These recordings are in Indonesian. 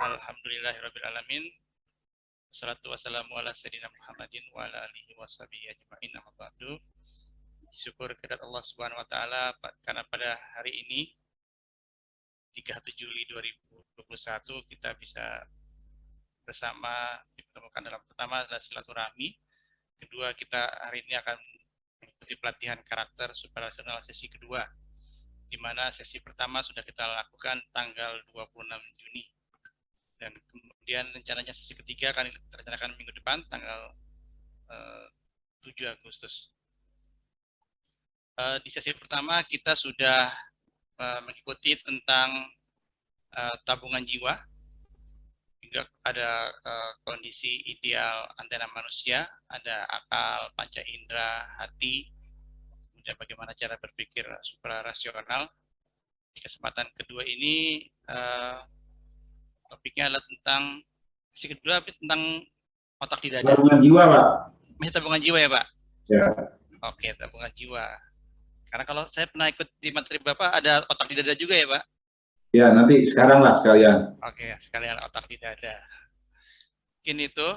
Alhamdulillahirabbil alamin. Wassalatu wassalamu ala sayyidina Muhammadin wa ala alihi washabihi ajmain. Amma ba'du. Syukur kepada Allah Subhanahu wa taala karena pada hari ini 31 Juli 2021 kita bisa bersama dipertemukan dalam pertama adalah silaturahmi. Kedua, kita hari ini akan mengikuti pelatihan karakter suprarasional sesi kedua, di mana sesi pertama sudah kita lakukan tanggal 26 Juni. Dan kemudian rencananya sesi ketiga akan kita rencanakan minggu depan tanggal 7 Agustus. Di sesi pertama kita sudah mengikuti tentang tabungan jiwa, juga ada kondisi ideal antena manusia, ada akal, panca indera, hati, kemudian bagaimana cara berpikir suprarasional. Di kesempatan kedua ini topiknya adalah tentang sesi kedua tentang otak di dada. Tabungan jiwa, Pak. Masih tabungan jiwa ya, Pak? Ya. Oke, tabungan jiwa. Karena kalau saya pernah ikut di materi Bapak ada otak di dada juga ya, Pak? Ya, nanti sekarang lah sekalian. Oke, sekalian otak di dada. Mungkin itu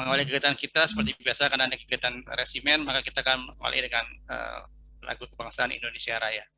mengawali kegiatan kita seperti biasa karena ada kegiatan resimen, maka kita akan mengawali dengan lagu kebangsaan Indonesia Raya.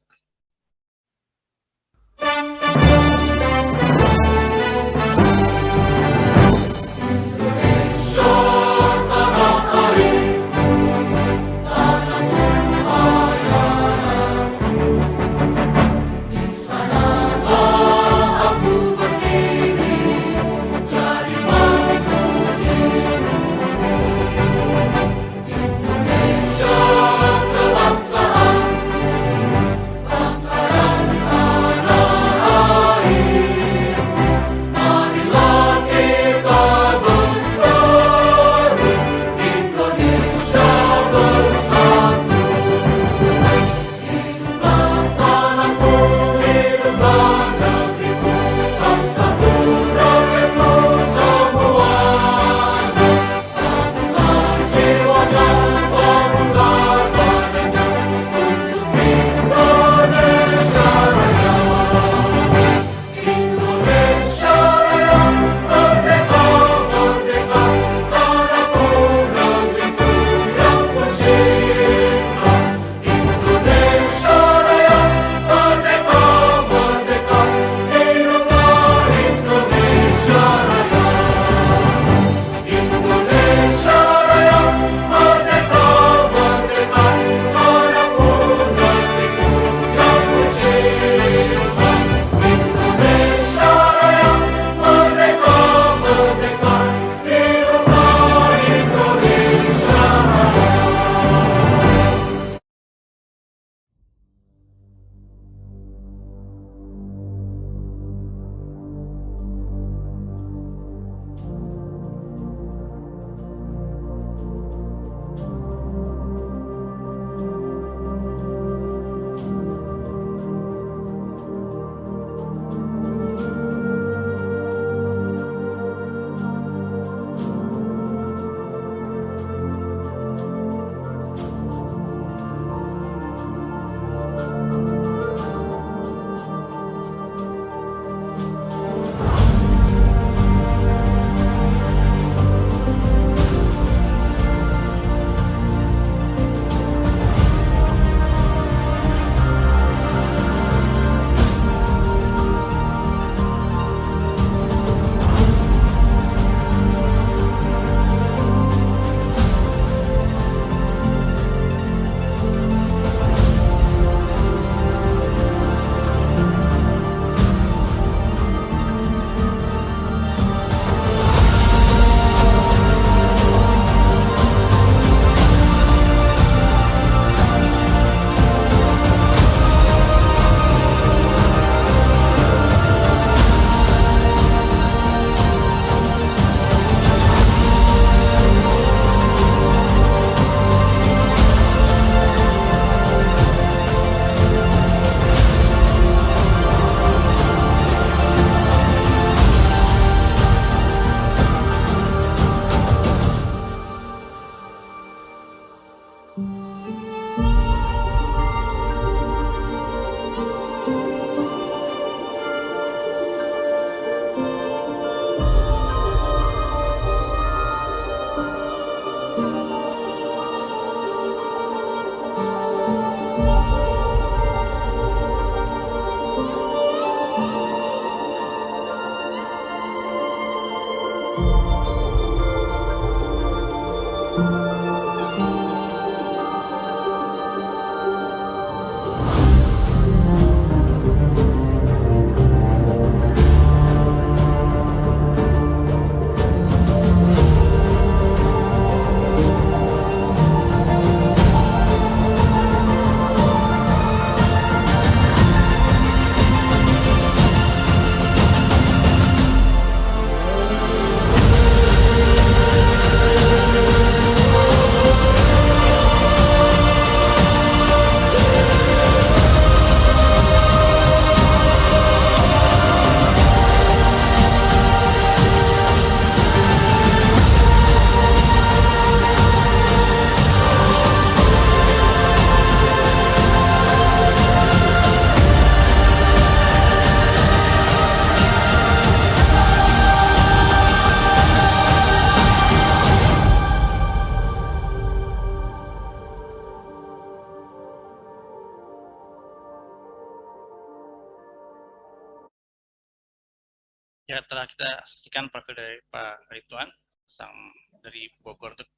Ya, telah kita saksikan profil dari Pak Ridwan, sang dari Bogor untuk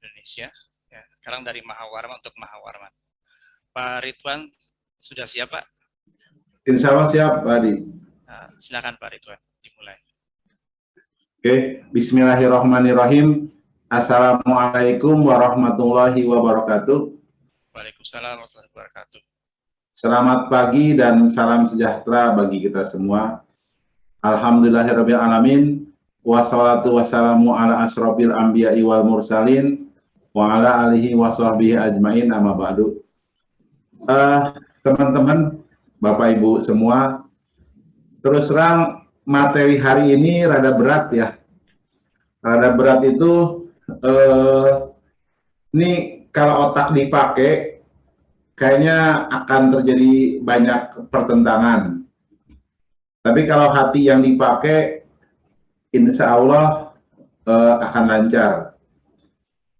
Indonesia. Ya, sekarang dari Mahawarman untuk Mahawarman. Pak Ridwan sudah siap, Pak? Insya Allah siap, Pak Adi. Nah, silakan Pak Ridwan, dimulai. Oke, Bismillahirrahmanirrahim. Assalamualaikum warahmatullahi wabarakatuh. Waalaikumsalam warahmatullahi wabarakatuh. Selamat pagi dan salam sejahtera bagi kita semua. Alhamdulillahirabbil alamin. Wassalatu wassalamu ala asrofil anbiya'i wal mursalin wa ala alihi wa sahbihi ajmain amma ba'du. Teman-teman, Bapak Ibu semua, terus terang materi hari ini rada berat ya. Rada berat itu ini kalau otak dipakai kayaknya akan terjadi banyak pertentangan. Tapi kalau hati yang dipakai, insya Allah akan lancar.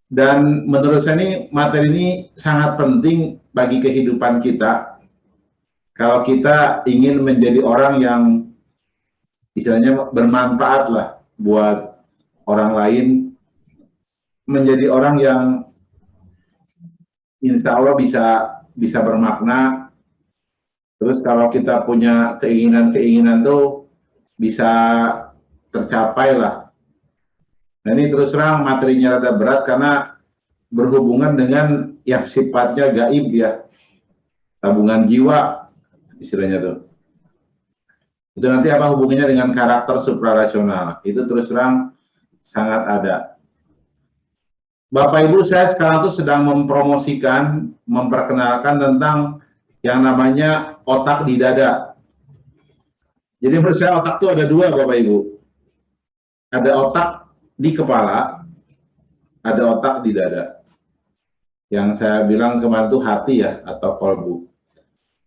Dan menurut saya ini materi ini sangat penting bagi kehidupan kita. Kalau kita ingin menjadi orang yang istilahnya bermanfaat lah buat orang lain, menjadi orang yang insya Allah bisa bermakna. Terus kalau kita punya keinginan-keinginan tuh bisa tercapai lah. Nah ini terus terang materinya rada berat karena berhubungan dengan yang sifatnya gaib ya. Tabungan jiwa istilahnya tuh. Itu nanti apa hubungannya dengan karakter suprarasional. Itu terus terang sangat ada. Bapak Ibu, saya sekarang tuh sedang mempromosikan, memperkenalkan tentang yang namanya otak di dada. Jadi menurut saya otak itu ada dua, Bapak Ibu. Ada otak di kepala, ada otak di dada. Yang saya bilang kemarin itu hati ya, atau kolbu.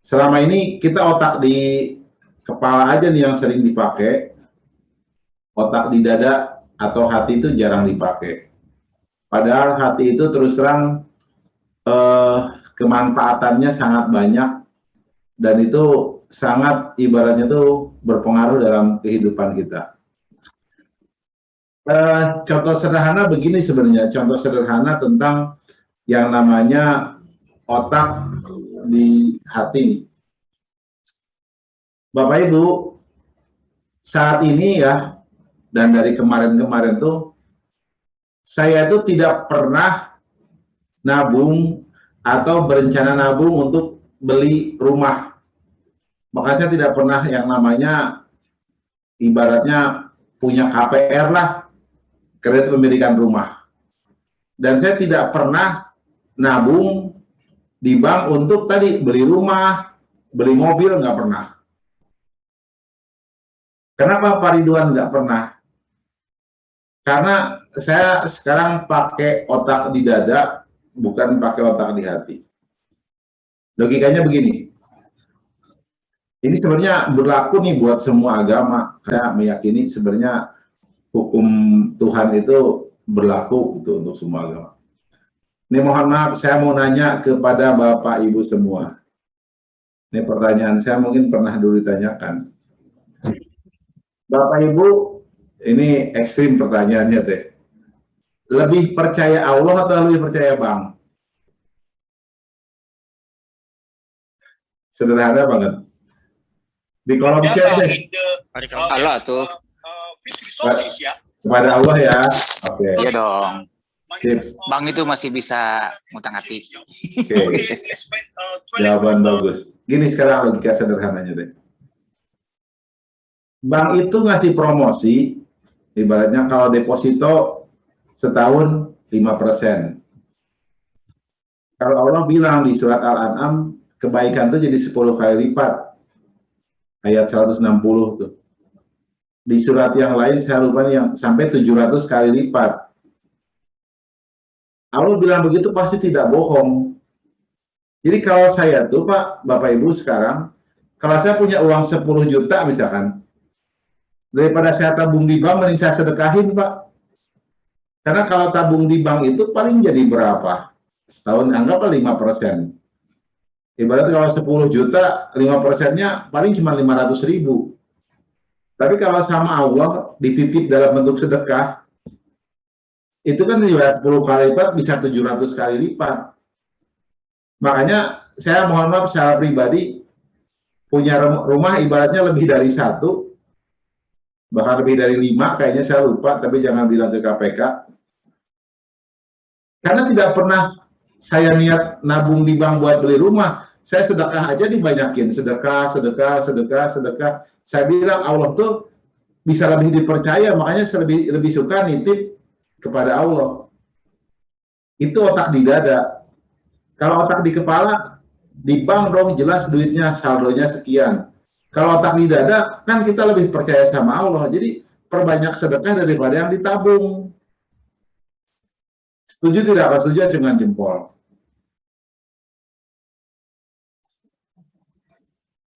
Selama ini kita otak di kepala aja nih yang sering dipakai. Otak di dada atau hati itu jarang dipakai. Padahal hati itu terus terang kemanfaatannya sangat banyak dan itu sangat ibaratnya tuh berpengaruh dalam kehidupan kita. Contoh sederhana begini sebenarnya, contoh sederhana tentang yang namanya otak di hati. Bapak Ibu, saat ini ya, dan dari kemarin-kemarin tuh, saya itu tidak pernah nabung atau berencana nabung untuk beli rumah. Makanya tidak pernah yang namanya ibaratnya punya KPR lah, kredit pemilikan rumah. Dan saya tidak pernah nabung di bank untuk tadi beli rumah, beli mobil, nggak pernah. Kenapa Pak Ridwan nggak pernah? Karena saya sekarang pakai otak di dada, bukan pakai otak di hati. Logikanya begini. Ini sebenarnya berlaku nih buat semua agama. Saya meyakini sebenarnya hukum Tuhan itu berlaku gitu untuk semua agama. Ini mohon maaf, saya mau nanya kepada Bapak Ibu semua. Ini pertanyaan saya mungkin pernah dulu ditanyakan. Bapak Ibu, ini ekstrim pertanyaannya teh. Lebih percaya Allah atau lebih percaya bank? Sederhana banget. Di kolom chat deh. Allah tuh. Kepada Allah ya. Oke. Iya dong. Sip. Bang itu masih bisa ngutang-atik. Oke. Jawaban bagus. Gini sekarang logika sederhananya deh. Bank itu ngasih promosi, ibaratnya kalau deposito setahun 5%. Kalau Allah bilang di surat Al-An'am, kebaikan itu jadi 10 kali lipat. Ayat 160 tuh. Di surat yang lain saya lupa yang sampai 700 kali lipat. Allah bilang begitu pasti tidak bohong. Jadi kalau saya tuh Pak, Bapak Ibu sekarang, kalau saya punya uang 10 juta misalkan, daripada saya tabung di bank, mending saya sedekahin Pak. Karena kalau tabung di bank itu paling jadi berapa? Setahun anggaplah 5%. Ibarat kalau 10 juta, 5%-nya paling cuma 500.000. Tapi kalau sama Allah dititip dalam bentuk sedekah, itu kan juga 10 kali lipat bisa 700 kali lipat. Makanya saya mohon maaf secara pribadi, punya rumah ibaratnya lebih dari 1, bahkan lebih dari 5, kayaknya saya lupa, tapi jangan bilang ke KPK. Karena tidak pernah saya niat nabung di bank buat beli rumah. Saya sedekah aja dibanyakin, sedekah. Saya bilang Allah tuh bisa lebih dipercaya, makanya saya lebih suka nitip kepada Allah. Itu otak di dada. Kalau otak di kepala, di bank dong jelas duitnya, saldonya sekian. Kalau otak di dada, kan kita lebih percaya sama Allah. Jadi perbanyak sedekah daripada yang ditabung. Setuju tidak? Pak setuju dengan jempol.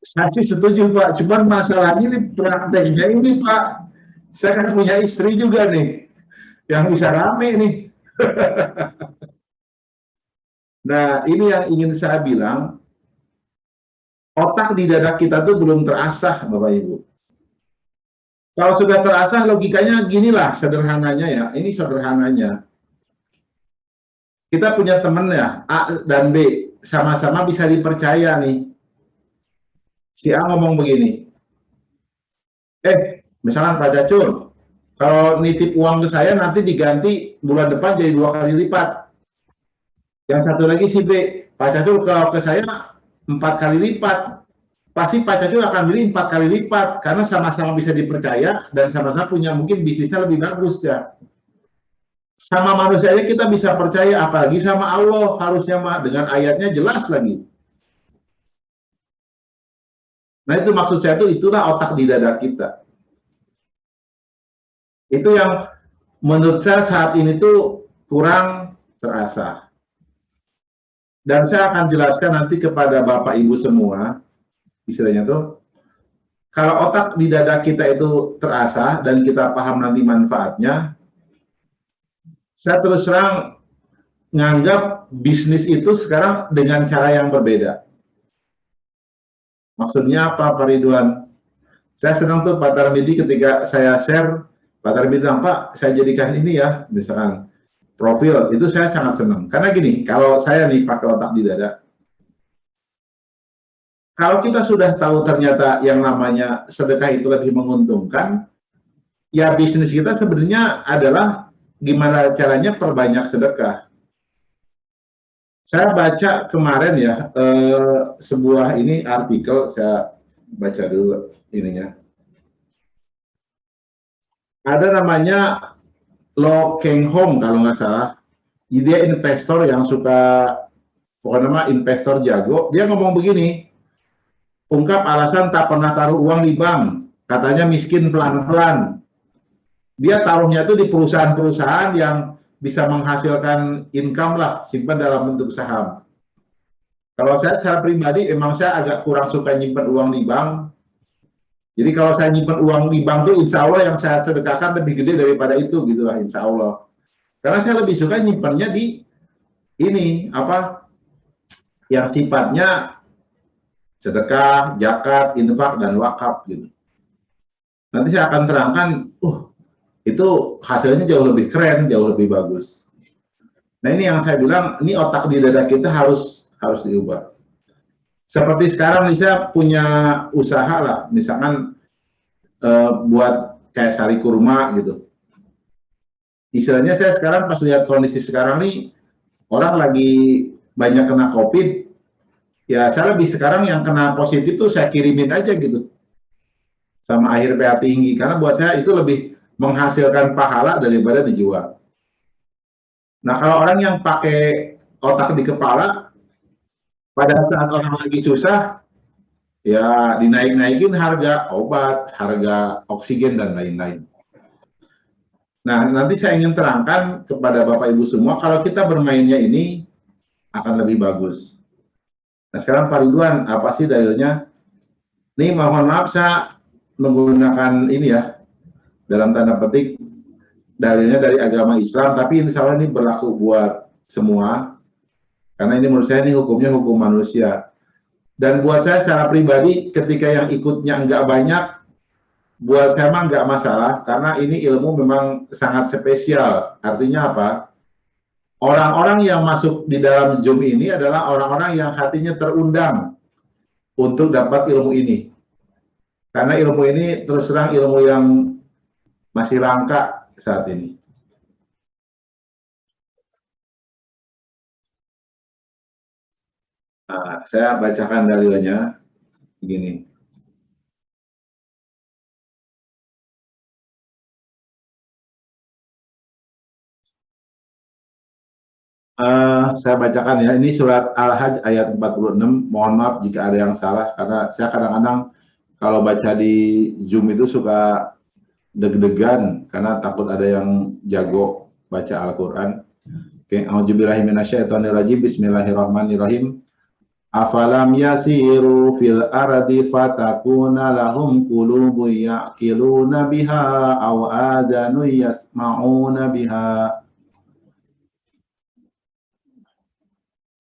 Saya sih setuju Pak, cuman masalahnya ini prakteknya ini Pak, saya kan punya istri juga nih, yang bisa rame nih. Nah ini yang ingin saya bilang, otak di dada kita tuh belum terasah Bapak Ibu. Kalau sudah terasah logikanya ginilah sederhananya ya, ini sederhananya. Kita punya teman ya, A dan B, sama-sama bisa dipercaya nih. Si A ngomong begini, misalkan Pak Cacul, kalau nitip uang ke saya nanti diganti bulan depan jadi 2 kali lipat. Yang satu lagi si B, Pak Cacul kalau ke saya 4 kali lipat. Pasti Pak Cacul akan beli 4 kali lipat, karena sama-sama bisa dipercaya dan sama-sama punya mungkin bisnisnya lebih bagus ya. Sama manusia aja kita bisa percaya, apalagi sama Allah, harusnya dengan ayatnya jelas lagi. Nah itu maksud saya tuh, itulah otak di dada kita. Itu yang menurut saya saat ini tuh kurang terasa. Dan saya akan jelaskan nanti kepada Bapak Ibu semua, istilahnya tuh, kalau otak di dada kita itu terasa dan kita paham nanti manfaatnya, saya terus terang nganggap bisnis itu sekarang dengan cara yang berbeda. Maksudnya apa Pak Ridwan? Saya senang tuh Pak Tarmidi ketika saya share, Pak Tarmidi bilang, Pak saya jadikan ini ya, misalkan profil, itu saya sangat senang. Karena gini, kalau saya nih pakai otak di dada, kalau kita sudah tahu ternyata yang namanya sedekah itu lebih menguntungkan, ya bisnis kita sebenarnya adalah gimana caranya perbanyak sedekah. Saya baca kemarin ya, sebuah ini artikel, saya baca dulu ininya. Ada namanya Lo Keng Hong kalau nggak salah. Dia investor yang suka, pokoknya nama investor jago. Dia ngomong begini, ungkap alasan tak pernah taruh uang di bank. Katanya miskin pelan-pelan. Dia taruhnya itu di perusahaan-perusahaan yang bisa menghasilkan income lah, simpan dalam bentuk saham. Kalau saya secara pribadi, emang saya agak kurang suka nyimpan uang di bank. Jadi kalau saya nyimpan uang di bank tuh insya Allah yang saya sedekahkan lebih gede daripada itu, gitulah insya Allah. Karena saya lebih suka nyimpannya di ini, apa, yang sifatnya sedekah, zakat, infak, dan wakaf gitu. Nanti saya akan terangkan, itu hasilnya jauh lebih keren, jauh lebih bagus. Nah ini yang saya bilang, ini otak di dada kita harus diubah. Seperti sekarang nih saya punya usaha lah, misalkan buat kayak sari kurma gitu. Istilahnya saya sekarang pas lihat kondisi sekarang nih, orang lagi banyak kena COVID, ya saya lebih sekarang yang kena positif tuh saya kirimin aja gitu. Sama akhir PA tinggi, karena buat saya itu lebih menghasilkan pahala daripada dijual. Nah kalau orang yang pakai otak di kepala, pada saat orang lagi susah, ya dinaik-naikin harga obat, harga oksigen, dan lain-lain. Nah nanti saya ingin terangkan kepada Bapak Ibu semua, kalau kita bermainnya ini akan lebih bagus. Nah sekarang Pak Ridwan, apa sih dalilnya? Nih mohon maaf saya menggunakan ini ya, dalam tanda petik dalilnya dari agama Islam, tapi insya Allah ini berlaku buat semua, karena ini menurut saya ini hukumnya hukum manusia. Dan buat saya secara pribadi, ketika yang ikutnya enggak banyak, buat saya mah nggak masalah, karena ini ilmu memang sangat spesial. Artinya apa? Orang-orang yang masuk di dalam Zoom ini adalah orang-orang yang hatinya terundang untuk dapat ilmu ini. Karena ilmu ini terus terang ilmu yang masih langka saat ini. Nah, saya bacakan dalilnya begini. Saya bacakan ya, ini surat Al-Hajj ayat 46. Mohon maaf jika ada yang salah, karena saya kadang-kadang kalau baca di Zoom itu suka deg-degan, karena takut ada yang jago baca Al-Quran. Oke, a'udzubillahiminasyaitonirrajim, bismillahirrahmanirrahim. Afalam yasiru fil ardi fatakuna lahum qulubun ya'qiluna biha aw adanu yasma'una biha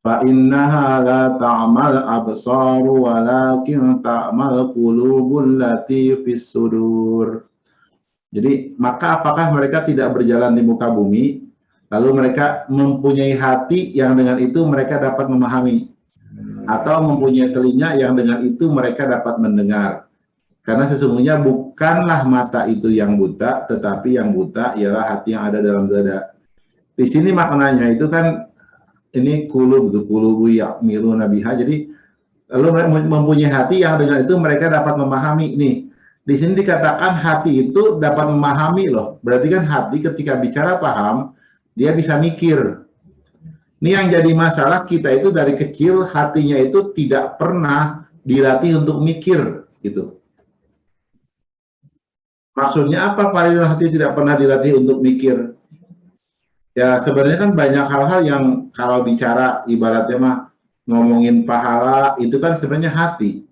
fa innaha la ta'mal absaru walakin ta'mal qulubul lati fis sudur. Jadi, maka apakah mereka tidak berjalan di muka bumi, lalu mereka mempunyai hati yang dengan itu mereka dapat memahami, atau mempunyai telinga yang dengan itu mereka dapat mendengar. Karena sesungguhnya bukanlah mata itu yang buta, tetapi yang buta ialah hati yang ada dalam dada. Di sini maknanya itu kan, ini kulubu ya'miruna biha. Jadi, lalu mempunyai hati yang dengan itu mereka dapat memahami. Nih, di sini dikatakan hati itu dapat memahami loh. Berarti kan hati ketika bicara paham, dia bisa mikir. Ini yang jadi masalah, kita itu dari kecil hatinya itu tidak pernah dilatih untuk mikir gitu. Maksudnya apa Pak Ridwan, hati tidak pernah dilatih untuk mikir? Ya sebenarnya kan banyak hal-hal yang kalau bicara ibaratnya mah ngomongin pahala itu kan sebenarnya hati.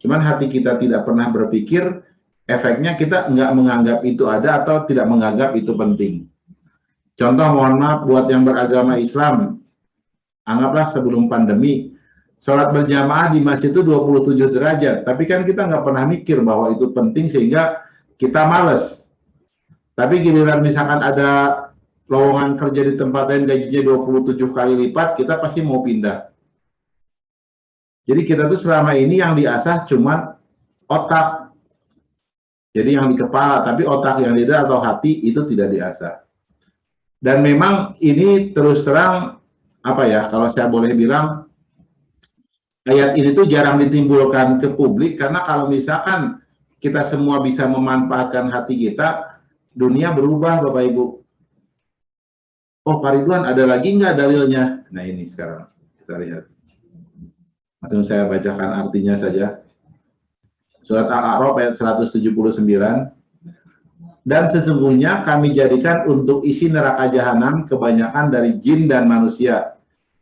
Cuman hati kita tidak pernah berpikir, efeknya kita nggak menganggap itu ada atau tidak menganggap itu penting. Contoh, mohon maaf buat yang beragama Islam, anggaplah sebelum pandemi, sholat berjamaah di masjid itu 27 derajat, tapi kan kita nggak pernah mikir bahwa itu penting sehingga kita males. Tapi giliran misalkan ada lowongan kerja di tempat lain gajinya 27 kali lipat, kita pasti mau pindah. Jadi kita tuh selama ini yang diasah cuma otak. Jadi yang di kepala, tapi otak yang di dada atau hati itu tidak diasah. Dan memang ini terus terang, apa ya, kalau saya boleh bilang, ayat ini tuh jarang ditimbulkan ke publik, karena kalau misalkan kita semua bisa memanfaatkan hati kita, dunia berubah Bapak Ibu. Oh Pak Ridwan, ada lagi nggak dalilnya? Nah ini sekarang, kita lihat. Langsung saya bacakan artinya saja. Surat Al-A'raf ayat 179. Dan sesungguhnya kami jadikan untuk isi neraka jahanam kebanyakan dari jin dan manusia.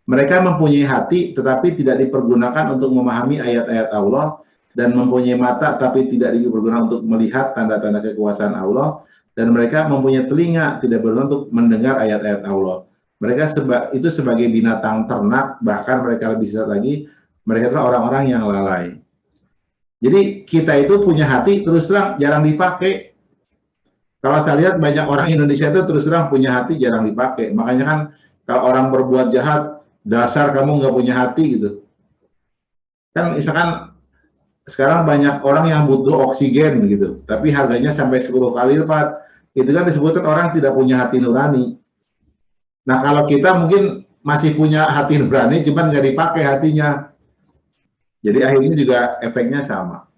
Mereka mempunyai hati tetapi tidak dipergunakan untuk memahami ayat-ayat Allah, dan mempunyai mata tapi tidak dipergunakan untuk melihat tanda-tanda kekuasaan Allah, dan mereka mempunyai telinga tidak berguna untuk mendengar ayat-ayat Allah. Mereka itu sebagai binatang ternak, bahkan mereka lebih sesat lagi, mereka adalah orang-orang yang lalai. Jadi kita itu punya hati terus terang jarang dipakai. Kalau saya lihat banyak orang Indonesia itu terus terang punya hati jarang dipakai. Makanya kan kalau orang berbuat jahat, dasar kamu nggak punya hati gitu. Kan misalkan sekarang banyak orang yang butuh oksigen gitu, tapi harganya sampai 10 kali lipat. Itu kan disebutkan orang tidak punya hati nurani. Nah kalau kita mungkin masih punya hati nurani, cuman nggak dipakai hatinya. Jadi akhirnya juga efeknya sama.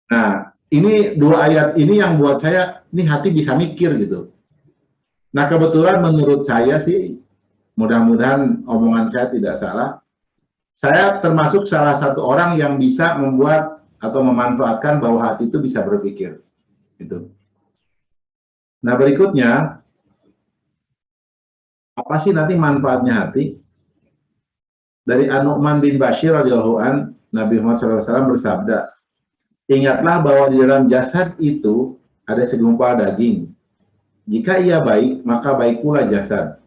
Nah, ini dua ayat ini yang buat saya, ini hati bisa mikir gitu. Nah, kebetulan menurut saya sih, mudah-mudahan omongan saya tidak salah, saya termasuk salah satu orang yang bisa membuat atau memanfaatkan bahwa hati itu bisa berpikir. Gitu. Nah, berikutnya, apa sih nanti manfaatnya hati? Dari An-Nu'man bin Bashir radhiyallahu an, Nabi Muhammad SAW bersabda, ingatlah bahwa di dalam jasad itu ada segumpal daging. Jika ia baik, maka baik pula jasad.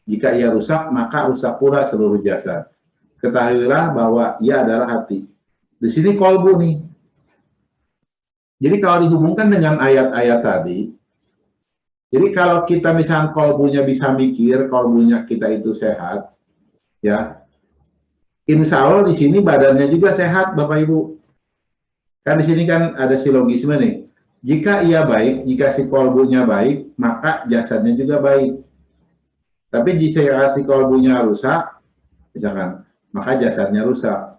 Jika ia rusak, maka rusak pula seluruh jasad. Ketahuilah bahwa ia adalah hati. Di sini kolbu nih. Jadi kalau dihubungkan dengan ayat-ayat tadi, jadi kalau kita misalnya kolbunya bisa mikir, kolbunya kita itu sehat, ya, insya Allah di sini badannya juga sehat, Bapak Ibu. Kan di sini kan ada silogisme nih. Jika ia baik, jika si kolbunya baik, maka jasadnya juga baik. Tapi jika si kolbunya rusak, misalkan, maka jasadnya rusak.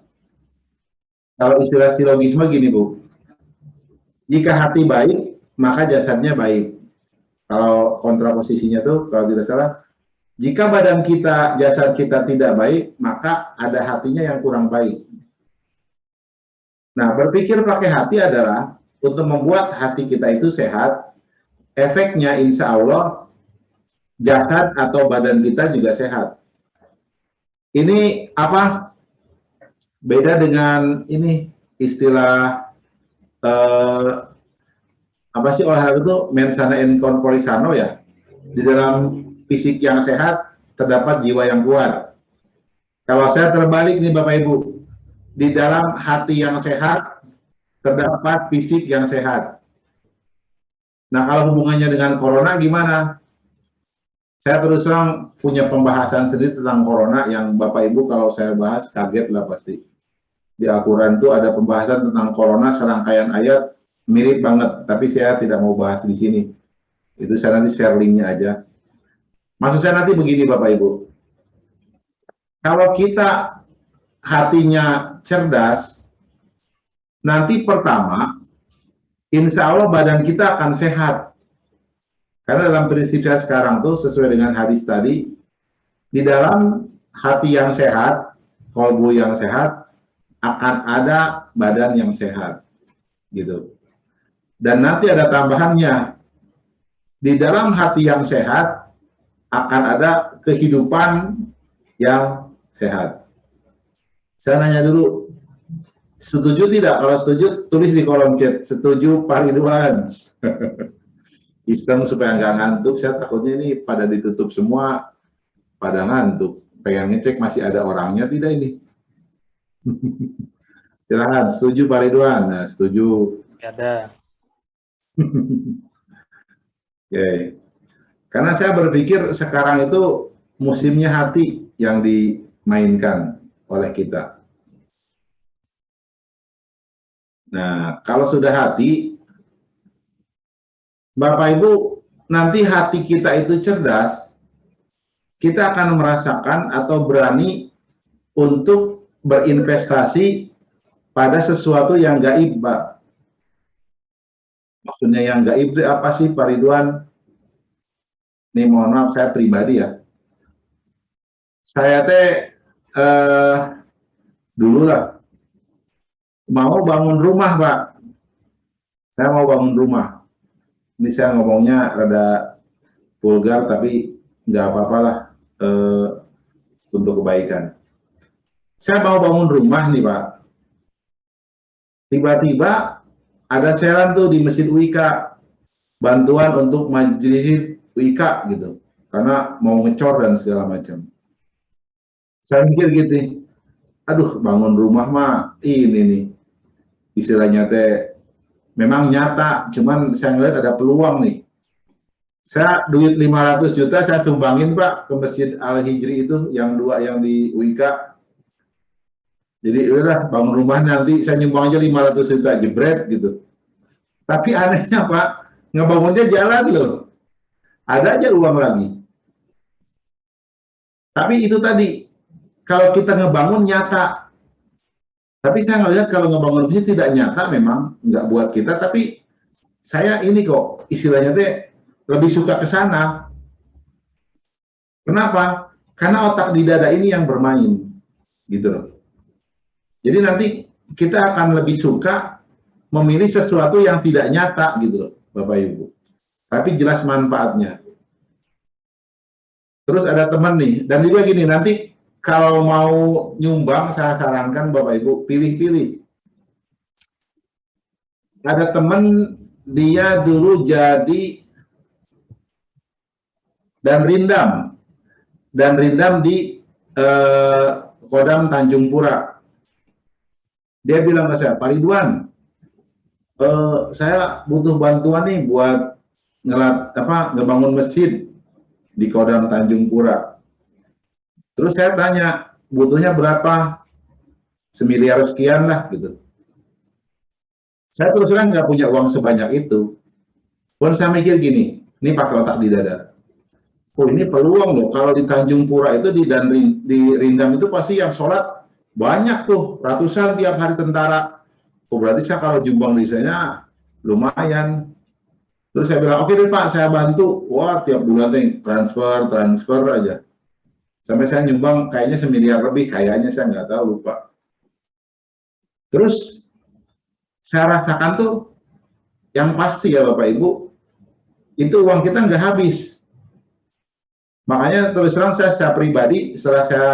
Kalau istilah silogisme gini, Bu. Jika hati baik, maka jasadnya baik. Kalau kontraposisinya tuh, kalau tidak salah, jika badan kita, jasad kita tidak baik, maka ada hatinya yang kurang baik. Nah, berpikir pakai hati adalah untuk membuat hati kita itu sehat, efeknya insya Allah jasad atau badan kita juga sehat. Ini apa? Beda dengan ini istilah apa sih olahraga itu mens sana in corpore sano ya. Di dalam fisik yang sehat terdapat jiwa yang kuat. Kalau saya terbalik nih Bapak Ibu, di dalam hati yang sehat terdapat fisik yang sehat. Nah, kalau hubungannya dengan corona gimana? Saya terus terang punya pembahasan sendiri tentang corona yang Bapak Ibu kalau saya bahas kaget lah pasti. Di Al-Quran itu ada pembahasan tentang corona serangkaian ayat mirip banget, tapi saya tidak mau bahas di sini. Itu saya nanti share linknya aja. Maksud saya nanti begini Bapak Ibu. Kalau kita hatinya cerdas, nanti pertama, insya Allah badan kita akan sehat. Karena dalam prinsip saya sekarang tuh sesuai dengan hadis tadi, di dalam hati yang sehat, kolbu yang sehat, akan ada badan yang sehat. Gitu. Dan nanti ada tambahannya, di dalam hati yang sehat, akan ada kehidupan yang sehat. Saya nanya dulu, setuju tidak? Kalau setuju, tulis di kolom chat. Setuju Pak Ridwan. Iseng supaya nggak ngantuk. Saya takutnya ini pada ditutup semua, pada ngantuk. Pengen ngecek masih ada orangnya tidak ini. Silahkan, setuju Pak Ridwan? Nah, setuju. Ada. Oke. Karena saya berpikir sekarang itu musimnya hati yang dimainkan oleh kita. Nah, kalau sudah hati, Bapak Ibu, nanti hati kita itu cerdas, kita akan merasakan atau berani untuk berinvestasi pada sesuatu yang gaib, Pak. Maksudnya yang gaib itu apa sih, Pak Ridwan? Ini mohon maaf, saya pribadi ya. Saya dulu lah, mau bangun rumah, Pak. Saya mau bangun rumah. Ini saya ngomongnya rada vulgar, tapi nggak apa-apalah untuk kebaikan. Saya mau bangun rumah nih, Pak. Tiba-tiba ada seran tuh di Masjid UIK, bantuan untuk majelis UIK gitu, karena mau ngecor dan segala macam. Saya mikir gitu, aduh bangun rumah mah ini nih, istilahnya teh memang nyata, cuman saya ngeliat ada peluang nih. Saya duit 500 juta saya sumbangin Pak ke Masjid Al-Hijri itu, yang dua yang di UIK. Jadi udah bangun rumah nanti saya nyumbang aja 500 juta jebret gitu. Tapi anehnya Pak, ngebangunnya jalan loh. Ada aja uang lagi. Tapi itu tadi, kalau kita ngebangun nyata. Tapi saya ngelihat kalau ngebangun masjid tidak nyata memang, nggak buat kita, tapi saya ini kok istilahnya teh lebih suka ke sana. Kenapa? Karena otak di dada ini yang bermain, gitu loh. Jadi nanti kita akan lebih suka memilih sesuatu yang tidak nyata, gitu loh, Bapak Ibu. Tapi jelas manfaatnya. Terus ada teman nih, dan juga gini, nanti kalau mau nyumbang, saya sarankan Bapak Ibu, pilih-pilih. Ada teman, dia dulu jadi dan rindam di Kodam Tanjung Pura. Dia bilang ke saya, Pak Ridwan, Saya butuh bantuan nih buat ngebangun masjid di Kodam Tanjung Pura. Terus saya tanya, butuhnya berapa? Semiliar sekian lah gitu. Saya terus terang nggak punya uang sebanyak itu. Pun saya mikir gini, ini pakai otak di dada. Oh ini peluang loh, kalau di Tanjung Pura itu di Rindam itu pasti yang sholat banyak tuh, ratusan tiap hari tentara. Oh berarti saya kalau jumbang di sana lumayan. Terus saya bilang, oke deh Pak, saya bantu. Wah tiap bulan nih transfer aja. Sampai saya nyumbang kayaknya semiliar lebih, kayaknya saya nggak tahu, lupa. Terus saya rasakan tuh, yang pasti ya Bapak Ibu, itu uang kita nggak habis. Makanya terus terang saya pribadi, setelah saya,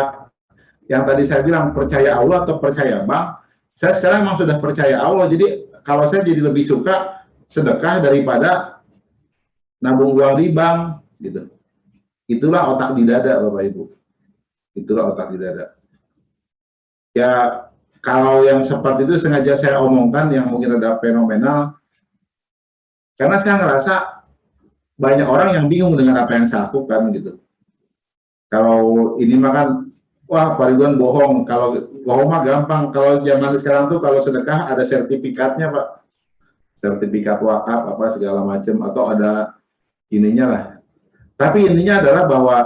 yang tadi saya bilang percaya Allah atau percaya bank, saya sekarang memang sudah percaya Allah. Jadi kalau saya jadi lebih suka sedekah daripada nabung uang di bank, gitu. Itulah otak di dada Bapak Ibu. Itulah otak di dada. Ya kalau yang seperti itu sengaja saya omongkan yang mungkin ada fenomenal, karena saya ngerasa banyak orang yang bingung dengan apa yang saya lakukan gitu. Kalau ini makan, wah Pak Ridwan bohong. Kalau bohong mah gampang. Kalau zaman sekarang tuh kalau sedekah ada sertifikatnya Pak. Sertifikat wakaf apa segala macam, atau ada ininya lah. Tapi intinya adalah bahwa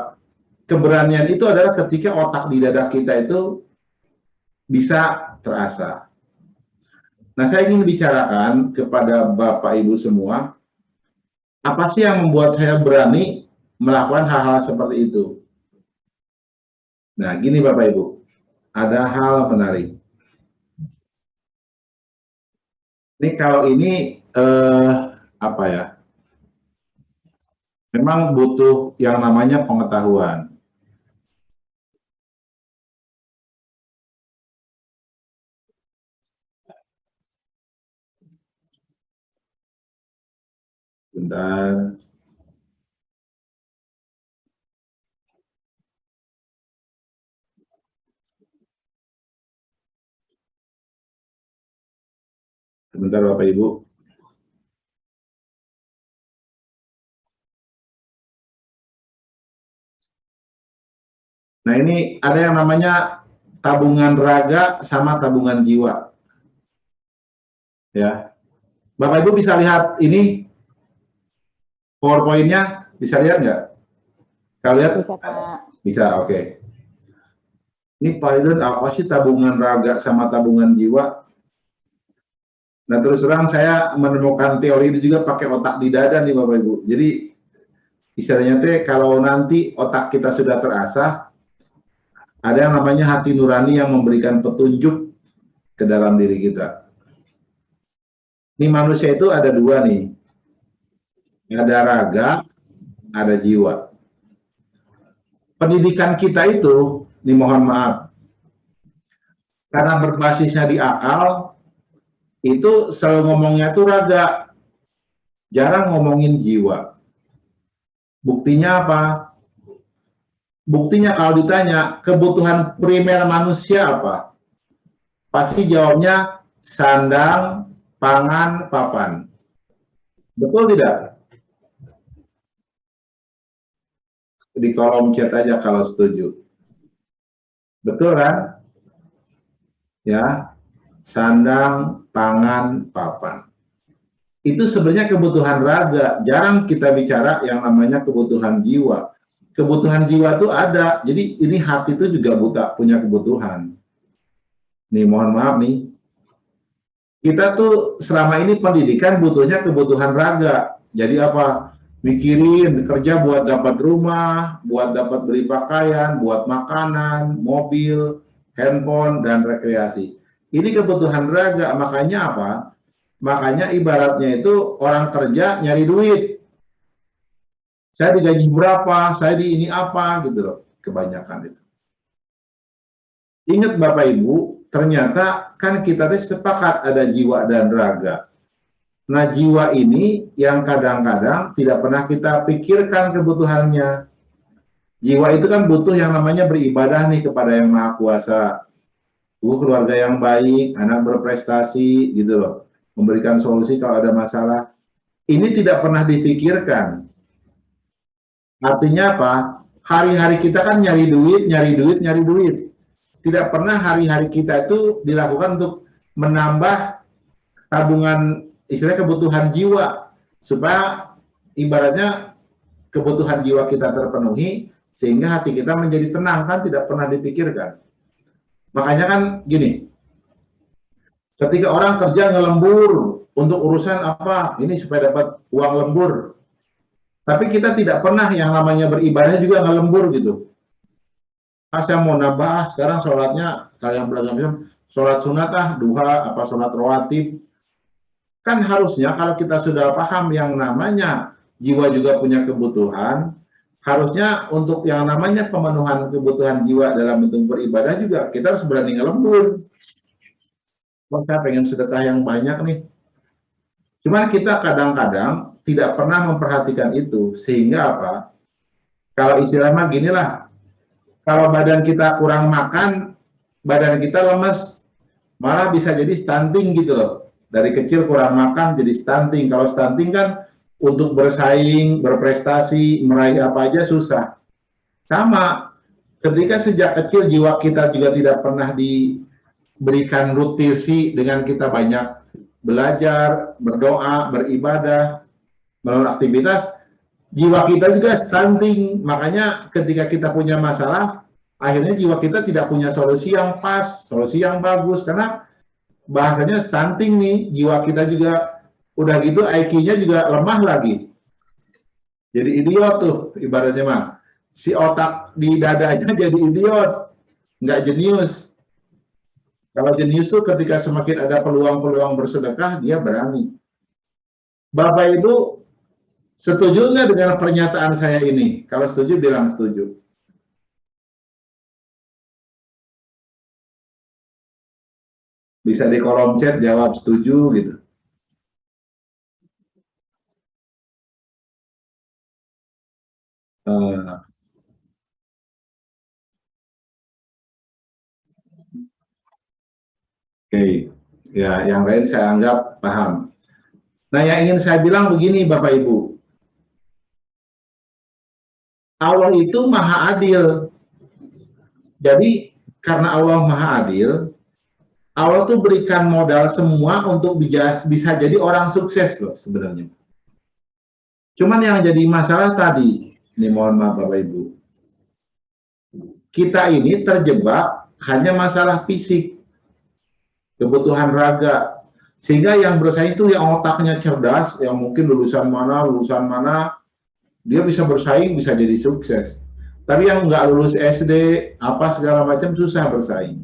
keberanian itu adalah ketika otak di dada kita itu bisa terasa. Nah, saya ingin bicarakan kepada Bapak Ibu semua, apa sih yang membuat saya berani melakukan hal-hal seperti itu? Nah, gini Bapak Ibu, ada hal menarik. Ini kalau ini apa ya? Memang butuh yang namanya pengetahuan. Bentar. Sebentar Bapak Ibu. Nah ini ada yang namanya tabungan raga sama tabungan jiwa. Ya, Bapak Ibu bisa lihat ini PowerPoint-nya, bisa lihat nggak? Kalau lihat? Bisa Pak. Bisa, oke. Ini Pak Ridwan, apa sih tabungan raga sama tabungan jiwa? Nah terus terang saya menemukan teori ini juga pakai otak di dada nih Bapak Ibu. Jadi istilahnya teh kalau nanti otak kita sudah terasah, ada yang namanya hati nurani yang memberikan petunjuk ke dalam diri kita. Ini manusia itu ada dua nih, ada raga, ada jiwa. Pendidikan kita itu, ini mohon maaf, karena berbasisnya di akal, itu selalu ngomongnya tuh raga, jarang ngomongin jiwa. Buktinya apa? Buktinya kalau ditanya kebutuhan primer manusia apa? Pasti jawabnya sandang, pangan, papan. Betul tidak? Di kolom chat aja kalau setuju. Betul kan? Ya, sandang, pangan, papan. Itu sebenarnya kebutuhan raga. Jarang kita bicara yang namanya kebutuhan jiwa. Kebutuhan jiwa itu ada. Jadi ini hati itu juga punya kebutuhan. Nih mohon maaf nih. Kita tuh selama ini pendidikan butuhnya kebutuhan raga. Jadi apa? Mikirin kerja buat dapat rumah, buat dapat beli pakaian, buat makanan, mobil, handphone, dan rekreasi. Ini kebutuhan raga. Makanya apa? Makanya ibaratnya itu orang kerja nyari duit. Saya digaji berapa, saya di ini apa, gitu loh. Kebanyakan itu. Ingat Bapak Ibu, ternyata kan kita sepakat ada jiwa dan raga. Nah jiwa ini yang kadang-kadang tidak pernah kita pikirkan kebutuhannya. Jiwa itu kan butuh yang namanya beribadah nih kepada Yang Maha Kuasa. Keluarga yang baik, anak berprestasi, gitu loh. memberikan solusi kalau ada masalah. Ini tidak pernah dipikirkan. Artinya apa? Hari-hari kita kan nyari duit, nyari duit, nyari duit. Tidak pernah hari-hari kita itu dilakukan untuk menambah tabungan, istilahnya kebutuhan jiwa, supaya ibaratnya kebutuhan jiwa kita terpenuhi, sehingga hati kita menjadi tenang, kan tidak pernah dipikirkan. Makanya kan gini, ketika orang kerja ngelembur untuk urusan apa, ini supaya dapat uang lembur, tapi kita tidak pernah yang namanya beribadah juga ngelembur gitu. Saya mau nambah, sekarang sholatnya, kalian beragam sholat sunat duha, apa sholat rawatib. Kan harusnya kalau kita sudah paham yang namanya jiwa juga punya kebutuhan, harusnya untuk yang namanya pemenuhan kebutuhan jiwa dalam bentuk beribadah juga, kita harus berani ngelembur. Saya pengen sedekah yang banyak nih. Cuman kita kadang-kadang tidak pernah memperhatikan itu, sehingga apa? Kalau istilahnya ginilah, kalau badan kita kurang makan, badan kita lemes, malah bisa jadi stunting gitu loh. Dari kecil kurang makan jadi stunting. Kalau stunting kan untuk bersaing, berprestasi, meraih apa aja susah. Sama, ketika sejak kecil jiwa kita juga tidak pernah diberikan nutrisi dengan kita banyak belajar, berdoa, beribadah, melakukan aktivitas, jiwa kita juga stunting. Makanya ketika kita punya masalah, akhirnya jiwa kita tidak punya solusi yang pas, solusi yang bagus, karena bahasanya stunting nih, jiwa kita juga udah gitu IQ-nya juga lemah lagi. Jadi idiot tuh ibaratnya mah. Si otak di dadanya jadi idiot, nggak jenius. Kalau jenius tuh ketika semakin ada peluang-peluang bersedekah, dia berani. Bapak Ibu, setuju nggak dengan pernyataan saya ini? Kalau setuju, bilang setuju. Bisa di kolom chat jawab setuju gitu. Oke, ya yang lain saya anggap paham. Nah, yang ingin saya bilang begini Bapak Ibu, Allah itu maha adil. Jadi karena Allah maha adil, Allah tuh berikan modal semua untuk bisa jadi orang sukses loh sebenarnya. Cuman yang jadi masalah tadi, ini mohon maaf Bapak Ibu, kita ini terjebak hanya masalah fisik, kebutuhan raga, sehingga yang bersaing itu yang otaknya cerdas, yang mungkin lulusan mana, dia bisa bersaing, bisa jadi sukses. Tapi yang nggak lulus SD, apa segala macam susah bersaing.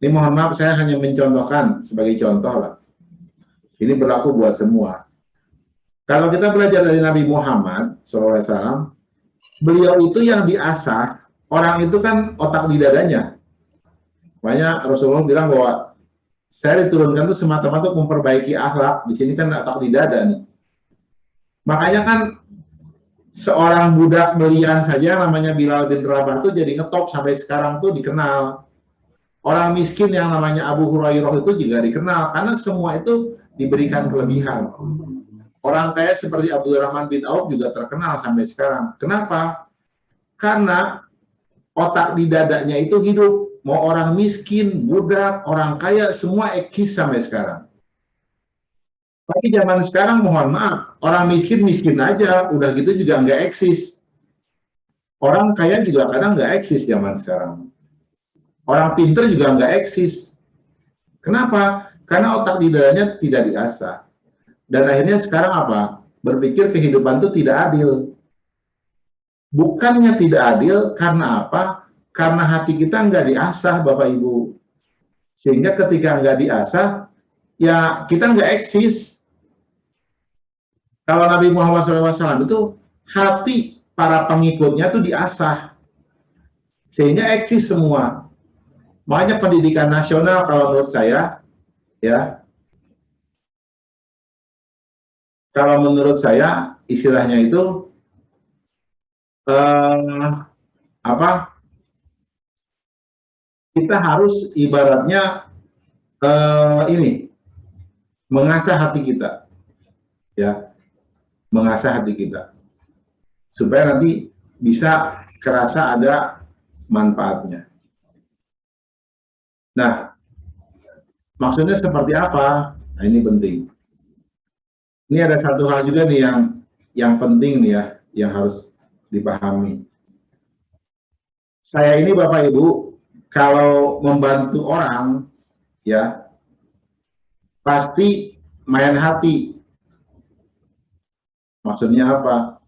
Ini mohon maaf, saya hanya mencontohkan sebagai contoh lah. Ini berlaku buat semua. Kalau kita belajar dari Nabi Muhammad SAW, beliau itu yang diasah, orang itu kan otak di dadanya. Makanya Rasulullah bilang bahwa saya diturunkan itu semata-mata untuk memperbaiki akhlak. Di sini kan otak di dada nih. Makanya kan seorang budak belian saja namanya Bilal bin Rabah itu jadi ngetop sampai sekarang tuh dikenal. Orang miskin yang namanya Abu Hurairah itu juga dikenal karena semua itu diberikan kelebihan. Orang kaya seperti Abdurrahman bin Auf juga terkenal sampai sekarang. Kenapa? Karena otak di dadanya itu hidup. Mau orang miskin, budak, orang kaya, semua eksis sampai sekarang. Tapi zaman sekarang mohon maaf, orang miskin aja, udah gitu juga nggak eksis. Orang kaya juga kadang nggak eksis zaman sekarang. Orang pinter juga nggak eksis. Kenapa? Karena otak di dadanya tidak diasah. Dan akhirnya sekarang apa? Berpikir kehidupan itu tidak adil. Bukannya tidak adil, karena apa? Karena hati kita nggak diasah, Bapak Ibu. Sehingga ketika nggak diasah, ya kita nggak eksis. Kalau Nabi Muhammad SAW itu hati para pengikutnya itu diasah. Sehingga eksis semua. Makanya pendidikan nasional kalau menurut saya, ya, kalau menurut saya istilahnya itu kita harus ibaratnya ini mengasah hati kita, ya, mengasah hati kita, supaya nanti bisa kerasa ada manfaatnya. Nah, maksudnya seperti apa? Nah, ini penting. Ini ada satu hal juga nih yang penting nih ya, yang harus dipahami. Saya ini Bapak Ibu, kalau membantu orang, ya, pasti main hati. Maksudnya apa?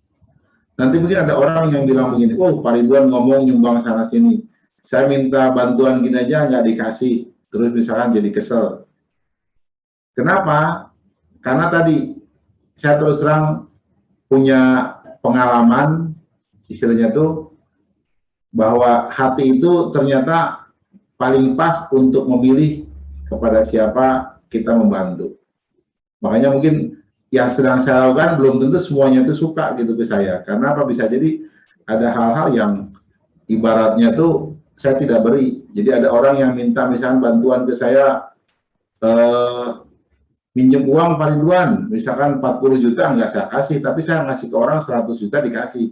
Nanti mungkin ada orang yang bilang begini, oh Pak Ridwan ngomong nyumbang sana sini, saya minta bantuan gini aja nggak dikasih, terus misalkan jadi kesel. Kenapa? Karena tadi saya terus terang punya pengalaman, istilahnya tuh, bahwa hati itu ternyata paling pas untuk memilih kepada siapa kita membantu. Makanya mungkin yang sedang saya lakukan belum tentu semuanya itu suka gitu ke saya. Karena apa? Bisa jadi ada hal-hal yang ibaratnya tuh saya tidak beri. Jadi ada orang yang minta misalnya bantuan ke saya, minjem uang Pak Ridwan, misalkan 40 juta nggak saya kasih, tapi saya ngasih ke orang 100 juta dikasih.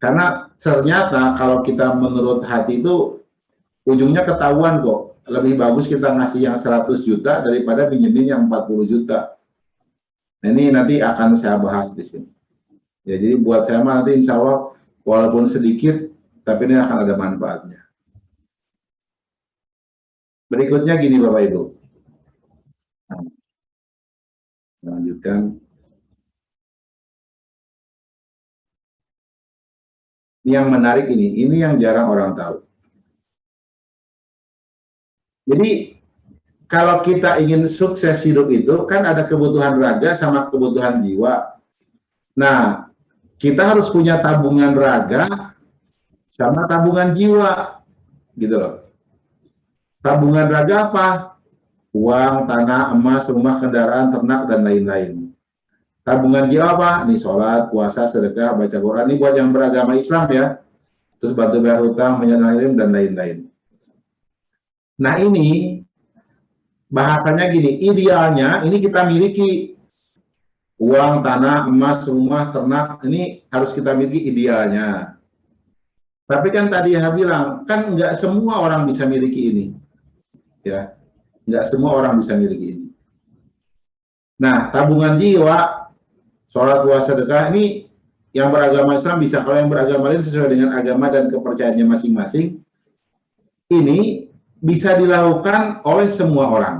Karena ternyata kalau kita menurut hati itu ujungnya ketahuan kok. Lebih bagus kita ngasih yang 100 juta daripada pinjemin yang 40 juta. Nah, ini nanti akan saya bahas di sini. Ya, jadi buat saya mah nanti insya Allah walaupun sedikit, tapi ini akan ada manfaatnya. Berikutnya gini Bapak Ibu. Nah, lanjutkan. Ini yang menarik ini yang jarang orang tahu. Jadi kalau kita ingin sukses hidup itu kan ada kebutuhan raga sama kebutuhan jiwa. Nah, kita harus punya tabungan raga sama tabungan jiwa, gitu loh. Tabungan raga apa? Uang, tanah, emas, rumah, kendaraan, ternak, dan lain-lain. Tabungan jiwa apa? Nih sholat, puasa, sedekah, baca Quran. Ini buat yang beragama Islam ya. Terus bantu bayar hutang, menyelesaikan dan lain-lain. Nah ini bahasanya gini, idealnya ini kita miliki uang, tanah, emas, rumah, ternak, ini harus kita miliki idealnya. Tapi kan tadi saya bilang, kan nggak semua orang bisa miliki ini. Ya, nggak semua orang bisa miliki ini. Nah, tabungan jiwa, sholat, puasa, sedekah, ini yang beragama Islam bisa, kalau yang beragama lain sesuai dengan agama dan kepercayaannya masing-masing, ini bisa dilakukan oleh semua orang.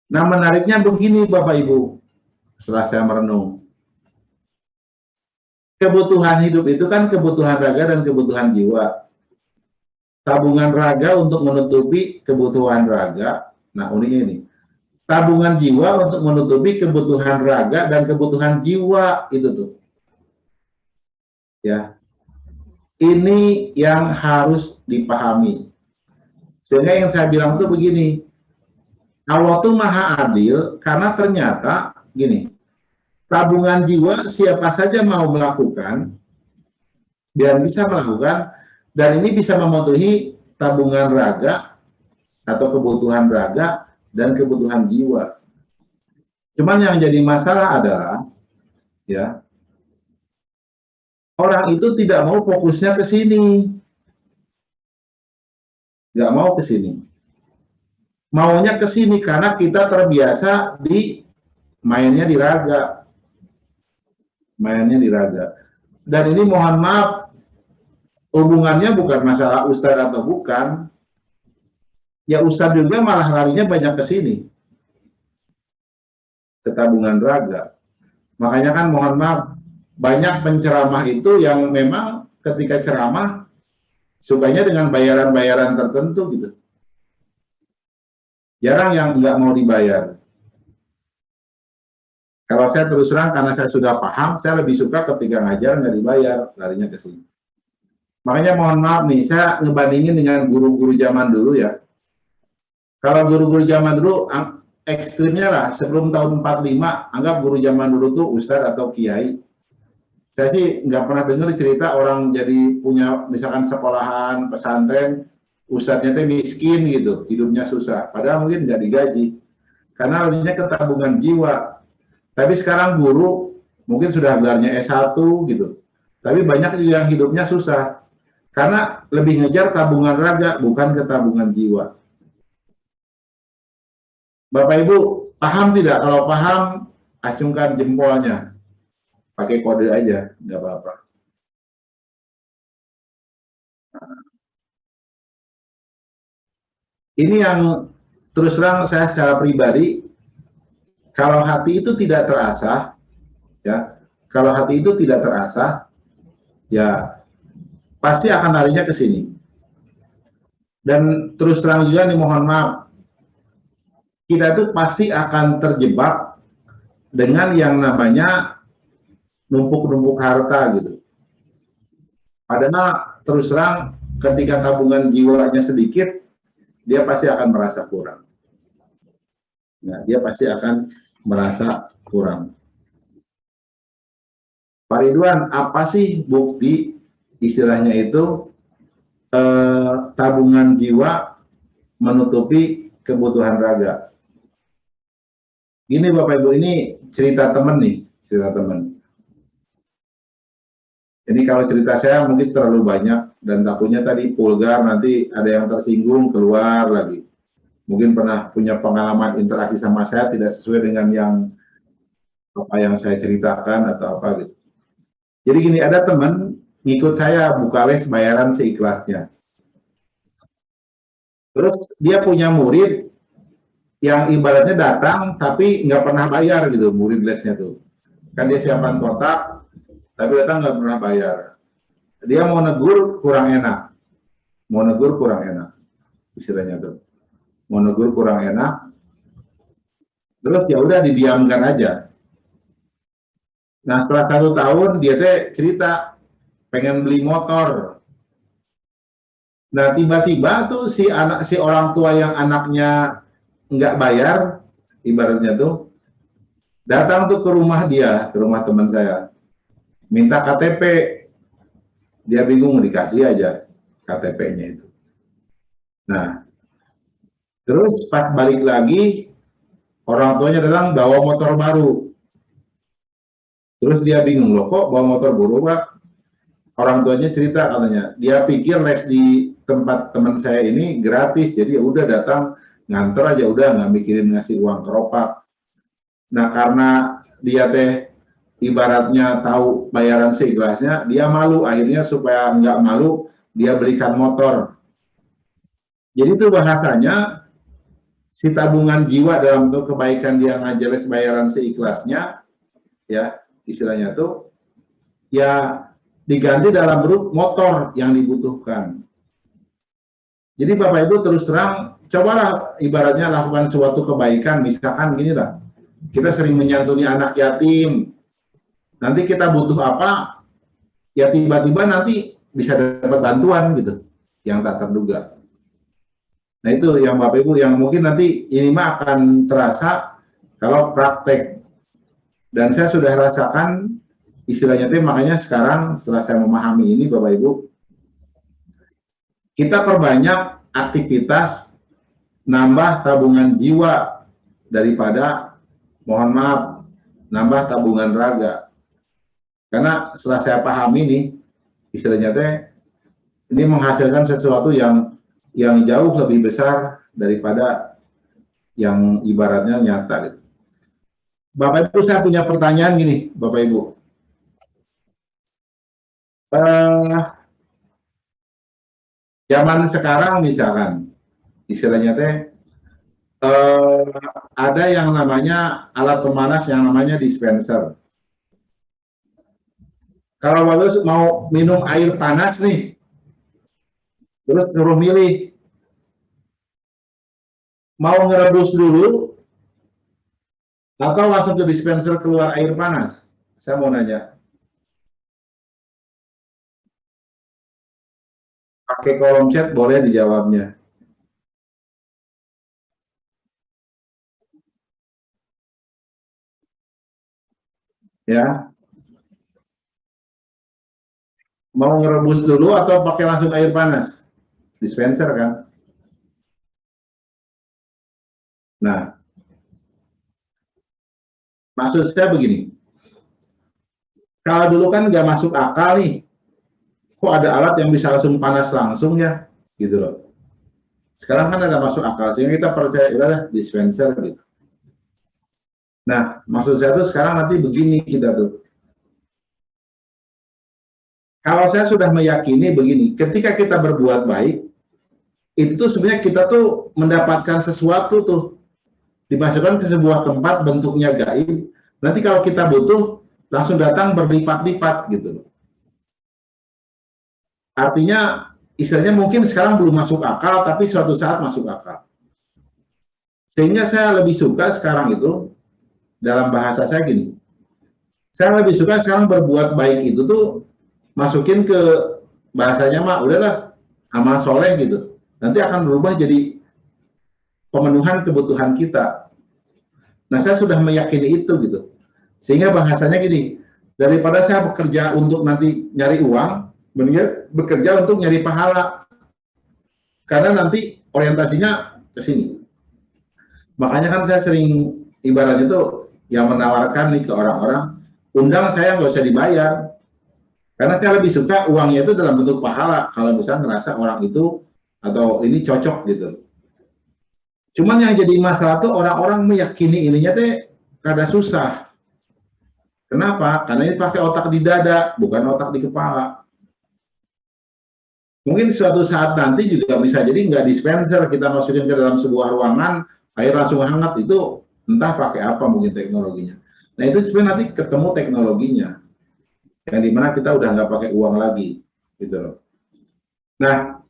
Nah, menariknya begini Bapak Ibu, setelah saya merenung. Kebutuhan hidup itu kan kebutuhan raga dan kebutuhan jiwa. Tabungan raga untuk menutupi kebutuhan raga. Nah, uniknya ini. Tabungan jiwa untuk menutupi kebutuhan raga dan kebutuhan jiwa itu tuh. Ya. Ini yang harus dipahami. Sehingga yang saya bilang tuh begini. Allah tuh maha adil karena ternyata gini. Tabungan jiwa siapa saja mau melakukan dan bisa melakukan, dan ini bisa memenuhi tabungan raga atau kebutuhan raga dan kebutuhan jiwa. Cuman yang jadi masalah adalah ya, orang itu tidak mau fokusnya ke sini. Nggak mau ke sini. Maunya ke sini karena kita terbiasa di mainnya di raga. Mainnya di raga. Dan ini mohon maaf, hubungannya bukan masalah ustadz atau bukan. Ya ustadz juga malah larinya banyak ke sini. Ke tabungan raga. Makanya kan mohon maaf, banyak penceramah itu yang memang ketika ceramah sukanya dengan bayaran-bayaran tertentu gitu. Jarang yang nggak mau dibayar. Kalau saya terus terang karena saya sudah paham, saya lebih suka ketika ngajar nggak dibayar, larinya ke sini. Makanya mohon maaf nih, saya ngebandingin dengan guru-guru zaman dulu ya. Kalau guru-guru zaman dulu ekstrimnya lah, sebelum tahun 45, anggap guru zaman dulu tuh ustadz atau kiai. Saya sih nggak pernah dengar cerita orang jadi punya misalkan sekolahan, pesantren, ustadznya teh miskin gitu, hidupnya susah. Padahal mungkin nggak digaji. karena larinya ke tabungan jiwa. Tapi sekarang guru mungkin sudah gelarnya S1 gitu. Tapi banyak juga yang hidupnya susah. Karena lebih ngejar tabungan raga, bukan ke tabungan jiwa. Bapak Ibu, paham tidak? Kalau paham, acungkan jempolnya. Pakai kode aja, nggak apa-apa. Ini yang terus terang saya secara pribadi, kalau hati itu tidak terasa, ya, kalau hati itu tidak terasa, ya pasti akan larinya ke sini. Dan terus terang juga nih, mohon maaf, kita itu pasti akan terjebak dengan yang namanya numpuk-numpuk harta gitu. Padahal terus terang ketika tabungan jiwanya sedikit, dia pasti akan merasa kurang. Nah, dia pasti akan merasa kurang. Pak Ridwan, apa sih bukti istilahnya itu tabungan jiwa menutupi kebutuhan raga? Gini Bapak Ibu, ini cerita teman nih, cerita teman. Ini kalau cerita saya mungkin terlalu banyak dan takutnya tadi vulgar, nanti ada yang tersinggung keluar lagi. Mungkin pernah punya pengalaman interaksi sama saya tidak sesuai dengan yang apa yang saya ceritakan atau apa gitu. Jadi gini, ada teman ngikut saya buka les bayaran seikhlasnya. Terus dia punya murid yang ibaratnya datang tapi nggak pernah bayar gitu, murid lesnya tuh. Kan dia siapan kotak, tapi datang nggak pernah bayar. Dia mau negur kurang enak. Mau negur kurang enak. Istilahnya tuh. Mau negur kurang enak. Terus ya udah didiamkan aja. Nah setelah 1 tahun dia teh cerita pengen beli motor. Nah tiba-tiba tuh si orang tua yang anaknya nggak bayar, ibaratnya tuh datang tuh ke rumah dia, ke rumah teman saya, minta KTP. Dia bingung, dikasih aja KTP-nya itu. Nah terus pas balik lagi orang tuanya datang bawa motor baru. Terus dia bingung, loh kok bawa motor baru Pak? Orang tuanya cerita katanya, dia pikir les di tempat teman saya ini gratis, jadi ya udah datang nganter aja udah, nggak mikirin ngasih uang keropak. Nah karena dia teh ibaratnya tahu bayaran seikhlasnya, dia malu, akhirnya supaya nggak malu dia belikan motor. Jadi itu bahasanya si tabungan jiwa dalam bentuk kebaikan dia ngajeles bayaran seikhlasnya, ya istilahnya tuh ya diganti dalam bentuk motor yang dibutuhkan. Jadi Bapak Ibu terus terang, cobalah ibaratnya lakukan suatu kebaikan, misalkan gini lah, kita sering menyantuni anak yatim, nanti kita butuh apa, ya tiba-tiba nanti bisa dapat bantuan gitu, yang tak terduga. Nah itu yang Bapak Ibu, yang mungkin nanti ini mah akan terasa kalau praktek. Dan saya sudah rasakan istilahnya itu, makanya sekarang setelah saya memahami ini Bapak Ibu, kita perbanyak aktivitas nambah tabungan jiwa daripada, mohon maaf, nambah tabungan raga. Karena setelah saya pahami nih, istilahnya teh ini menghasilkan sesuatu yang jauh lebih besar daripada yang ibaratnya nyata gitu. Bapak Ibu, saya punya pertanyaan gini, Bapak Ibu. Zaman sekarang misalkan, istilahnya teh ada yang namanya alat pemanas yang namanya dispenser. Kalau Bapak Ibu mau minum air panas nih, terus suruh milih, mau ngerebus dulu atau langsung ke dispenser keluar air panas? Saya mau nanya. Pakai kolom chat boleh dijawabnya. Ya. Mau ngerebus dulu atau pakai langsung air panas? Dispenser kan? Nah, Maksud saya begini, kalau dulu kan nggak masuk akal nih, kok ada alat yang bisa langsung panas langsung ya, gitu loh. Sekarang kan ada masuk akal, sehingga kita percaya, udah dispenser gitu. Nah, maksud saya tuh sekarang nanti begini kita tuh. Kalau saya sudah meyakini begini, ketika kita berbuat baik, itu tuh sebenarnya kita tuh mendapatkan sesuatu tuh. Dimasukkan ke sebuah tempat bentuknya gaib. Nanti kalau kita butuh, langsung datang berlipat-lipat gitu. Artinya, istilahnya mungkin sekarang belum masuk akal, tapi suatu saat masuk akal. Sehingga saya lebih suka sekarang itu, dalam bahasa saya gini, saya lebih suka sekarang berbuat baik itu tuh, masukin ke bahasanya mah, udahlah, amal soleh gitu. Nanti akan berubah jadi pemenuhan kebutuhan kita. Nah, saya sudah meyakini itu gitu. Sehingga bahasanya gini, daripada saya bekerja untuk nanti nyari uang, mendingan bekerja untuk nyari pahala. Karena nanti orientasinya ke sini. Makanya kan saya sering ibarat itu yang menawarkan nih ke orang-orang, undang saya nggak usah dibayar. Karena saya lebih suka uangnya itu dalam bentuk pahala. Kalau misalnya ngerasa orang itu atau ini cocok gitu. Cuman yang jadi masalah tuh orang-orang meyakini ininya teh kada susah. Kenapa? Karena ini pakai otak di dada, bukan otak di kepala. Mungkin suatu saat nanti juga bisa jadi nggak dispenser, kita masukin ke dalam sebuah ruangan, air langsung hangat, itu entah pakai apa mungkin teknologinya. Nah itu sebenarnya nanti ketemu teknologinya, yang dimana kita udah nggak pakai uang lagi, gitu loh. Nah,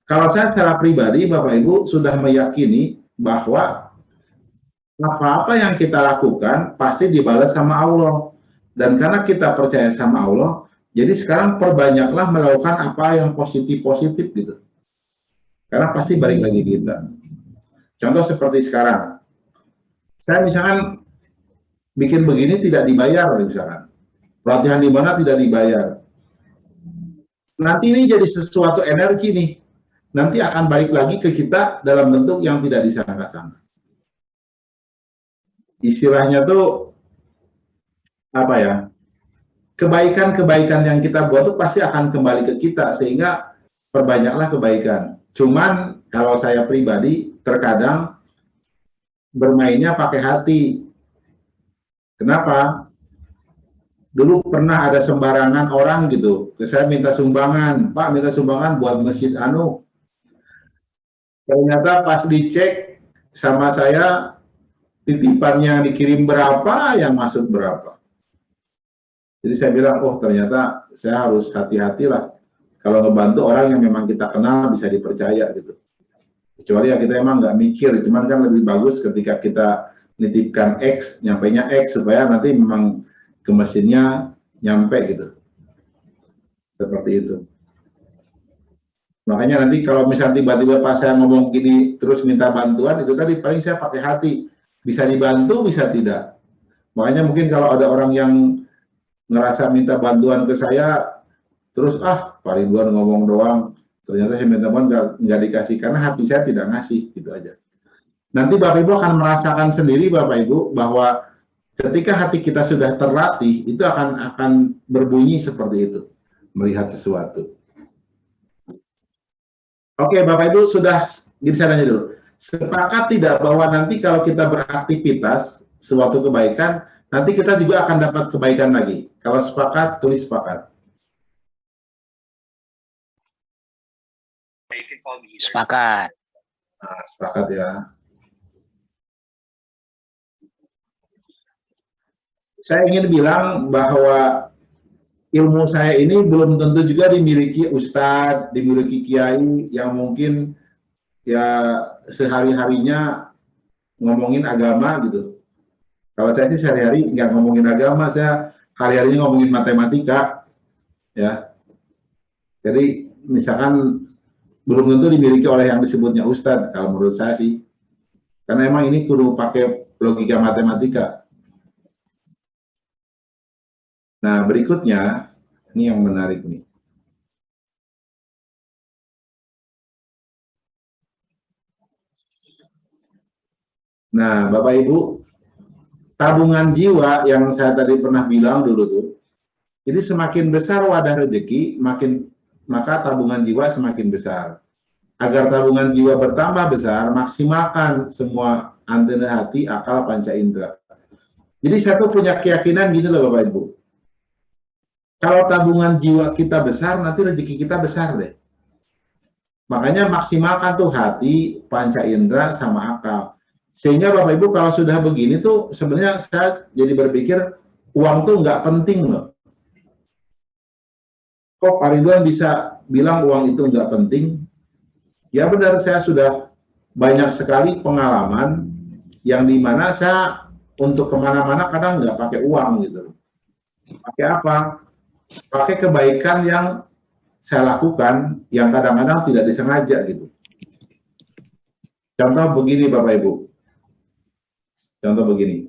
kalau saya secara pribadi, Bapak Ibu sudah meyakini bahwa apa-apa yang kita lakukan pasti dibalas sama Allah. Dan karena kita percaya sama Allah, jadi sekarang perbanyaklah melakukan apa yang positif-positif gitu. Karena pasti balik lagi kita. Contoh seperti sekarang. Saya misalkan bikin begini tidak dibayar misalkan. Pelatihan di mana tidak dibayar. Nanti ini jadi sesuatu energi nih. Nanti akan balik lagi ke kita dalam bentuk yang tidak disangka-sangka. Istilahnya tuh apa ya? Kebaikan-kebaikan yang kita buat tuh pasti akan kembali ke kita, sehingga perbanyaklah kebaikan. Cuman kalau saya pribadi terkadang bermainnya pakai hati. Kenapa? Dulu pernah ada sembarangan orang gitu, saya minta sumbangan, Pak minta sumbangan buat masjid anu. Ternyata pas dicek sama saya, titipan yang dikirim berapa, yang masuk berapa. Jadi saya bilang, oh ternyata saya harus hati-hatilah. Kalau ngebantu orang yang memang kita kenal bisa dipercaya gitu. Kecuali ya kita emang nggak mikir, cuman kan lebih bagus ketika kita nitipkan X, nyampainya X, supaya nanti memang ke mesinnya nyampe gitu. Seperti itu. Makanya nanti kalau misalnya tiba-tiba pas saya ngomong gini terus minta bantuan, itu tadi paling saya pakai hati. Bisa dibantu, bisa tidak. Makanya mungkin kalau ada orang yang ngerasa minta bantuan ke saya, terus Pak Ridwan ngomong doang, ternyata saya minta bantuan nggak dikasih, karena hati saya tidak ngasih, gitu aja. Nanti Bapak Ibu akan merasakan sendiri Bapak Ibu bahwa ketika hati kita sudah terlatih, itu akan berbunyi seperti itu, melihat sesuatu. Oke, Bapak Ibu sudah, gini saya tanya dulu, sepakat tidak bahwa nanti kalau kita beraktivitas suatu kebaikan, nanti kita juga akan dapat kebaikan lagi? Kalau sepakat, tulis sepakat. Sepakat. Nah, sepakat ya. Saya ingin bilang bahwa ilmu saya ini belum tentu juga dimiliki ustadz, dimiliki kiai yang mungkin ya sehari-harinya ngomongin agama gitu. Kalau saya sih sehari-hari nggak ngomongin agama, saya hari-harinya ngomongin matematika, ya. Jadi misalkan belum tentu dimiliki oleh yang disebutnya ustadz, kalau menurut saya sih. Karena emang ini kudu pakai logika matematika. Nah, berikutnya, ini yang menarik nih. Nah, Bapak Ibu, tabungan jiwa yang saya tadi pernah bilang dulu tuh, jadi semakin besar wadah rezeki, maka tabungan jiwa semakin besar. Agar tabungan jiwa bertambah besar, maksimalkan semua antena hati, akal, panca indera. Jadi saya tuh punya keyakinan gini loh Bapak Ibu. Kalau tabungan jiwa kita besar, nanti rezeki kita besar deh. Makanya maksimalkan tuh hati, panca indera, sama akal. Sehingga Bapak Ibu kalau sudah begini tuh sebenarnya saya jadi berpikir uang tuh nggak penting loh. Kok Pak Ridwan bisa bilang uang itu nggak penting? Ya benar, saya sudah banyak sekali pengalaman yang dimana saya untuk kemana-mana kadang nggak pakai uang gitu. Pakai apa? Pakai kebaikan yang saya lakukan yang kadang-kadang tidak disengaja gitu. Contoh begini Bapak Ibu. Contoh begini,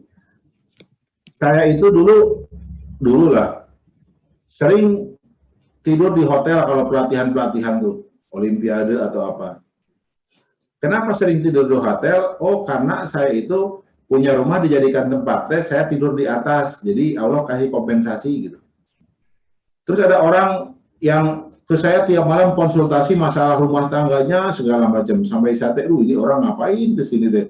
saya itu dulu lah sering tidur di hotel kalau pelatihan tuh, olimpiade atau apa. Kenapa sering tidur di hotel? Oh, karena saya itu punya rumah dijadikan tempat saya tidur di atas, jadi Allah kasih kompensasi gitu. Terus ada orang yang ke saya tiap malam konsultasi masalah rumah tangganya segala macam, sampai saya ini orang ngapain ke sini deh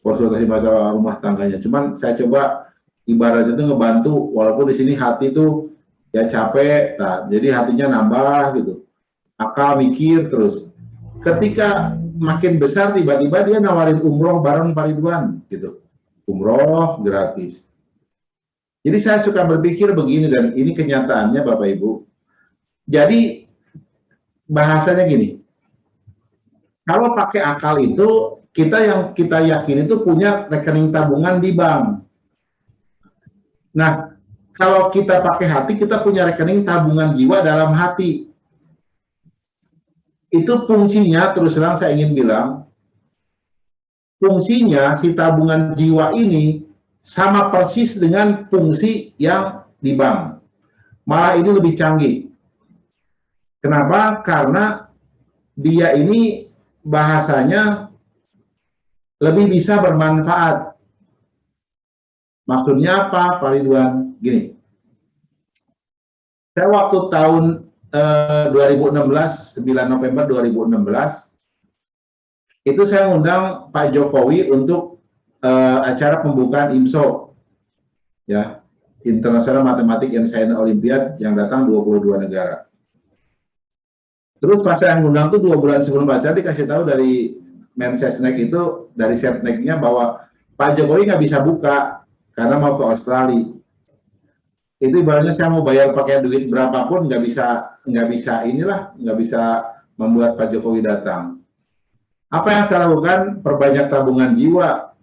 konsultasi masalah rumah tangganya. Cuman saya coba ibaratnya itu ngebantu, walaupun di sini hati tuh ya capek, nah, jadi hatinya nambah gitu. Akal mikir terus. Ketika makin besar tiba-tiba dia nawarin umroh bareng Pak Ridwan gitu. Umroh gratis. Jadi saya suka berpikir begini dan ini kenyataannya Bapak Ibu. Jadi bahasanya gini. Kalau pakai akal itu yang kita yakin itu punya rekening tabungan di bank. Nah, kalau kita pakai hati, kita punya rekening tabungan jiwa dalam hati. Itu fungsinya, terus terang saya ingin bilang, fungsinya si tabungan jiwa ini sama persis dengan fungsi yang di bank. Malah ini lebih canggih. Kenapa? Karena dia ini bahasanya lebih bisa bermanfaat. Maksudnya apa, Pak Ridwan? Gini, saya waktu tahun 2016, 9 November 2016, itu saya ngundang Pak Jokowi untuk acara pembukaan IMSO, ya, International Mathematics and Science Olympiad, yang datang 22 negara. Terus pas saya ngundang tuh 2 bulan sebelum acara dikasih tahu dari Mensesnek itu, dari Setnek-nya bahwa Pak Jokowi nggak bisa buka karena mau ke Australia. Itu ibaratnya saya mau bayar pakai duit berapapun nggak bisa membuat Pak Jokowi datang. Apa yang saya lakukan? Perbanyak tabungan jiwa,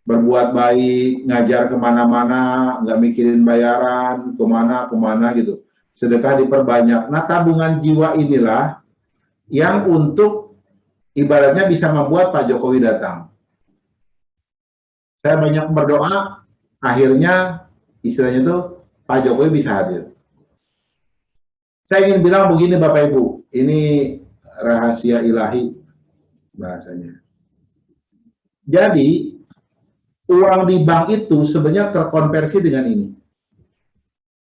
berbuat baik, ngajar kemana-mana, nggak mikirin bayaran, kemana gitu. Sedekah diperbanyak. Nah, tabungan jiwa inilah yang untuk ibaratnya bisa membuat Pak Jokowi datang. Saya banyak berdoa, akhirnya istilahnya itu Pak Jokowi bisa hadir. Saya ingin bilang begini Bapak Ibu, ini rahasia ilahi bahasanya. Jadi, uang di bank itu sebenarnya terkonversi dengan ini.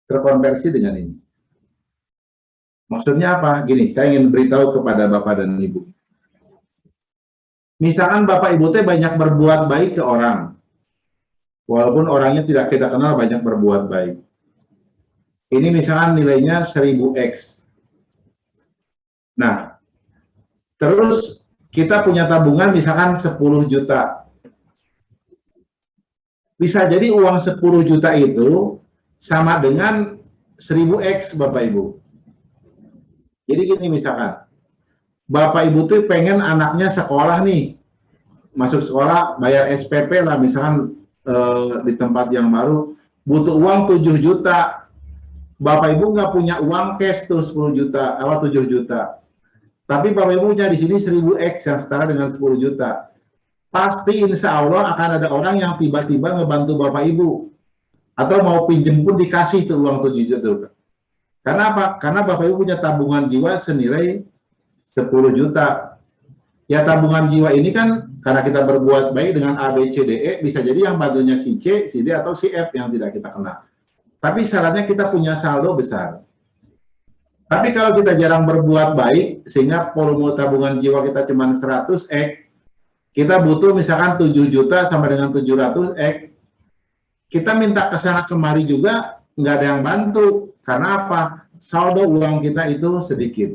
Terkonversi dengan ini. Maksudnya apa? Gini, saya ingin beritahu kepada Bapak dan Ibu. Misalkan Bapak Ibu teh banyak berbuat baik ke orang. Walaupun orangnya tidak kita kenal, banyak berbuat baik. Ini misalkan nilainya 1000x. Nah, terus kita punya tabungan misalkan 10 juta. Bisa jadi uang 10 juta itu sama dengan 1000x Bapak Ibu. Jadi gini misalkan, Bapak Ibu tuh pengen anaknya sekolah nih, masuk sekolah, bayar SPP lah misalkan di tempat yang baru, butuh uang 7 juta. Bapak Ibu nggak punya uang cash tuh 10 juta, 7 juta. Tapi Bapak Ibu punya di sini 1000x yang setara dengan 10 juta. Pasti insya Allah akan ada orang yang tiba-tiba ngebantu Bapak Ibu. Atau mau pinjem pun dikasih tuh uang 7 juta. Karena apa? Karena Bapak Ibu punya tabungan jiwa senilai 10 juta. Ya tabungan jiwa ini kan karena kita berbuat baik dengan A, B, C, D, E, bisa jadi yang bantunya si C, si D, atau si F yang tidak kita kenal. Tapi syaratnya kita punya saldo besar. Tapi kalau kita jarang berbuat baik, sehingga volume tabungan jiwa kita cuma 100 X, kita butuh misalkan 7 juta sama dengan 700 X, kita minta ke sana kemari juga nggak ada yang bantu. Karena apa? Saldo uang kita itu sedikit.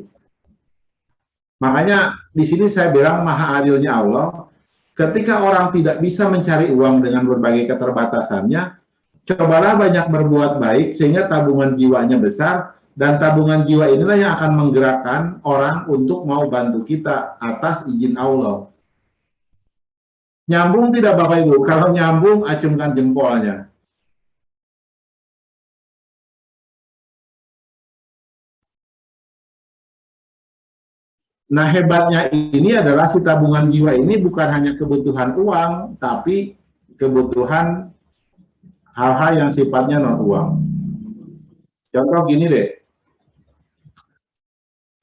Makanya di sini saya bilang maha adilnya Allah, ketika orang tidak bisa mencari uang dengan berbagai keterbatasannya, cobalah banyak berbuat baik sehingga tabungan jiwanya besar, dan tabungan jiwa inilah yang akan menggerakkan orang untuk mau bantu kita atas izin Allah. Nyambung tidak Bapak Ibu? Kalau nyambung, acungkan jempolnya. Nah, hebatnya ini adalah si tabungan jiwa ini bukan hanya kebutuhan uang, tapi kebutuhan hal-hal yang sifatnya non-uang. Contoh gini deh,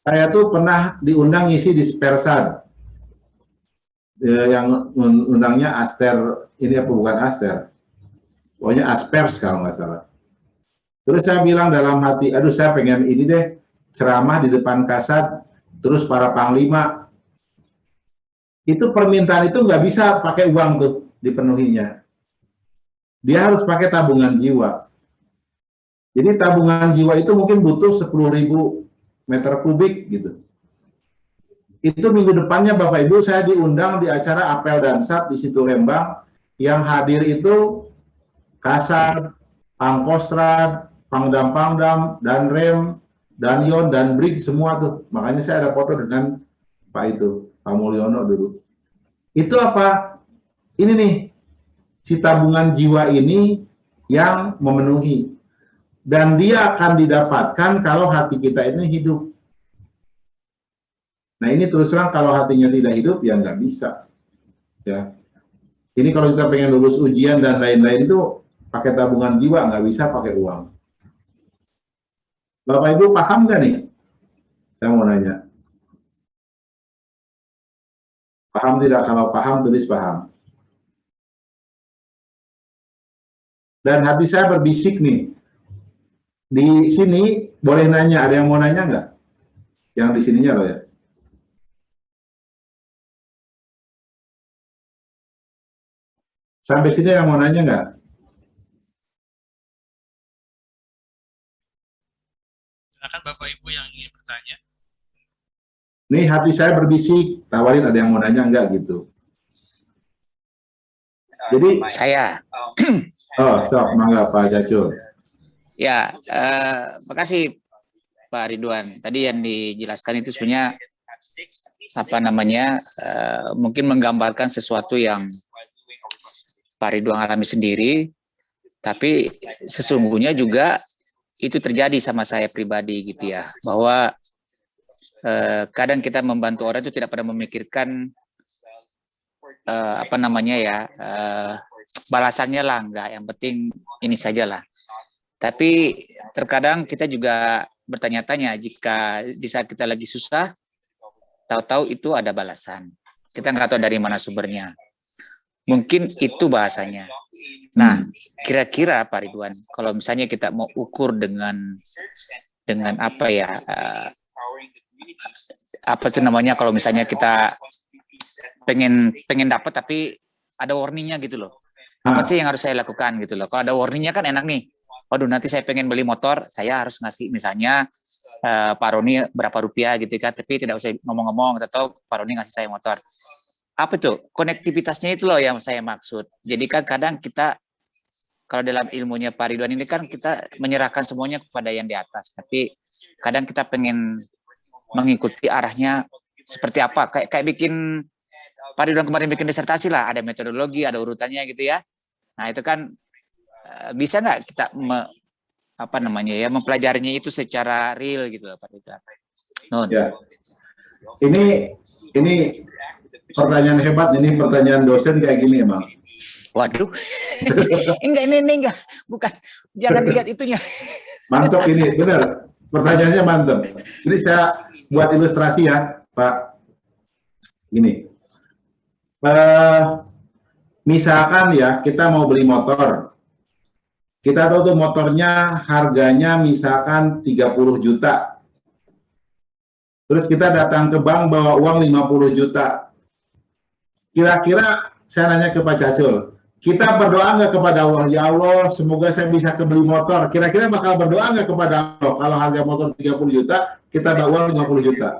saya tuh pernah diundang ngisi di Spersad, yang undangnya Aster, ini apa bukan Aster, pokoknya Aspers kalau nggak salah. Terus saya bilang dalam hati, aduh saya pengen ini deh, ceramah di depan kasat, terus para panglima, itu permintaan itu nggak bisa pakai uang tuh dipenuhinya. Dia harus pakai tabungan jiwa. Jadi tabungan jiwa itu mungkin butuh 10.000 meter kubik gitu. Itu minggu depannya Bapak Ibu saya diundang di acara Apel Dansat di situ Lembang, yang hadir itu Kasat, Pangkostrat, Pangdam, dan Rem, dan Yon, dan Brig, semua tuh. Makanya saya ada foto dengan Pak itu, Pak Mulyono dulu. Itu apa? Ini nih, si tabungan jiwa ini yang memenuhi. Dan dia akan didapatkan kalau hati kita ini hidup. Nah ini terus terang kalau hatinya tidak hidup, ya nggak bisa. Ya. Ini kalau kita pengen lulus ujian dan lain-lain itu pakai tabungan jiwa, nggak bisa pakai uang. Bapak Ibu paham nggak nih? Saya mau nanya. Paham tidak? Kalau paham, tulis paham. Dan hati saya berbisik nih. Di sini boleh nanya, ada yang mau nanya nggak? Yang di sininya loh ya. Sampai sini yang mau nanya nggak? Silakan Bapak Ibu yang ingin bertanya. Nih hati saya berbisik, tawarin ada yang mau nanya nggak gitu. Jadi Saya. Oh, sok, mangga Pak Jacul. Ya, makasih Pak Ridwan. Tadi yang dijelaskan itu sebenarnya apa namanya, mungkin menggambarkan sesuatu yang Pak Ridwan alami sendiri, tapi sesungguhnya juga itu terjadi sama saya pribadi gitu ya, bahwa kadang kita membantu orang itu tidak pernah memikirkan apa namanya ya, balasannya lah, enggak, yang penting ini sajalah. Tapi terkadang kita juga bertanya-tanya, jika di saat kita lagi susah, tahu-tahu itu ada balasan. Kita nggak tahu dari mana sumbernya. Mungkin itu bahasanya. Nah, kira-kira Pak Ridwan, kalau misalnya kita mau ukur dengan apa ya, apa itu namanya, kalau misalnya kita pengen dapat tapi ada warningnya gitu loh. Apa sih yang harus saya lakukan gitu loh. Kalau ada warningnya kan enak nih. Waduh, nanti saya pengen beli motor, saya harus ngasih misalnya Pak Roni berapa rupiah gitu kan, tapi tidak usah ngomong-ngomong, atau Pak Roni ngasih saya motor. Apa tuh? Konektivitasnya itu loh yang saya maksud. Jadi kan kadang kita, kalau dalam ilmunya Pak Ridwan ini kan kita menyerahkan semuanya kepada yang di atas, tapi kadang kita pengen mengikuti arahnya seperti apa. Kayak bikin, Pak Ridwan kemarin bikin disertasi lah, ada metodologi, ada urutannya gitu ya. Nah itu kan bisa nggak kita apa namanya ya, mempelajarinya itu secara real gitu Pak Ridwan. Ya. Ini pertanyaan hebat, ini pertanyaan dosen kayak gini emang. Waduh, enggak, ini enggak, bukan, jangan dilihat itunya. Mantap ini, benar. Pertanyaannya mantap. Ini saya buat ilustrasi ya, Pak. Gini, misalkan ya kita mau beli motor, kita tahu tuh motornya harganya misalkan 30 juta. Terus kita datang ke bank bawa uang 50 juta. Kira-kira saya nanya ke Pak Cacul, kita berdoa nggak kepada Allah, ya Allah semoga saya bisa kebeli motor. Kira-kira bakal berdoa nggak kepada Allah kalau harga motor 30 juta, kita bawa uang 50 juta?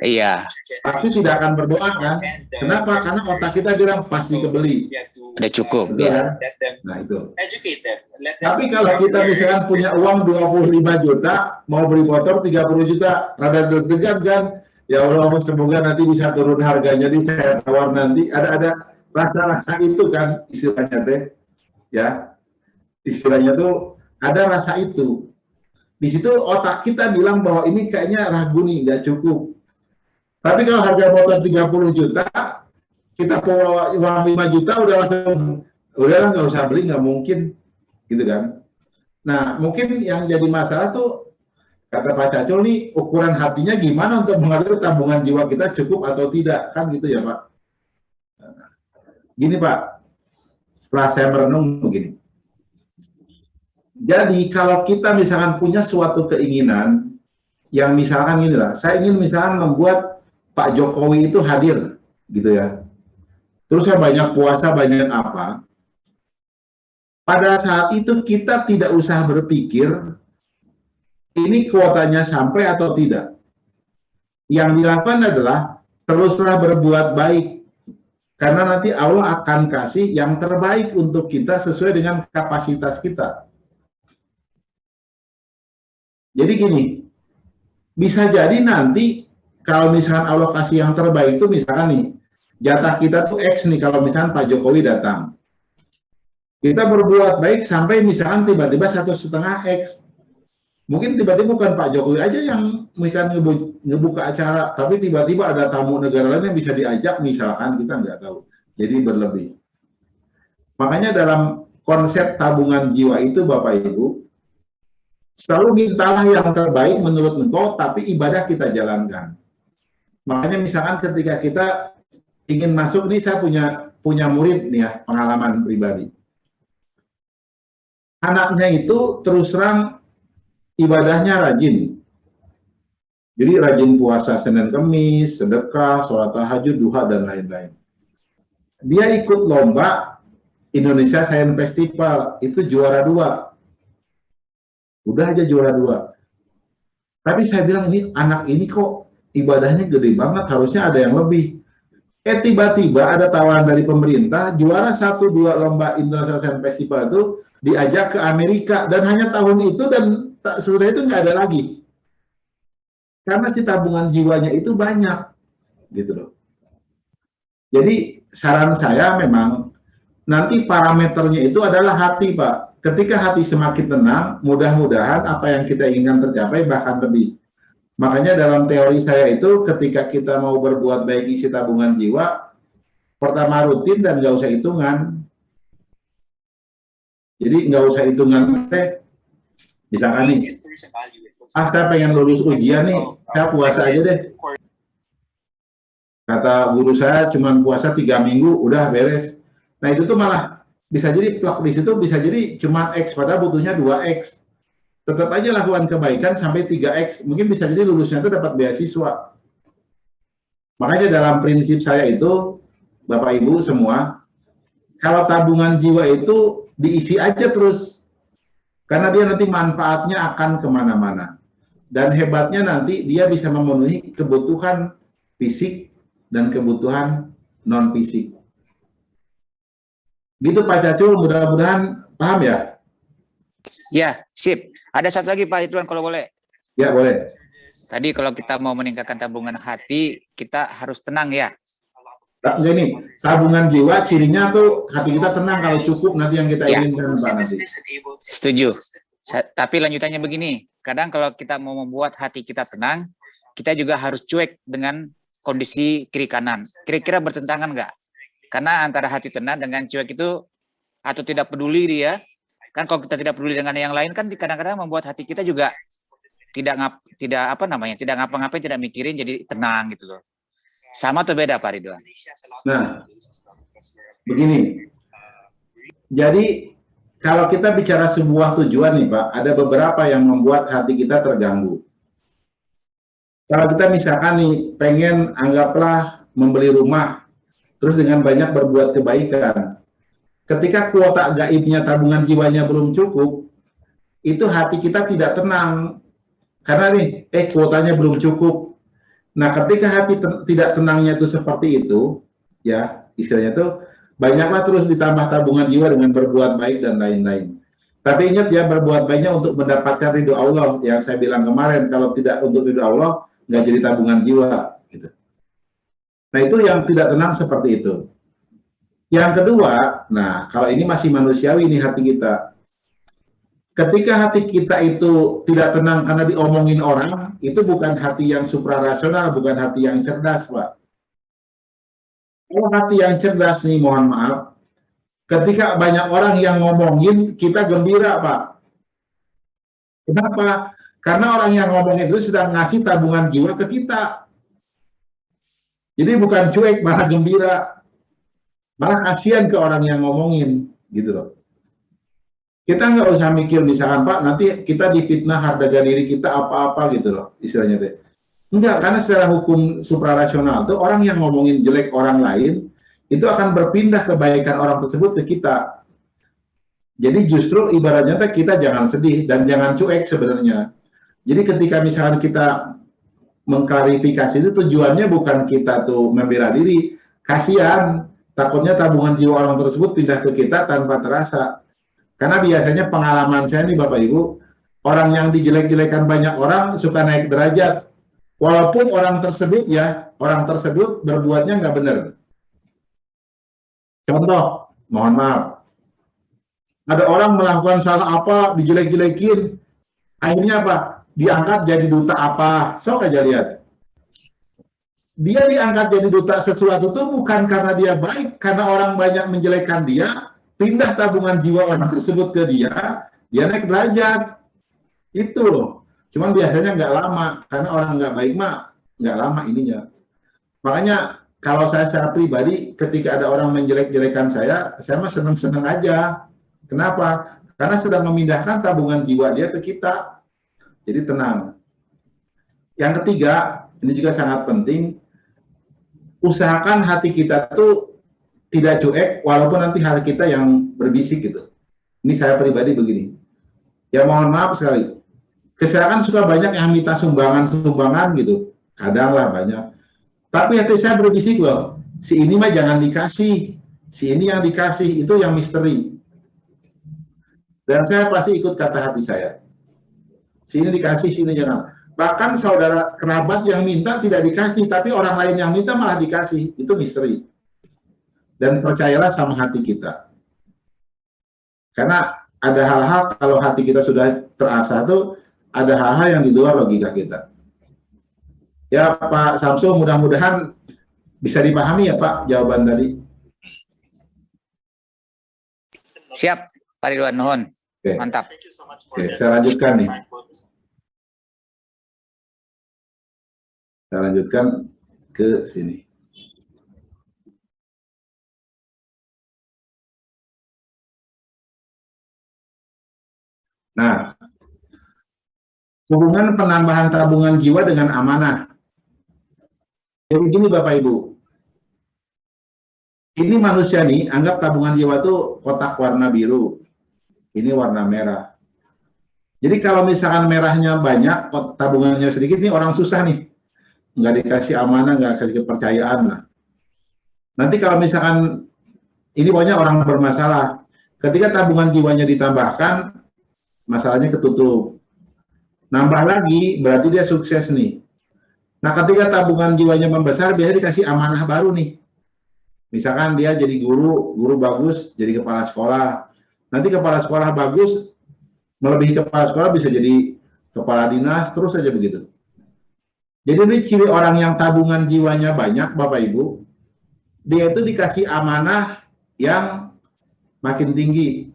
Iya. Pasti tidak akan berdoa kan? Kenapa? Karena otak kita bilang pasti kebeli. Udah cukup. Betul, Ya. kan? Nah itu. Tapi kalau kita misalkan punya uang 25 juta, mau beli motor 30 juta, rada deg-degan kan? Ya Allah, semoga nanti bisa turun harganya, jadi saya tawar nanti. Ada rasa-rasa itu kan istilahnya teh, ya istilahnya tuh ada rasa itu. Di situ otak kita bilang bahwa ini kayaknya ragu nih, nggak cukup. Tapi kalau harga motor 30 juta, kita bawa uang 5 juta, udah langsung, udahlah nggak usah beli, nggak mungkin, gitu kan. Nah, mungkin yang jadi masalah tuh, kata Pak Cacul nih, ukuran hatinya gimana untuk mengatur tabungan jiwa kita cukup atau tidak, kan gitu ya Pak. Gini Pak, setelah saya merenung begini. Jadi kalau kita misalkan punya suatu keinginan, yang misalkan gini lah, saya ingin misalkan membuat Pak Jokowi itu hadir, gitu ya. Terus saya banyak puasa, banyak apa. Pada saat itu kita tidak usah berpikir, ini kuotanya sampai atau tidak. Yang dilakukan adalah, teruslah berbuat baik. Karena nanti Allah akan kasih yang terbaik untuk kita sesuai dengan kapasitas kita. Jadi gini, bisa jadi nanti kalau misalkan Allah kasih yang terbaik itu misalkan nih, jatah kita tuh X nih kalau misalkan Pak Jokowi datang. Kita berbuat baik sampai misalkan tiba-tiba 1,5 X. Mungkin tiba-tiba bukan Pak Jokowi aja yang ngebuka acara, tapi tiba-tiba ada tamu negara lain yang bisa diajak misalkan, kita nggak tahu. Jadi berlebih. Makanya dalam konsep tabungan jiwa itu Bapak Ibu, selalu mintalah yang terbaik menurut engkau, tapi ibadah kita jalankan. Makanya misalkan ketika kita ingin masuk, nih saya punya murid nih ya, pengalaman pribadi. Anaknya itu terus terang ibadahnya rajin. Jadi rajin puasa Senin Kemis, sedekah, sholat tahajud, duha, dan lain-lain. Dia ikut lomba Indonesia Science Festival, itu juara 2. Udah aja juara 2. Tapi saya bilang ini anak ini kok ibadahnya gede banget, harusnya ada yang lebih. Tiba-tiba ada tawaran dari pemerintah, juara 1-2 lomba Indonesia Science Festival itu diajak ke Amerika, dan hanya tahun itu dan setelah itu nggak ada lagi. Karena si tabungan jiwanya itu banyak, gitu loh. Jadi saran saya memang nanti parameternya itu adalah hati Pak. Ketika hati semakin tenang, mudah-mudahan apa yang kita inginkan tercapai bahkan lebih. Makanya dalam teori saya itu ketika kita mau berbuat baik isi tabungan jiwa, pertama rutin dan nggak usah hitungan. Jadi nggak usah hitungan misalkan nih, saya pengen lulus ujian nih, saya puasa aja deh. Kata guru saya cuma puasa 3 minggu, udah beres. Nah itu tuh malah bisa jadi plak di situ bisa jadi cuma X, padahal butuhnya 2X. Tetap aja lakukan kebaikan sampai 3X. Mungkin bisa jadi lulusnya itu dapat beasiswa. Makanya dalam prinsip saya itu, Bapak Ibu semua, kalau tabungan jiwa itu diisi aja terus. Karena dia nanti manfaatnya akan kemana-mana. Dan hebatnya nanti dia bisa memenuhi kebutuhan fisik dan kebutuhan non-fisik. Gitu Pak Cacul, mudah-mudahan paham ya? Ya, sip. Ada satu lagi Pak Ridwan kalau boleh. Ya, boleh. Tadi kalau kita mau meningkatkan tabungan hati, kita harus tenang ya. Gini, tabungan jiwa cirinya tuh hati kita tenang kalau cukup nanti yang kita inginkan Pak nanti. Setuju. Tapi lanjutannya begini, kadang kalau kita mau membuat hati kita tenang, kita juga harus cuek dengan kondisi kiri kanan. Kira-kira bertentangan nggak? Karena antara hati tenang dengan cuek itu atau tidak peduli dia, kan kalau kita tidak peduli dengan yang lain kan kadang-kadang membuat hati kita juga tidak apa namanya, tidak ngapa-ngapain, tidak mikirin, jadi tenang gitu loh. Sama atau beda Pak Ridwan? Nah, begini. Jadi kalau kita bicara sebuah tujuan nih Pak, ada beberapa yang membuat hati kita terganggu. Kalau kita misalkan nih pengen anggaplah membeli rumah, terus dengan banyak berbuat kebaikan. Ketika kuota gaibnya tabungan jiwanya belum cukup, itu hati kita tidak tenang. Karena nih, kuotanya belum cukup. Nah, ketika hati tidak tenangnya itu seperti itu, ya istilahnya tuh banyaklah terus ditambah tabungan jiwa dengan berbuat baik dan lain-lain. Tapi ingat ya, berbuat baiknya untuk mendapatkan ridho Allah. Yang saya bilang kemarin, kalau tidak untuk ridho Allah, nggak jadi tabungan jiwa. Gitu. Nah, itu yang tidak tenang seperti itu. Yang kedua, nah kalau ini masih manusiawi nih hati kita. Ketika hati kita itu tidak tenang karena diomongin orang, itu bukan hati yang suprarasional, bukan hati yang cerdas, Pak. Kalau hati yang cerdas nih, mohon maaf, ketika banyak orang yang ngomongin, kita gembira, Pak. Kenapa? Karena orang yang ngomongin itu sedang ngasih tabungan jiwa ke kita. Jadi bukan cuek, malah gembira. Malah kasihan ke orang yang ngomongin, gitu loh. Kita nggak usah mikir misalkan Pak, nanti kita difitnah harga diri kita apa-apa gitu loh, istilahnya deh. Enggak, karena secara hukum suprarasional tuh orang yang ngomongin jelek orang lain itu akan berpindah kebaikan orang tersebut ke kita. Jadi justru ibaratnya kita jangan sedih dan jangan cuek sebenarnya. Jadi ketika misalkan kita mengklarifikasi itu tujuannya bukan kita tuh membela diri, kasihan, takutnya tabungan jiwa orang tersebut pindah ke kita tanpa terasa. Karena biasanya pengalaman saya nih Bapak Ibu, orang yang dijelek-jelekan banyak orang suka naik derajat. Walaupun orang tersebut berbuatnya nggak benar. Contoh, mohon maaf. Ada orang melakukan salah apa, dijelek-jelekin. Akhirnya apa? Diangkat jadi duta apa. So aja lihat. Dia diangkat jadi duta sesuatu itu bukan karena dia baik, karena orang banyak menjelekkan dia, pindah tabungan jiwa orang tersebut ke dia naik derajat. Itu loh. Cuman biasanya nggak lama, karena orang nggak baik mah nggak lama ininya. Makanya kalau saya secara pribadi, ketika ada orang menjelek-jelekan saya mah seneng-seneng aja. Kenapa? Karena sedang memindahkan tabungan jiwa dia ke kita. Jadi tenang. Yang ketiga, ini juga sangat penting, usahakan hati kita tuh tidak cuek, walaupun nanti hati kita yang berbisik gitu. Ini saya pribadi begini. Ya mohon maaf sekali. Kesalahan suka banyak yang minta sumbangan gitu. Kadang lah banyak. Tapi hati saya berbisik loh. Si ini mah jangan dikasih. Si ini yang dikasih, itu yang misteri. Dan saya pasti ikut kata hati saya. Si ini dikasih, si ini jangan. Bahkan saudara kerabat yang minta tidak dikasih, tapi orang lain yang minta malah dikasih. Itu misteri. Dan percayalah sama hati kita. Karena ada hal-hal kalau hati kita sudah terasa tuh, ada hal-hal yang di luar logika kita. Ya Pak Samsul, mudah-mudahan bisa dipahami ya Pak jawaban tadi. Siap, Pak Ridwan, nuhun. Oke. Mantap. Oke, saya lanjutkan nih. Saya lanjutkan ke sini. Nah, hubungan penambahan tabungan jiwa dengan amanah. Jadi begini Bapak Ibu, ini manusia nih, anggap tabungan jiwa itu kotak warna biru, ini warna merah. Jadi kalau misalkan merahnya banyak, tabungannya sedikit, ini orang susah nih, nggak dikasih amanah, nggak dikasih kepercayaan lah. Nanti kalau misalkan, ini pokoknya orang bermasalah, ketika tabungan jiwanya ditambahkan, masalahnya ketutup. Nambah lagi, berarti dia sukses nih. Nah, ketika tabungan jiwanya membesar, biasanya dikasih amanah baru nih. Misalkan dia jadi guru bagus, jadi kepala sekolah. Nanti kepala sekolah bagus, melebihi kepala sekolah bisa jadi kepala dinas, terus saja begitu. Jadi ini ciri orang yang tabungan jiwanya banyak, Bapak Ibu. Dia itu dikasih amanah yang makin tinggi.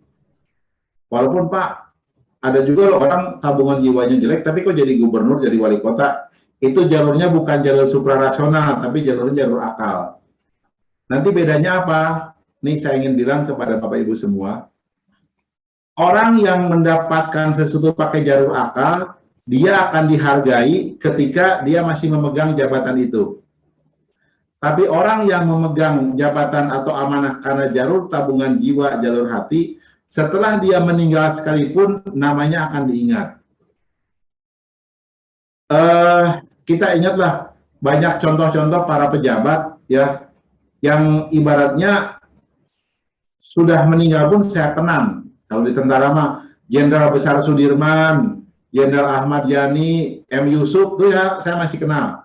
Walaupun Pak, ada juga loh orang tabungan jiwanya jelek, tapi kok jadi gubernur, jadi wali kota. Itu jalurnya bukan jalur suprarasional, tapi jalurnya jalur akal. Nanti bedanya apa? Nih saya ingin bilang kepada Bapak Ibu semua, orang yang mendapatkan sesuatu pakai jalur akal, dia akan dihargai ketika dia masih memegang jabatan itu. Tapi orang yang memegang jabatan atau amanah karena jalur tabungan jiwa, jalur hati, setelah dia meninggal sekalipun, namanya akan diingat. Kita ingatlah banyak contoh-contoh para pejabat ya, yang ibaratnya sudah meninggal pun saya kenang. Kalau di tentara mah, Jenderal Besar Sudirman, Jenderal Ahmad Yani, M. Yusuf, itu ya saya masih kenal.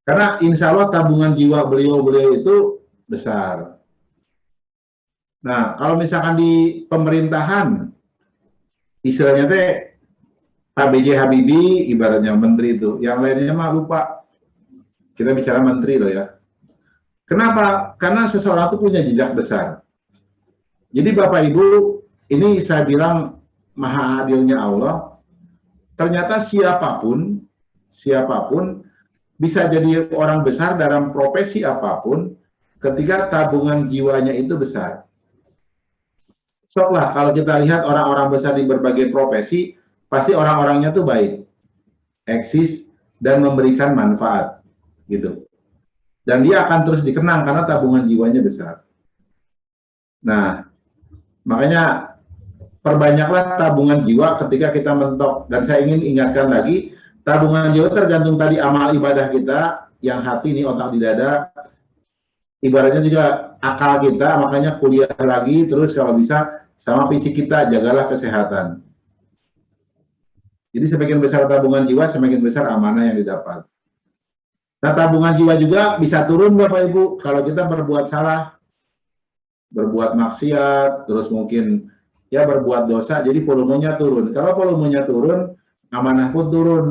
Karena insya Allah tabungan jiwa beliau-beliau itu besar. Nah, kalau misalkan di pemerintahan, istilahnya teh Pak B.J. Habibie, ibaratnya menteri itu. Yang lainnya mah lupa. Kita bicara menteri loh ya. Kenapa? Karena seseorang itu punya jejak besar. Jadi Bapak Ibu, ini saya bilang maha adilnya Allah. Ternyata siapapun bisa jadi orang besar dalam profesi apapun ketika tabungan jiwanya itu besar. Soklah kalau kita lihat orang-orang besar di berbagai profesi, pasti orang-orangnya tuh baik, eksis, dan memberikan manfaat, gitu. Dan dia akan terus dikenang karena tabungan jiwanya besar. Nah, makanya perbanyaklah tabungan jiwa ketika kita mentok. Dan saya ingin ingatkan lagi, tabungan jiwa tergantung tadi amal ibadah kita, yang hati ini otak di dada, ibaratnya juga akal kita, makanya kuliah lagi, terus kalau bisa sama fisik kita, jagalah kesehatan. Jadi semakin besar tabungan jiwa, semakin besar amanah yang didapat. Nah, tabungan jiwa juga bisa turun Bapak Ibu, kalau kita berbuat salah, berbuat maksiat, terus mungkin ya berbuat dosa, jadi volumenya turun. Kalau volumenya turun, amanah pun turun.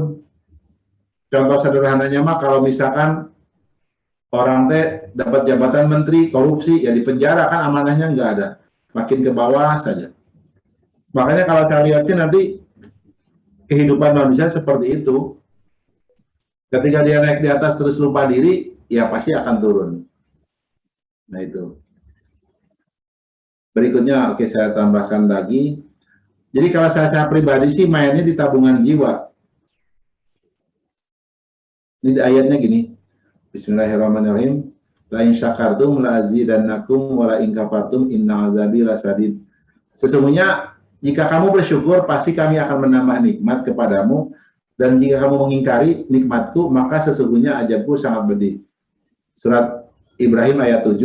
Contoh sederhananya mah kalau misalkan orang teh dapat jabatan menteri, korupsi, ya di penjara, kan amanahnya nggak ada. Makin ke bawah saja. Makanya kalau saya lihatnya nanti kehidupan manusia seperti itu. Ketika dia naik di atas terus lupa diri, ya pasti akan turun. Nah itu. Berikutnya, oke saya tambahkan lagi. Jadi kalau saya pribadi sih mainnya di tabungan jiwa. Ini di ayatnya gini. Bismillahirrahmanirrahim. La in syakartum la azidannakum wa la in kafartum inna azabi lasadid. Sesungguhnya jika kamu bersyukur pasti kami akan menambah nikmat kepadamu, dan jika kamu mengingkari nikmatku maka sesungguhnya azabku sangat pedih. Surat Ibrahim ayat 7.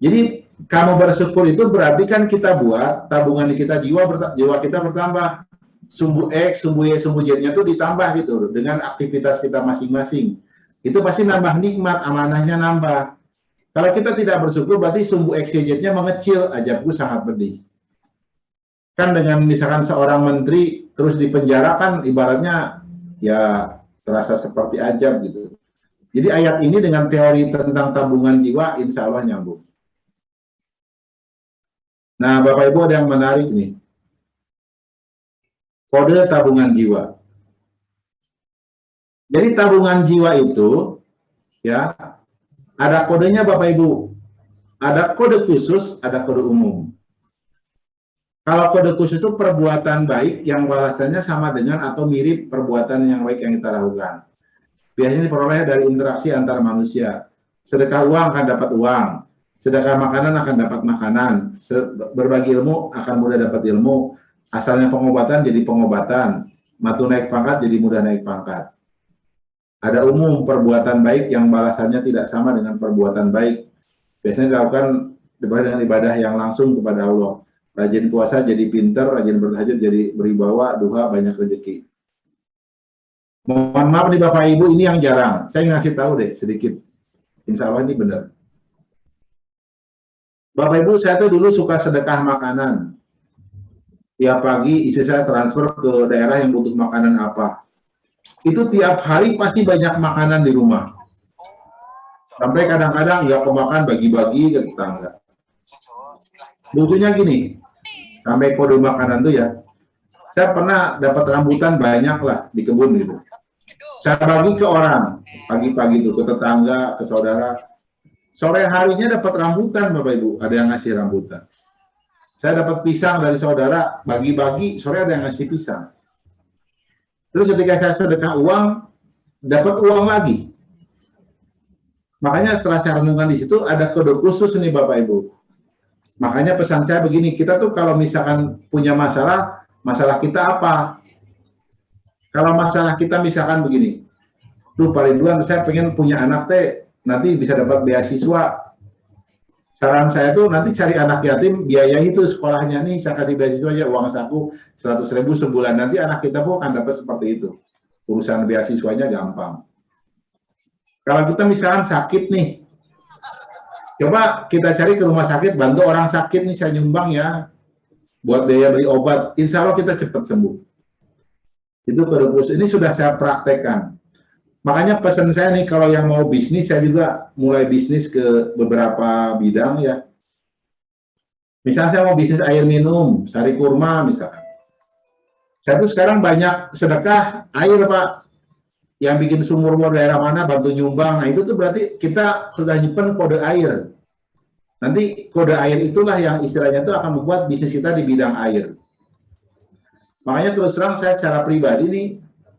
Jadi kamu bersyukur itu berarti kan kita buat tabungan kita jiwa kita bertambah. Sumbu X, sumbu Y, sumbu Z-nya itu ditambah gitu dengan aktivitas kita masing-masing. Itu pasti nambah nikmat, amanahnya nambah. Kalau kita tidak bersyukur berarti sumbu X, Y, Z-nya mengecil, azabku sangat pedih. Kan dengan misalkan seorang menteri terus dipenjara kan ibaratnya ya terasa seperti azab gitu. Jadi ayat ini dengan teori tentang tabungan jiwa insya Allah nyambung. Nah Bapak Ibu ada yang menarik nih. Kode tabungan jiwa. Jadi tabungan jiwa itu ya ada kodenya Bapak Ibu. Ada kode khusus, ada kode umum. Kalau kode khusus itu perbuatan baik yang balasannya sama dengan atau mirip perbuatan yang baik yang kita lakukan. Biasanya diperoleh dari interaksi antar manusia. Sedekah uang akan dapat uang. Sedekah makanan akan dapat makanan. Berbagi ilmu akan mudah dapat ilmu. Asalnya pengobatan jadi pengobatan. Matu naik pangkat jadi mudah naik pangkat. Ada umum perbuatan baik yang balasannya tidak sama dengan perbuatan baik. Biasanya dilakukan dengan ibadah yang langsung kepada Allah. Rajin puasa jadi pinter, rajin bertahajud jadi beribawa, duha banyak rezeki. Mohon maaf nih Bapak Ibu, ini yang jarang. Saya ngasih tahu deh sedikit. Insya Allah ini benar. Bapak Ibu, saya tuh dulu suka sedekah makanan. Tiap pagi istri saya transfer ke daerah yang butuh makanan apa. Itu tiap hari pasti banyak makanan di rumah. Sampai kadang-kadang nggak kemakan bagi-bagi ke tetangga. Butuhnya gini. Sampai kode makanan tuh ya, Saya pernah dapat rambutan banyak lah di kebun gitu. Saya bagi ke orang, pagi-pagi itu ke tetangga, ke saudara. Sore harinya dapat rambutan, Bapak Ibu, ada yang ngasih rambutan. Saya dapat pisang dari saudara, bagi-bagi, sore ada yang ngasih pisang. Terus ketika saya sedekah uang, dapat uang lagi. Makanya setelah saya renungkan di situ, ada kode khusus nih Bapak Ibu. Makanya pesan saya begini, kita tuh kalau misalkan punya masalah, masalah kita apa? Kalau masalah kita misalkan begini, tuh Pak Ridwan, saya pengen punya anak teh, nanti bisa dapat beasiswa. Saran saya tuh nanti cari anak yatim, biayai itu sekolahnya nih, saya kasih beasiswa aja, uang saku 100.000 sebulan. Nanti anak kita pun akan dapat seperti itu. Urusan beasiswanya gampang. Kalau kita misalkan sakit nih, coba kita cari ke rumah sakit, bantu orang sakit nih, saya nyumbang ya, buat biaya beli obat. Insya Allah kita cepat sembuh. Itu kode khusus. Ini sudah saya praktekkan. Makanya pesan saya nih, kalau yang mau bisnis, saya juga mulai bisnis ke beberapa bidang ya. Misalnya saya mau bisnis air minum, sari kurma misalkan. Saya tuh sekarang banyak sedekah air Pak. Yang bikin sumur daerah mana, bantu nyumbang. Nah itu tuh berarti kita sudah nyimpen kode air. Nanti kode air itulah yang istilahnya itu akan membuat bisnis kita di bidang air. Makanya terus terang saya secara pribadi nih,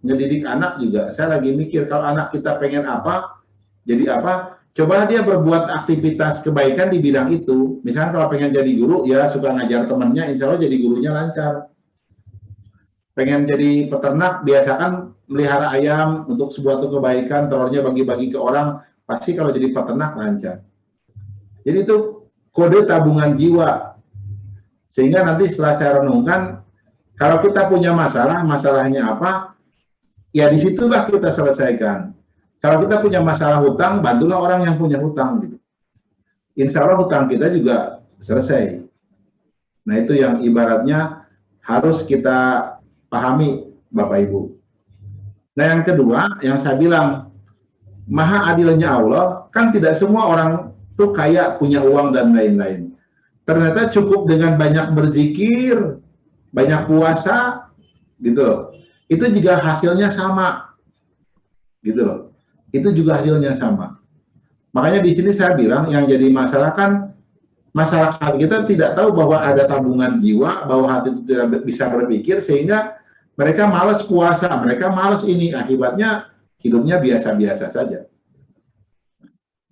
ngedidik anak juga, saya lagi mikir kalau anak kita pengen apa, jadi apa, coba dia berbuat aktivitas kebaikan di bidang itu. Misalnya kalau pengen jadi guru, ya suka ngajar temannya, insya Allah jadi gurunya lancar. Pengen jadi peternak, biasakan melihara ayam untuk sebuah kebaikan, telurnya bagi-bagi ke orang, pasti kalau jadi peternak lancar. Jadi itu kode tabungan jiwa. Sehingga nanti setelah saya renungkan, kalau kita punya masalah, masalahnya apa, ya disitulah kita selesaikan. Kalau kita punya masalah hutang, bantulah orang yang punya hutang. Gitu. Insya Allah hutang kita juga selesai. Nah itu yang ibaratnya harus kita pahami Bapak Ibu. Nah yang kedua, yang saya bilang, maha adilnya Allah, kan tidak semua orang tuh kaya, punya uang dan lain-lain. Ternyata cukup dengan banyak berzikir, banyak puasa, gitu loh. Itu juga hasilnya sama, gitu loh. Itu juga hasilnya sama. Makanya di sini saya bilang yang jadi masalah kan masyarakat kita tidak tahu bahwa ada tabungan jiwa, bahwa hati itu tidak bisa berpikir sehingga mereka malas puasa, mereka malas ini, akibatnya hidupnya biasa-biasa saja.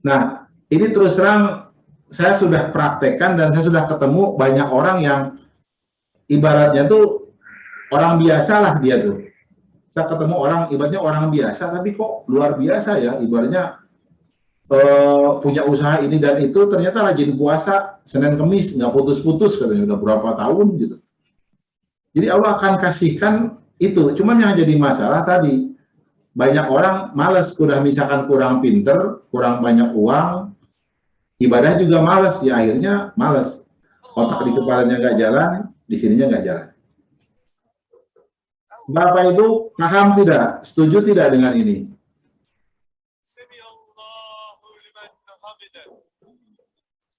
Nah, ini terus terang saya sudah praktekkan dan saya sudah ketemu banyak orang yang ibaratnya tuh orang biasa lah dia tuh. Saya ketemu orang, ibaratnya orang biasa, tapi kok luar biasa ya, ibaratnya punya usaha ini dan itu, ternyata rajin puasa, Senin Kemis, nggak putus-putus katanya, udah berapa tahun gitu. Jadi Allah akan kasihkan itu, cuman yang jadi masalah tadi, banyak orang males, udah misalkan kurang pinter, kurang banyak uang, ibadah juga males, ya akhirnya males. Otak di kepalanya nggak jalan, di sininya nggak jalan. Bapak Ibu paham tidak? Setuju tidak dengan ini?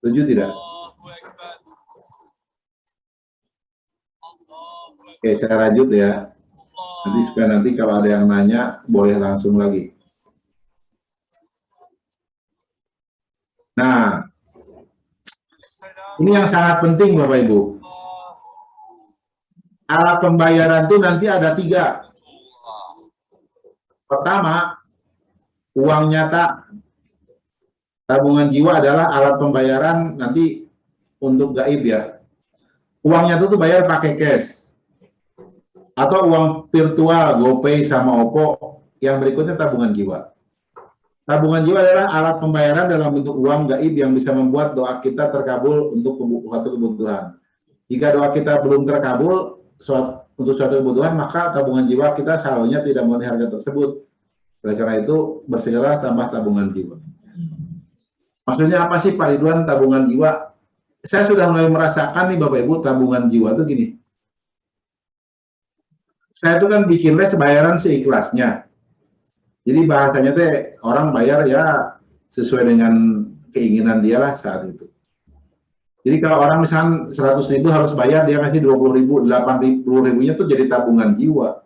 Setuju tidak? Oke, saya lanjut ya. Nanti kalau ada yang nanya, boleh langsung lagi. Nah, ini yang sangat penting Bapak Ibu. Alat pembayaran itu nanti ada 3. Pertama, uang nyata. Tabungan jiwa adalah alat pembayaran nanti untuk gaib ya. Uangnya itu tuh bayar pakai cash. Atau uang virtual, GoPay sama Oppo. Yang berikutnya tabungan jiwa. Tabungan jiwa adalah alat pembayaran dalam bentuk uang gaib yang bisa membuat doa kita terkabul untuk suatu kebutuhan. Jika doa kita belum terkabul untuk suatu kebutuhan, maka tabungan jiwa kita saldonya tidak memenuhi harga tersebut. Oleh karena itu, bersegeralah tambah tabungan jiwa. Maksudnya apa sih Pak Ridwan tabungan jiwa? Saya sudah mulai merasakan nih Bapak Ibu, tabungan jiwa itu gini. Saya itu kan bikin les bayaran seikhlasnya. Jadi bahasanya teh orang bayar ya sesuai dengan keinginan dia lah saat itu. Jadi kalau orang misalkan 100.000 harus bayar, dia kasih 20.000, 80.000-nya tuh jadi tabungan jiwa.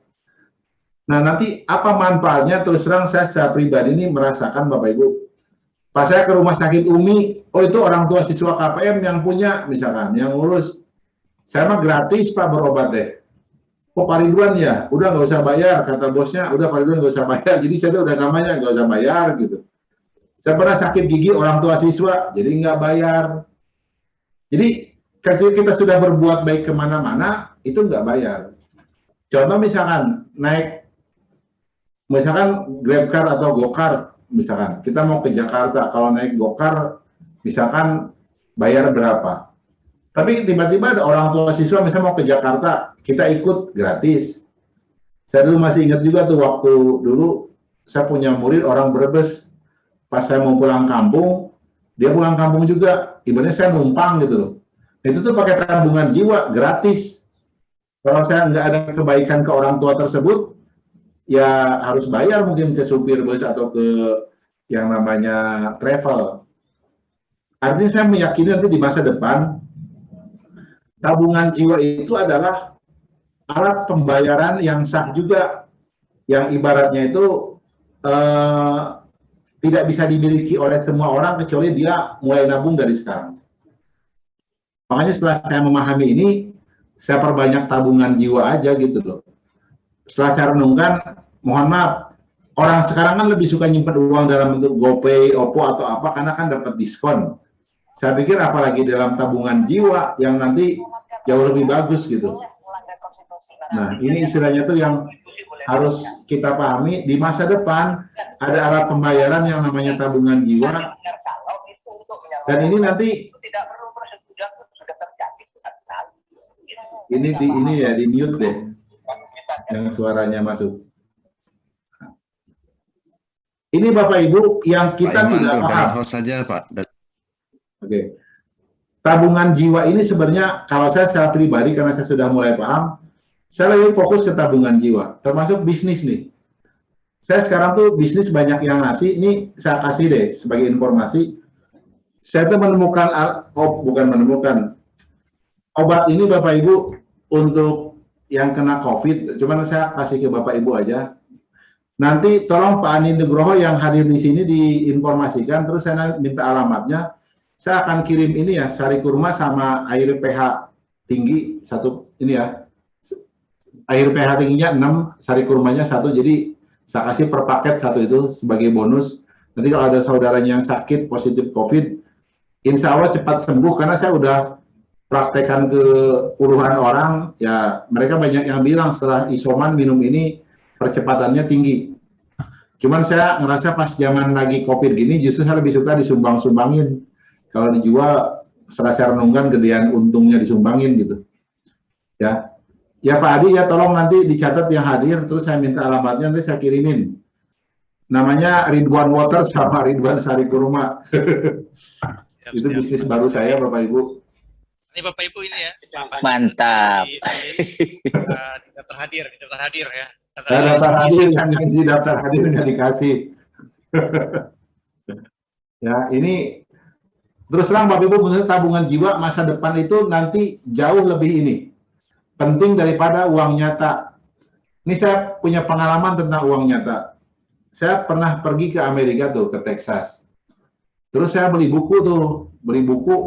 Nah, nanti apa manfaatnya? Terus terang saya secara pribadi ini merasakan Bapak Ibu. Pas saya ke rumah sakit Umi, oh itu orang tua siswa KPM yang punya, misalkan, yang ngurus. Saya mah gratis Pak berobat deh. Oh Pak Ridwan ya, udah nggak usah bayar, kata bosnya, udah Pak Ridwan nggak usah bayar. Jadi saya tuh udah namanya nggak usah bayar gitu. Saya pernah sakit gigi orang tua siswa, jadi nggak bayar. Jadi ketika kita sudah berbuat baik kemana-mana, itu nggak bayar. Contoh misalkan naik, misalkan Grabcar atau Gokar, misalkan kita mau ke Jakarta, kalau naik Gokar, misalkan bayar berapa? Tapi tiba-tiba ada orang tua siswa misalnya mau ke Jakarta, kita ikut gratis. Saya dulu masih ingat juga tuh waktu dulu saya punya murid orang Brebes, pas saya mau pulang kampung, dia pulang kampung juga, ibaratnya saya numpang gitu loh. Itu tuh pakai tabungan jiwa, gratis. Kalau saya nggak ada kebaikan ke orang tua tersebut, ya harus bayar mungkin ke supir bus atau ke yang namanya travel. Artinya saya meyakini nanti di masa depan, tabungan jiwa itu adalah alat pembayaran yang sah juga, yang ibaratnya itu tidak bisa dimiliki oleh semua orang kecuali dia mulai nabung dari sekarang. Makanya setelah saya memahami ini, saya perbanyak tabungan jiwa aja gitu loh. Setelah saya renungkan, mohon maaf, orang sekarang kan lebih suka nyimpen uang dalam bentuk GoPay, Oppo atau apa karena kan dapat diskon. Saya pikir apalagi dalam tabungan jiwa yang nanti jauh lebih bagus gitu. Nah, ini istilahnya tuh yang harus kita pahami, di masa depan ada alat pembayaran yang namanya tabungan jiwa, dan ini nanti ini ya di mute deh yang suaranya masuk. Ini Bapak Ibu yang kita Pak Iman, tidak paham. host saja Pak. Oke. Tabungan jiwa ini sebenarnya kalau saya secara pribadi karena saya sudah mulai paham, saya lebih fokus ke tabungan jiwa, termasuk bisnis nih. Saya sekarang tuh bisnis banyak yang ngasih, ini saya kasih deh sebagai informasi. Saya tuh menemukan, bukan menemukan, obat ini Bapak Ibu untuk yang kena COVID, cuman saya kasih ke Bapak Ibu aja. Nanti tolong Pak Ani Nugroho yang hadir di sini diinformasikan, terus saya minta alamatnya. Saya akan kirim ini ya, sari kurma sama air pH tinggi, satu ini ya. Air pH tingginya 6, sari kurmanya 1, jadi saya kasih per paket 1 itu sebagai bonus. Nanti kalau ada saudaranya yang sakit, positif COVID, insya Allah cepat sembuh, karena saya udah praktekkan ke puluhan orang, ya mereka banyak yang bilang setelah isoman minum ini percepatannya tinggi. Cuman saya ngerasa pas zaman lagi COVID gini, justru saya lebih suka disumbang-sumbangin. Kalau dijual, setelah saya renungkan gedean untungnya disumbangin gitu. Ya, ya Pak Adi ya tolong nanti dicatat yang hadir, terus saya minta alamatnya, nanti saya kirimin. Namanya Ridwan Water sama Ridwan Sari Kurma. Itu bisnis baru saya Bapak Ibu. Ini Bapak Ibu ini ya. Mantap. Daftar hadir ya. Daftar hadir, yang di daftar hadir nggak dikasih. Ya, ini terus terang Bapak Ibu, menurut tabungan jiwa masa depan itu nanti jauh lebih ini penting daripada uang nyata. Ini saya punya pengalaman tentang uang nyata. Saya pernah pergi ke Amerika tuh, ke Texas. Terus saya beli buku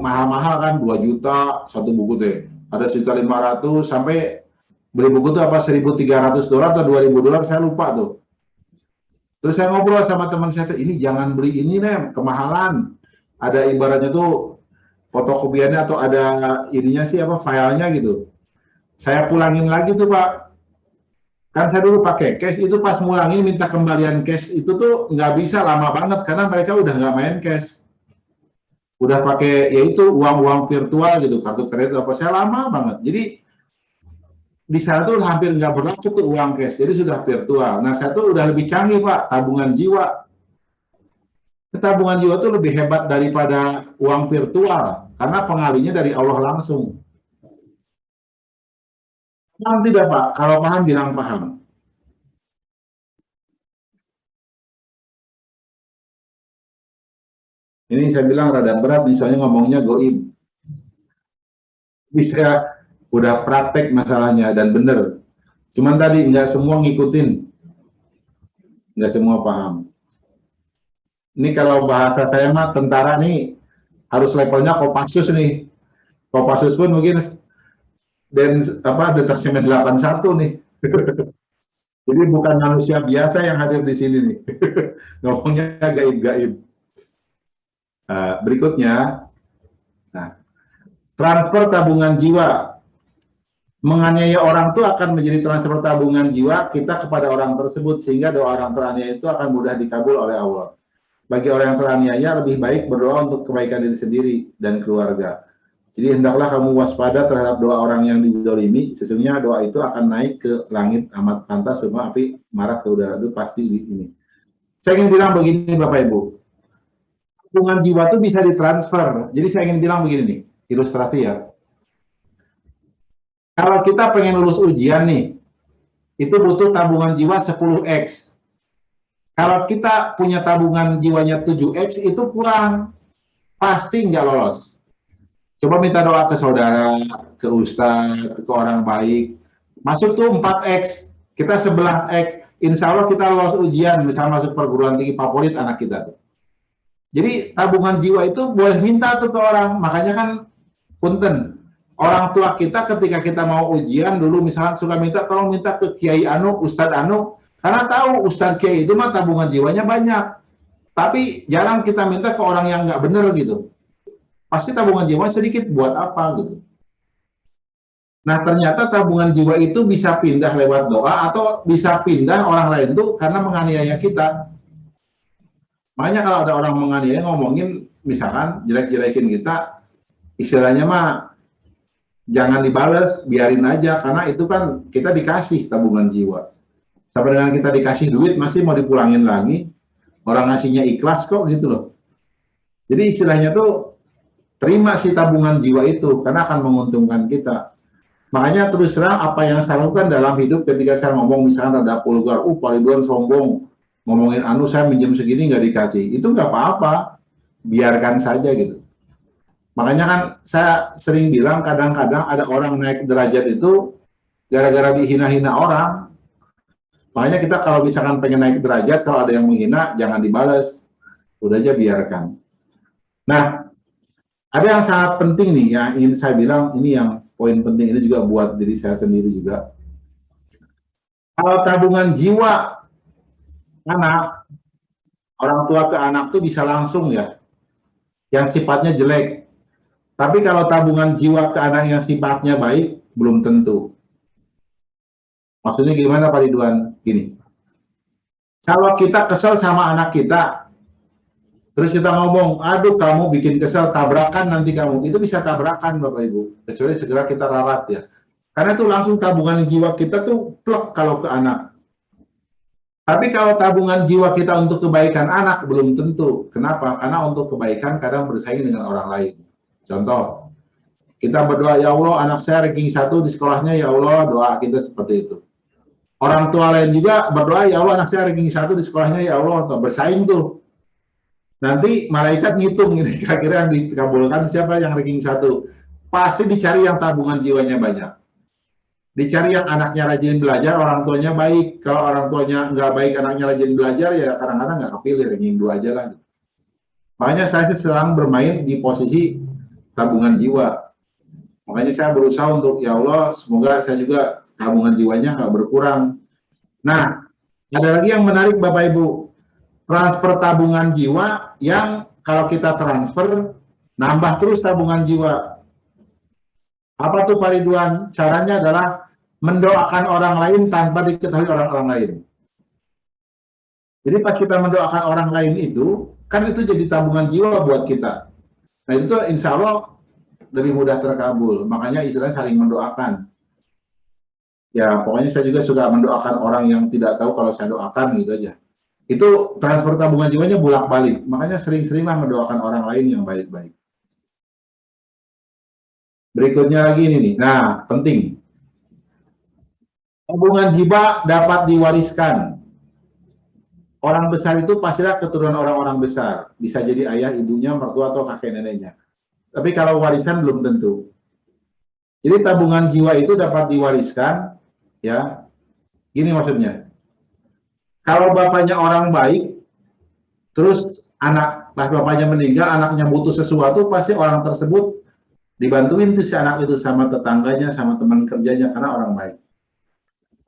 mahal-mahal kan, 2 juta satu buku tuh. Ada $1.500 sampai beli buku tuh apa $1.300 atau $2.000, saya lupa tuh. Terus saya ngobrol sama teman saya tuh, ini jangan beli ini nih, kemahalan. Ada ibaratnya tuh fotokopiannya atau ada ininya sih apa filenya gitu. Saya pulangin lagi tuh Pak. Kan saya dulu pakai cash, itu pas mulangin minta kembalian cash itu tuh nggak bisa, lama banget karena mereka udah nggak main cash. Udah pakai yaitu uang-uang virtual gitu, kartu kredit apa, saya lama banget. Jadi di sana tuh hampir nggak berlaku tuh uang cash, jadi sudah virtual. Nah saya tuh udah lebih canggih Pak, tabungan jiwa. Tabungan jiwa itu lebih hebat daripada uang virtual karena pengalinya dari Allah langsung. Paham tidak Pak? Kalau paham bilang paham. Ini saya bilang rada berat nih, soalnya ngomongnya goib. Bisa udah praktek masalahnya dan bener. Cuman tadi nggak semua ngikutin, nggak semua paham. Ini kalau bahasa saya mah tentara nih harus levelnya Kopassus nih. Kopassus pun mungkin detasemen 81 nih. Jadi bukan manusia biasa yang hadir di sini nih. Ngomongnya gaib-gaib. Berikutnya, nah, transfer tabungan jiwa. Menganiaya orang itu akan menjadi transfer tabungan jiwa kita kepada orang tersebut, sehingga doa orang teraniaya itu akan mudah dikabul oleh Allah. Bagi orang yang teraniaya, lebih baik berdoa untuk kebaikan diri sendiri dan keluarga. Jadi hendaklah kamu waspada terhadap doa orang yang dizalimi. Sesungguhnya doa itu akan naik ke langit amat pantas, semua api marah ke udara, itu pasti ini. Saya ingin bilang begini Bapak Ibu, tabungan jiwa itu bisa ditransfer. Jadi saya ingin bilang begini nih, ilustrasi ya. Kalau kita pengen lulus ujian nih, itu butuh tabungan jiwa 10x. Kalau kita punya tabungan jiwanya 7x, itu kurang. Pasti nggak lolos. Coba minta doa ke saudara, ke ustadz, ke orang baik. Masuk tuh 4x, kita 11x. Insya Allah kita lolos ujian, misalnya masuk perguruan tinggi favorit anak kita tuh. Jadi tabungan jiwa itu boleh minta tuh ke orang. Makanya kan, punten. Orang tua kita ketika kita mau ujian dulu misalnya suka minta tolong minta ke Kiai Anu, Ustadz Anu, karena tahu Ustadz Kiai itu mah tabungan jiwanya banyak. Tapi jarang kita minta ke orang yang nggak bener gitu. Pasti tabungan jiwa sedikit buat apa gitu. Nah ternyata tabungan jiwa itu bisa pindah lewat doa atau bisa pindah orang lain tuh karena menganiaya kita. Makanya kalau ada orang menganiaya ngomongin misalkan jelek-jelekin kita, istilahnya mah jangan dibales, biarin aja, karena itu kan kita dikasih tabungan jiwa. Sampai dengan kita dikasih duit, masih mau dipulangin lagi, orang ngasihnya ikhlas kok gitu loh. Jadi istilahnya tuh, terima si tabungan jiwa itu, karena akan menguntungkan kita. Makanya terus terang apa yang saya lakukan dalam hidup ketika saya ngomong, misalkan ada vulgar, Pak Ridwan sombong, ngomongin anu saya minjem segini nggak dikasih, itu nggak apa-apa, biarkan saja gitu. Makanya kan saya sering bilang kadang-kadang ada orang naik derajat itu gara-gara dihina-hina orang. Makanya kita kalau misalkan pengen naik derajat, kalau ada yang menghina, jangan dibalas. Udah aja biarkan. Nah, ada yang sangat penting nih, yang ingin saya bilang, ini yang poin penting, ini juga buat diri saya sendiri juga. Kalau tabungan jiwa anak, orang tua ke anak tuh bisa langsung ya, yang sifatnya jelek. Tapi kalau tabungan jiwa ke anak yang sifatnya baik, belum tentu. Maksudnya gimana Pak Ridwan? Gini, kalau kita kesel sama anak kita, terus kita ngomong, aduh kamu bikin kesel, tabrakan nanti kamu. Itu bisa tabrakan Bapak Ibu, kecuali segera kita ralat ya. Karena itu langsung tabungan jiwa kita tuh plek kalau ke anak. Tapi kalau tabungan jiwa kita untuk kebaikan anak, belum tentu. Kenapa? Karena untuk kebaikan kadang bersaing dengan orang lain. Contoh, kita berdoa, ya Allah anak saya ranking 1 di sekolahnya, ya Allah, doa kita seperti itu. Orang tua lain juga berdoa, ya Allah anak saya ranking 1 di sekolahnya, ya Allah, bersaing tuh. Nanti malaikat ngitung, ini kira-kira yang dikabulkan siapa yang ranking 1. Pasti dicari yang tabungan jiwanya banyak. Dicari yang anaknya rajin belajar, orang tuanya baik. Kalau orang tuanya nggak baik, anaknya rajin belajar, ya kadang-kadang nggak kepilih, ranking 2 aja lah. Makanya saya sedang bermain di posisi tabungan jiwa. Makanya saya berusaha untuk, ya Allah, semoga saya juga tabungan jiwanya nggak berkurang. Nah, ada lagi yang menarik Bapak Ibu. Transfer tabungan jiwa yang kalau kita transfer, nambah terus tabungan jiwa. Apa tuh Pak Ridwan? Caranya adalah mendoakan orang lain tanpa diketahui orang-orang lain. Jadi pas kita mendoakan orang lain itu, kan itu jadi tabungan jiwa buat kita. Nah itu insya Allah lebih mudah terkabul. Makanya istilahnya saling mendoakan. Ya pokoknya saya juga suka mendoakan orang yang tidak tahu kalau saya doakan gitu aja. Itu transfer tabungan jiwanya bolak-balik. Makanya sering-seringlah mendoakan orang lain yang baik-baik. Berikutnya lagi ini nih. Nah penting. Tabungan jiwa dapat diwariskan. Orang besar itu pastilah keturunan orang-orang besar. Bisa jadi ayah, ibunya, mertua, atau kakek neneknya. Tapi kalau warisan belum tentu. Jadi tabungan jiwa itu dapat diwariskan, ya. Gini maksudnya. Kalau bapaknya orang baik, terus pas bapaknya meninggal, anaknya butuh sesuatu, pasti orang tersebut dibantuin tuh si anak itu sama tetangganya, sama teman kerjanya, karena orang baik.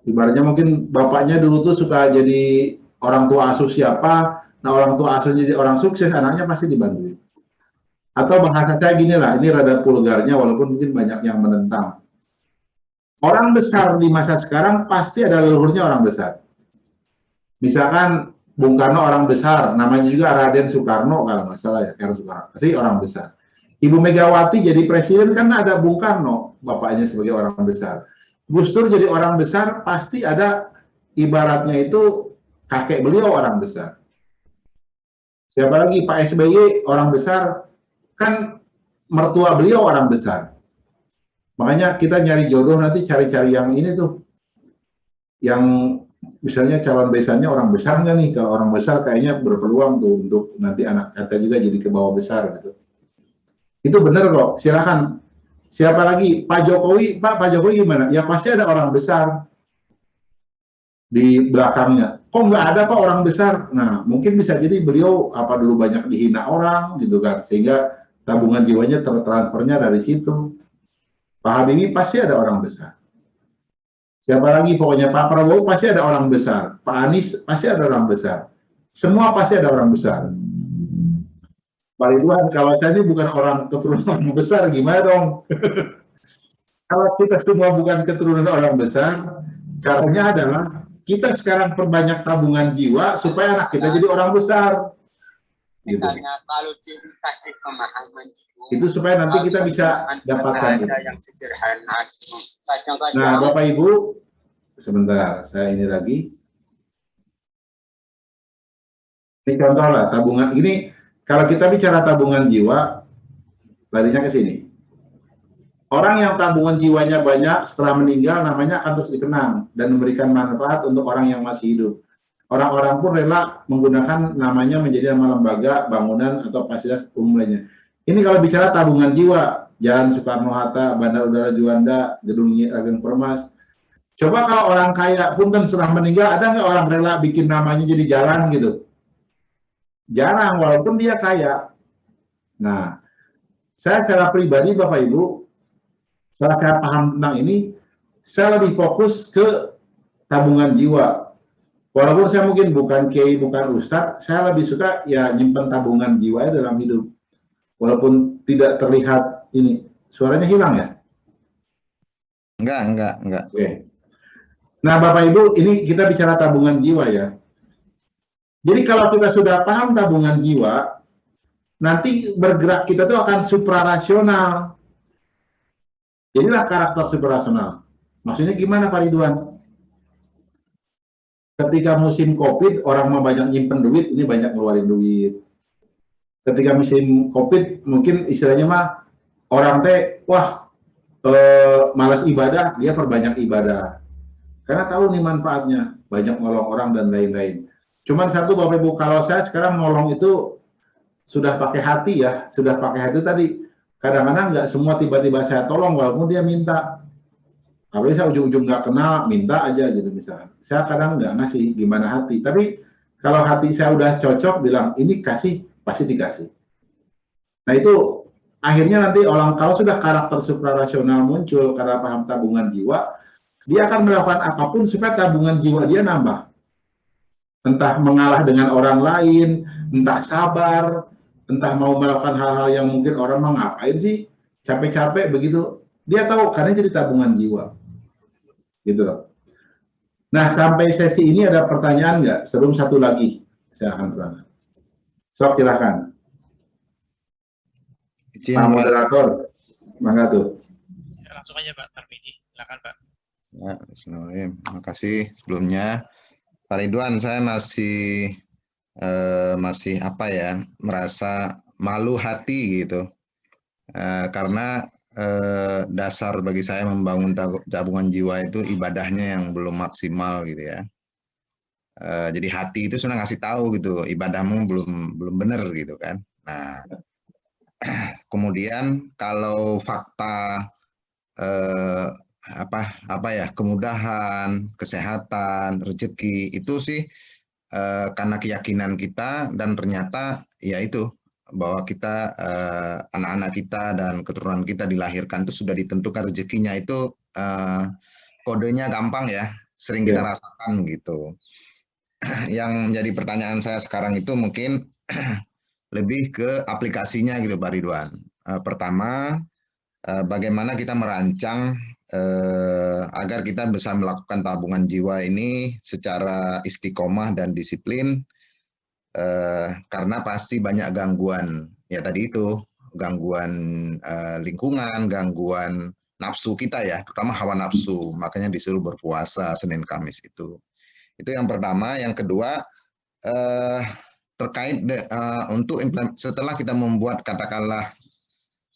Ibaratnya mungkin bapaknya dulu tuh suka jadi orang tua asuh siapa, nah orang tua asuh jadi orang sukses, anaknya pasti dibantuin. Atau bahasa saya gini lah, ini rada vulgarnya walaupun mungkin banyak yang menentang. Orang besar di masa sekarang pasti ada leluhurnya orang besar. Misalkan Bung Karno orang besar, namanya juga Raden Soekarno kalau nggak salah ya, Soekarno, pasti orang besar. Ibu Megawati jadi presiden kan ada Bung Karno, bapaknya sebagai orang besar. Gus Dur jadi orang besar, pasti ada ibaratnya itu kakek beliau orang besar. Siapa lagi? Pak SBY orang besar, kan mertua beliau orang besar. Makanya kita nyari jodoh nanti cari-cari yang ini tuh, yang misalnya calon besannya orang besar nggak nih? Kalau orang besar kayaknya berpeluang tuh untuk nanti anak kita juga jadi ke bawah besar gitu. Itu benar kok, silakan. Siapa lagi? Pak Jokowi, Pak Jokowi gimana? Ya pasti ada orang besar di belakangnya. Kok nggak ada Pak orang besar? Nah, mungkin bisa jadi beliau apa dulu banyak dihina orang gitu kan, sehingga tabungan jiwanya tertransfernya dari situ. Pak Habibie pasti ada orang besar. Siapa lagi? Pokoknya Pak Prabowo pasti ada orang besar. Pak Anies pasti ada orang besar. Semua pasti ada orang besar. Pak Ridwan, kalau saya ini bukan orang keturunan orang besar, gimana dong? Kalau kita semua bukan keturunan orang besar, caranya adalah kita sekarang perbanyak tabungan jiwa supaya anak kita jadi orang besar. Gitu. Kalau dikasih pemahaman itu supaya nanti kita bisa dapatkan itu. yang sederhana. Nah, Bapak Ibu, sebentar, saya ini lagi. Ini contoh lah, tabungan. Ini, kalau kita bicara tabungan jiwa, larinya ke sini. Orang yang tabungan jiwanya banyak setelah meninggal, namanya akan terus dikenang dan memberikan manfaat untuk orang yang masih hidup. Orang-orang pun rela menggunakan namanya menjadi nama lembaga, bangunan, atau fasilitas umum lainnya. Ini kalau bicara tabungan jiwa, Jalan Soekarno-Hatta, Bandar Udara Juanda, Gedung Ageng Permas. Coba kalau orang kaya pun kan setelah meninggal, ada nggak orang rela bikin namanya jadi jalan gitu? Jarang, walaupun dia kaya. Nah, saya secara pribadi, Bapak Ibu, setelah saya paham tentang ini, saya lebih fokus ke tabungan jiwa. Walaupun saya mungkin bukan kiai, bukan ustadz, saya lebih suka ya nyimpen tabungan jiwa dalam hidup. Walaupun tidak terlihat ini. Suaranya hilang ya? Enggak. Oke. Nah, Bapak Ibu, ini kita bicara tabungan jiwa ya. Jadi kalau kita sudah paham tabungan jiwa, nanti bergerak kita tuh akan suprarasional. Inilah karakter suprarasional. Maksudnya gimana Pak Ridwan? Ketika musim COVID, orang mau banyak nyimpen duit, ini banyak ngeluarin duit. Ketika musim COVID, mungkin istilahnya mah orang teh, wah, malas ibadah, dia perbanyak ibadah. Karena tahu nih manfaatnya, banyak nolong orang dan lain-lain. Cuman satu Bapak Ibu, kalau saya sekarang nolong itu sudah pakai hati ya, sudah pakai hati tadi. Kadang-kadang nggak semua tiba-tiba saya tolong, walaupun dia minta. Apalagi saya ujung-ujung nggak kenal, minta aja gitu misalnya. Saya kadang nggak ngasih, gimana hati. Tapi kalau hati saya udah cocok, bilang ini kasih, pasti dikasih. Nah itu akhirnya nanti orang kalau sudah karakter suprarasional muncul karena paham tabungan jiwa, dia akan melakukan apapun supaya tabungan jiwa dia nambah. Entah mengalah dengan orang lain, entah sabar, entah mau melakukan hal-hal yang mungkin orang mau ngapain sih, capek-capek begitu. Dia tahu karena jadi tabungan jiwa. Gitu loh. Nah, sampai sesi ini ada pertanyaan nggak? Sebelum satu lagi, saya akan terangkan. Sok, silakan. Pak moderator, mangga tuh. Ya, langsung aja Pak Tarmiji, silakan Pak. Ya, terima kasih sebelumnya. Pak Ridwan, saya masih apa ya, merasa malu hati gitu. Karena dasar bagi saya membangun tabungan jiwa itu ibadahnya yang belum maksimal gitu ya. Jadi hati itu sudah ngasih tahu gitu, ibadahmu belum benar gitu kan. Nah, kemudian kalau fakta eh, apa ya, kemudahan, kesehatan, rezeki itu sih karena keyakinan kita, dan ternyata ya itu bahwa kita anak-anak kita dan keturunan kita dilahirkan itu sudah ditentukan rezekinya itu, kodenya gampang ya, sering kita rasakan gitu. Yang menjadi pertanyaan saya sekarang itu mungkin lebih ke aplikasinya gitu Pak Ridwan. Pertama, bagaimana kita merancang agar kita bisa melakukan tabungan jiwa ini secara istiqomah dan disiplin, karena pasti banyak gangguan, ya tadi itu, gangguan lingkungan, gangguan nafsu kita ya, terutama hawa nafsu, makanya disuruh berpuasa Senin Kamis itu. Itu yang pertama. Yang kedua, terkait untuk setelah kita membuat, katakanlah,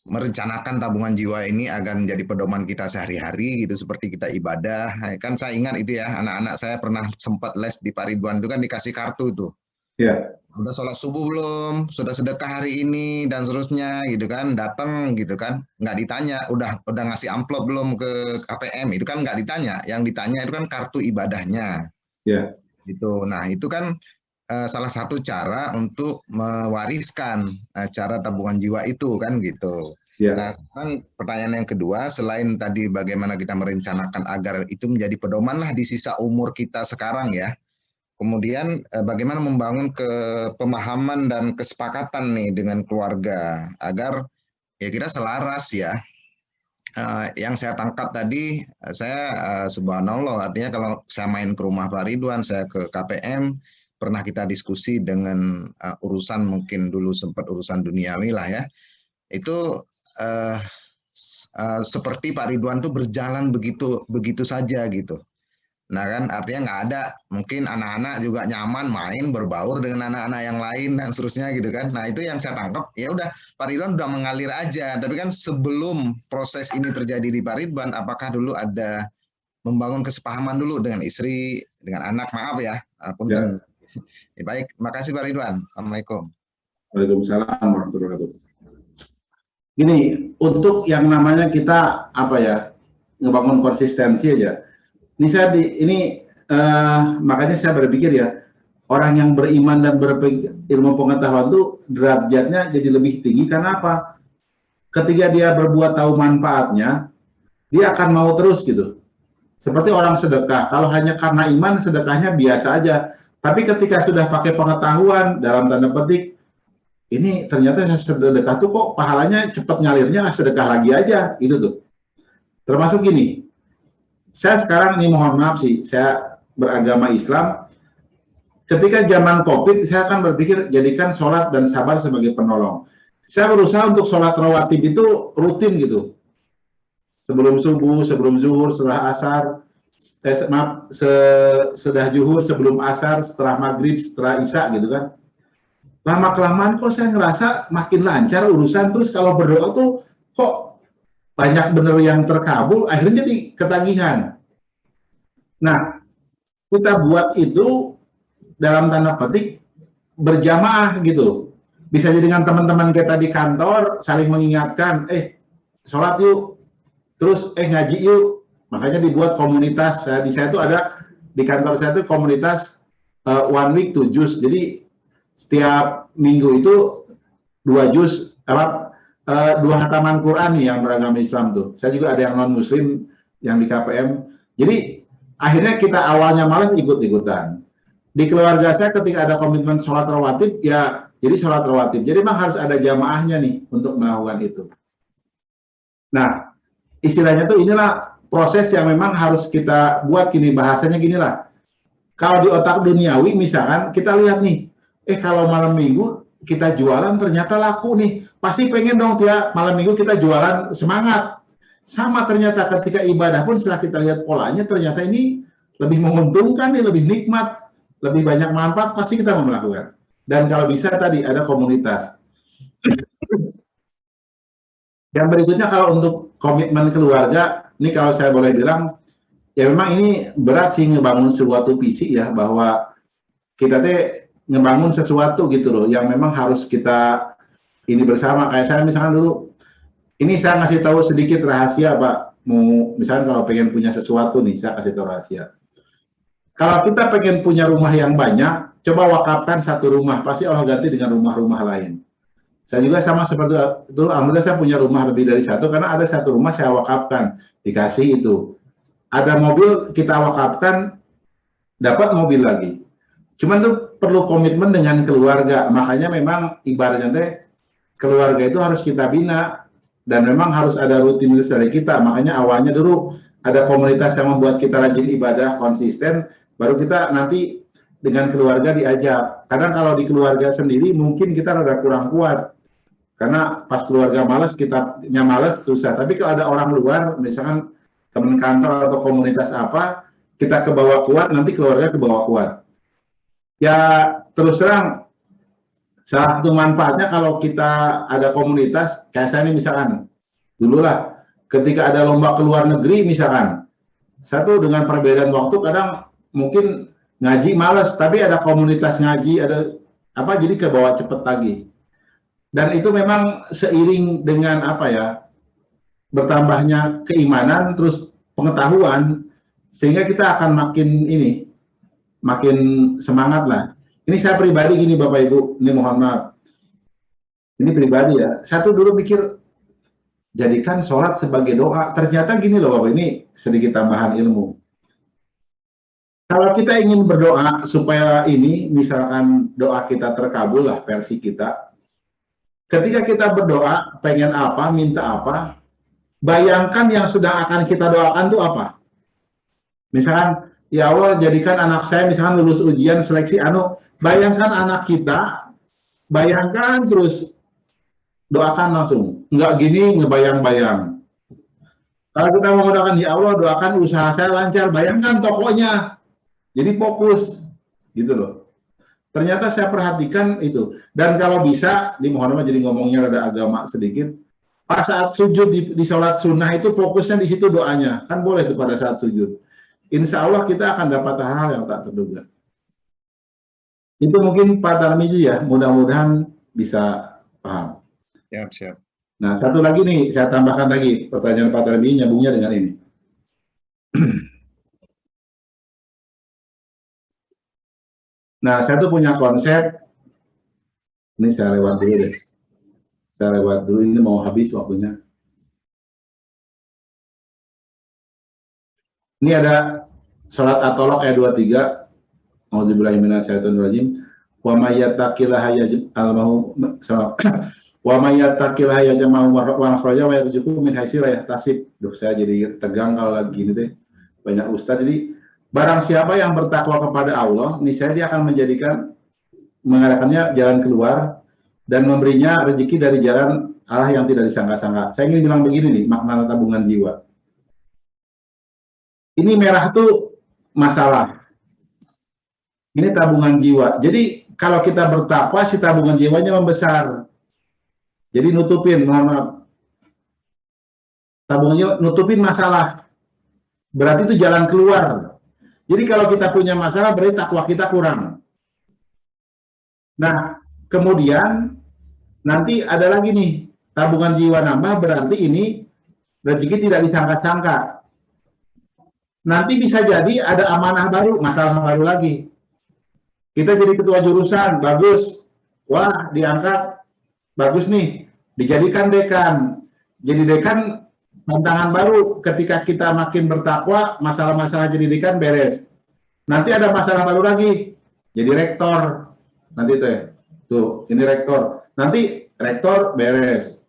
merencanakan tabungan jiwa ini agar menjadi pedoman kita sehari-hari gitu, seperti kita ibadah. Kan saya ingat itu ya, anak-anak saya pernah sempat les di Pak Ridwan itu kan dikasih kartu tuh. Iya. Udah sholat subuh belum? Sudah sedekah hari ini dan seterusnya gitu kan. Datang gitu kan, nggak ditanya udah ngasih amplop belum ke KPM, itu kan nggak ditanya. Yang ditanya itu kan kartu ibadahnya. Iya. Gitu. Nah, itu kan salah satu cara untuk mewariskan cara tabungan jiwa itu kan gitu. Ya. Nah, sekarang pertanyaan yang kedua, selain tadi bagaimana kita merencanakan agar itu menjadi pedoman lah di sisa umur kita sekarang ya. Kemudian bagaimana membangun pemahaman dan kesepakatan nih dengan keluarga agar ya kita selaras ya. Yang saya tangkap tadi, saya subhanallah, artinya kalau saya main ke rumah Pak Ridwan, saya ke KPM, pernah kita diskusi dengan urusan, mungkin dulu sempat urusan duniawi lah ya, itu seperti Pak Ridwan tuh berjalan begitu saja gitu. Nah kan artinya nggak ada, mungkin anak-anak juga nyaman main berbaur dengan anak-anak yang lain dan seterusnya gitu kan. Nah itu yang saya tangkap, ya udah Pak Ridwan udah mengalir aja. Tapi kan sebelum proses ini terjadi di Pak Ridwan, apakah dulu ada membangun kesepahaman dulu dengan istri, dengan anak, maaf ya, punten. Ya, baik, makasih Pak Ridwan. Assalamualaikum. Waalaikumsalam warahmatullahi wabarakatuh. Gini, untuk yang namanya kita apa ya, ngebangun konsistensi aja. Makanya saya berpikir ya, orang yang beriman dan berilmu pengetahuan itu derajatnya jadi lebih tinggi. Karena apa? Ketika dia berbuat tahu manfaatnya, dia akan mau terus gitu. Seperti orang sedekah, kalau hanya karena iman, sedekahnya biasa aja. Tapi ketika sudah pakai pengetahuan, dalam tanda petik, ini ternyata sedekah tuh kok pahalanya cepat ngalirnya, sedekah lagi aja, itu tuh. Termasuk gini, saya sekarang ini mohon maaf sih, saya beragama Islam. Ketika zaman COVID, saya akan berpikir jadikan sholat dan sabar sebagai penolong. Saya berusaha untuk sholat rawatib itu rutin gitu. Sebelum subuh, sebelum zuhur, setelah asar, setelah zuhur, sebelum asar, setelah maghrib, setelah isya gitu kan. Lama-kelamaan kok saya ngerasa makin lancar urusan, terus kalau berdoa tuh kok banyak bener yang terkabul, akhirnya jadi ketagihan. Nah, kita buat itu dalam tanda petik berjamaah gitu. Bisa jadi dengan teman-teman kita di kantor saling mengingatkan, sholat yuk, terus ngaji yuk. Makanya dibuat komunitas. Di saya itu ada, di kantor saya itu komunitas one week 2 juz. Jadi setiap minggu itu 2 juz, 2 hataman Quran nih yang beragama Islam tuh. Saya juga ada yang non Muslim yang di KPM. Jadi akhirnya kita awalnya malas ikut-ikutan. Di keluarga saya ketika ada komitmen sholat rawatib, ya jadi sholat rawatib. Jadi memang harus ada jamaahnya nih untuk melakukan itu. Nah, istilahnya tuh inilah proses yang memang harus kita buat gini, bahasanya gini lah. Kalau di otak duniawi misalkan kita lihat nih, kalau malam minggu kita jualan ternyata laku nih. Pasti pengen dong tiap malam minggu kita jualan, semangat. Sama ternyata ketika ibadah pun setelah kita lihat polanya ternyata ini lebih menguntungkan nih, lebih nikmat, lebih banyak manfaat, pasti kita mau melakukan. Dan kalau bisa tadi ada komunitas. Yang berikutnya kalau untuk komitmen keluarga, ini kalau saya boleh bilang, ya memang ini berat sih ngebangun suatu visi ya, bahwa kita ngebangun sesuatu gitu loh, yang memang harus kita ini bersama. Kayak saya misalkan dulu, ini saya ngasih tahu sedikit rahasia Pak, mau misalnya kalau pengen punya sesuatu nih, saya kasih tahu rahasia. Kalau kita pengen punya rumah yang banyak, coba wakafkan satu rumah, pasti Allah ganti dengan rumah-rumah lain. Saya juga sama seperti itu, alhamdulillah saya punya rumah lebih dari satu, karena ada satu rumah saya wakafkan, dikasih itu. Ada mobil kita wakafkan, dapat mobil lagi. Cuman itu perlu komitmen dengan keluarga, makanya memang ibaratnya teh keluarga itu harus kita bina, dan memang harus ada rutinitas dari kita. Makanya awalnya dulu ada komunitas yang membuat kita rajin ibadah, konsisten, baru kita nanti dengan keluarga diajak. Kadang kalau di keluarga sendiri mungkin kita rada kurang kuat, karena pas keluarga malas, kitanya malas, susah. Tapi kalau ada orang luar, misalkan teman kantor atau komunitas apa, kita ke bawah kuat, nanti keluarga ke bawah kuat. Ya terus terang, salah satu manfaatnya kalau kita ada komunitas, kayak saya ini misalkan, dulu lah, ketika ada lomba ke luar negeri misalkan, satu dengan perbedaan waktu kadang mungkin ngaji malas, tapi ada komunitas ngaji, ada apa, jadi ke bawah cepet lagi. Dan itu memang seiring dengan apa ya, bertambahnya keimanan, terus pengetahuan, sehingga kita akan makin semangat lah. Ini saya pribadi gini Bapak Ibu, ini mohon maaf. Ini pribadi ya, saya tuh dulu mikir, jadikan sholat sebagai doa. Ternyata gini loh Bapak, ini sedikit tambahan ilmu. Kalau kita ingin berdoa supaya ini, misalkan doa kita terkabul lah versi kita, ketika kita berdoa, pengen apa, minta apa, bayangkan yang sedang akan kita doakan itu apa. Misalkan, ya Allah jadikan anak saya misalkan lulus ujian seleksi bayangkan anak kita, bayangkan terus, doakan langsung. Enggak gini ngebayang-bayang. Kalau kita mau doakan, ya Allah doakan usaha saya lancar, bayangkan tokonya. Jadi fokus, gitu loh. Ternyata saya perhatikan itu. Dan kalau bisa, dimohon maaf jadi ngomongnya ada agama sedikit, pas saat sujud di sholat sunnah itu fokusnya di situ doanya. Kan boleh itu pada saat sujud. Insya Allah kita akan dapat hal yang tak terduga. Itu mungkin Pak Tarmizi ya, mudah-mudahan bisa paham. Siap. Nah, satu lagi nih, saya tambahkan lagi pertanyaan Pak Tarmizi nyambungnya dengan ini. Nah, saya tuh punya konsep, ini saya lewat dulu deh. Saya lewat dulu, ini mau habis waktunya. Ini ada salat At-Tolaq ayat 23. Auzubillahi minasyaitonirrajim. Wa may yattaqillaha wa may yattaqillaha yaj'al wa makhraja wa yarzuqhu min haitsu la yahtasib. Duh, saya jadi tegang kalau lagi gini deh. Banyak ustaz. Jadi barang siapa yang bertakwa kepada Allah, niscaya dia akan mengadakannya jalan keluar dan memberinya rezeki dari jalan Allah yang tidak disangka-sangka. Saya ingin bilang begini nih, makna tabungan jiwa. Ini merah tuh masalah. Ini tabungan jiwa. Jadi kalau kita bertakwa, si tabungan jiwanya membesar. Jadi nutupin, mohon maaf. Tabungannya nutupin masalah. Berarti itu jalan keluar. Jadi kalau kita punya masalah, berarti takwa kita kurang. Nah, kemudian nanti ada lagi nih, tabungan jiwa nambah, berarti ini rezeki tidak disangka-sangka. Nanti bisa jadi ada amanah baru, masalah baru lagi. Kita jadi ketua jurusan, bagus. Wah, diangkat, bagus nih. Dijadikan dekan. Jadi dekan, tantangan baru. Ketika kita makin bertakwa, masalah-masalah jadi dekan beres. Nanti ada masalah baru lagi. Jadi rektor. Nanti tuh, ini rektor. Nanti rektor beres.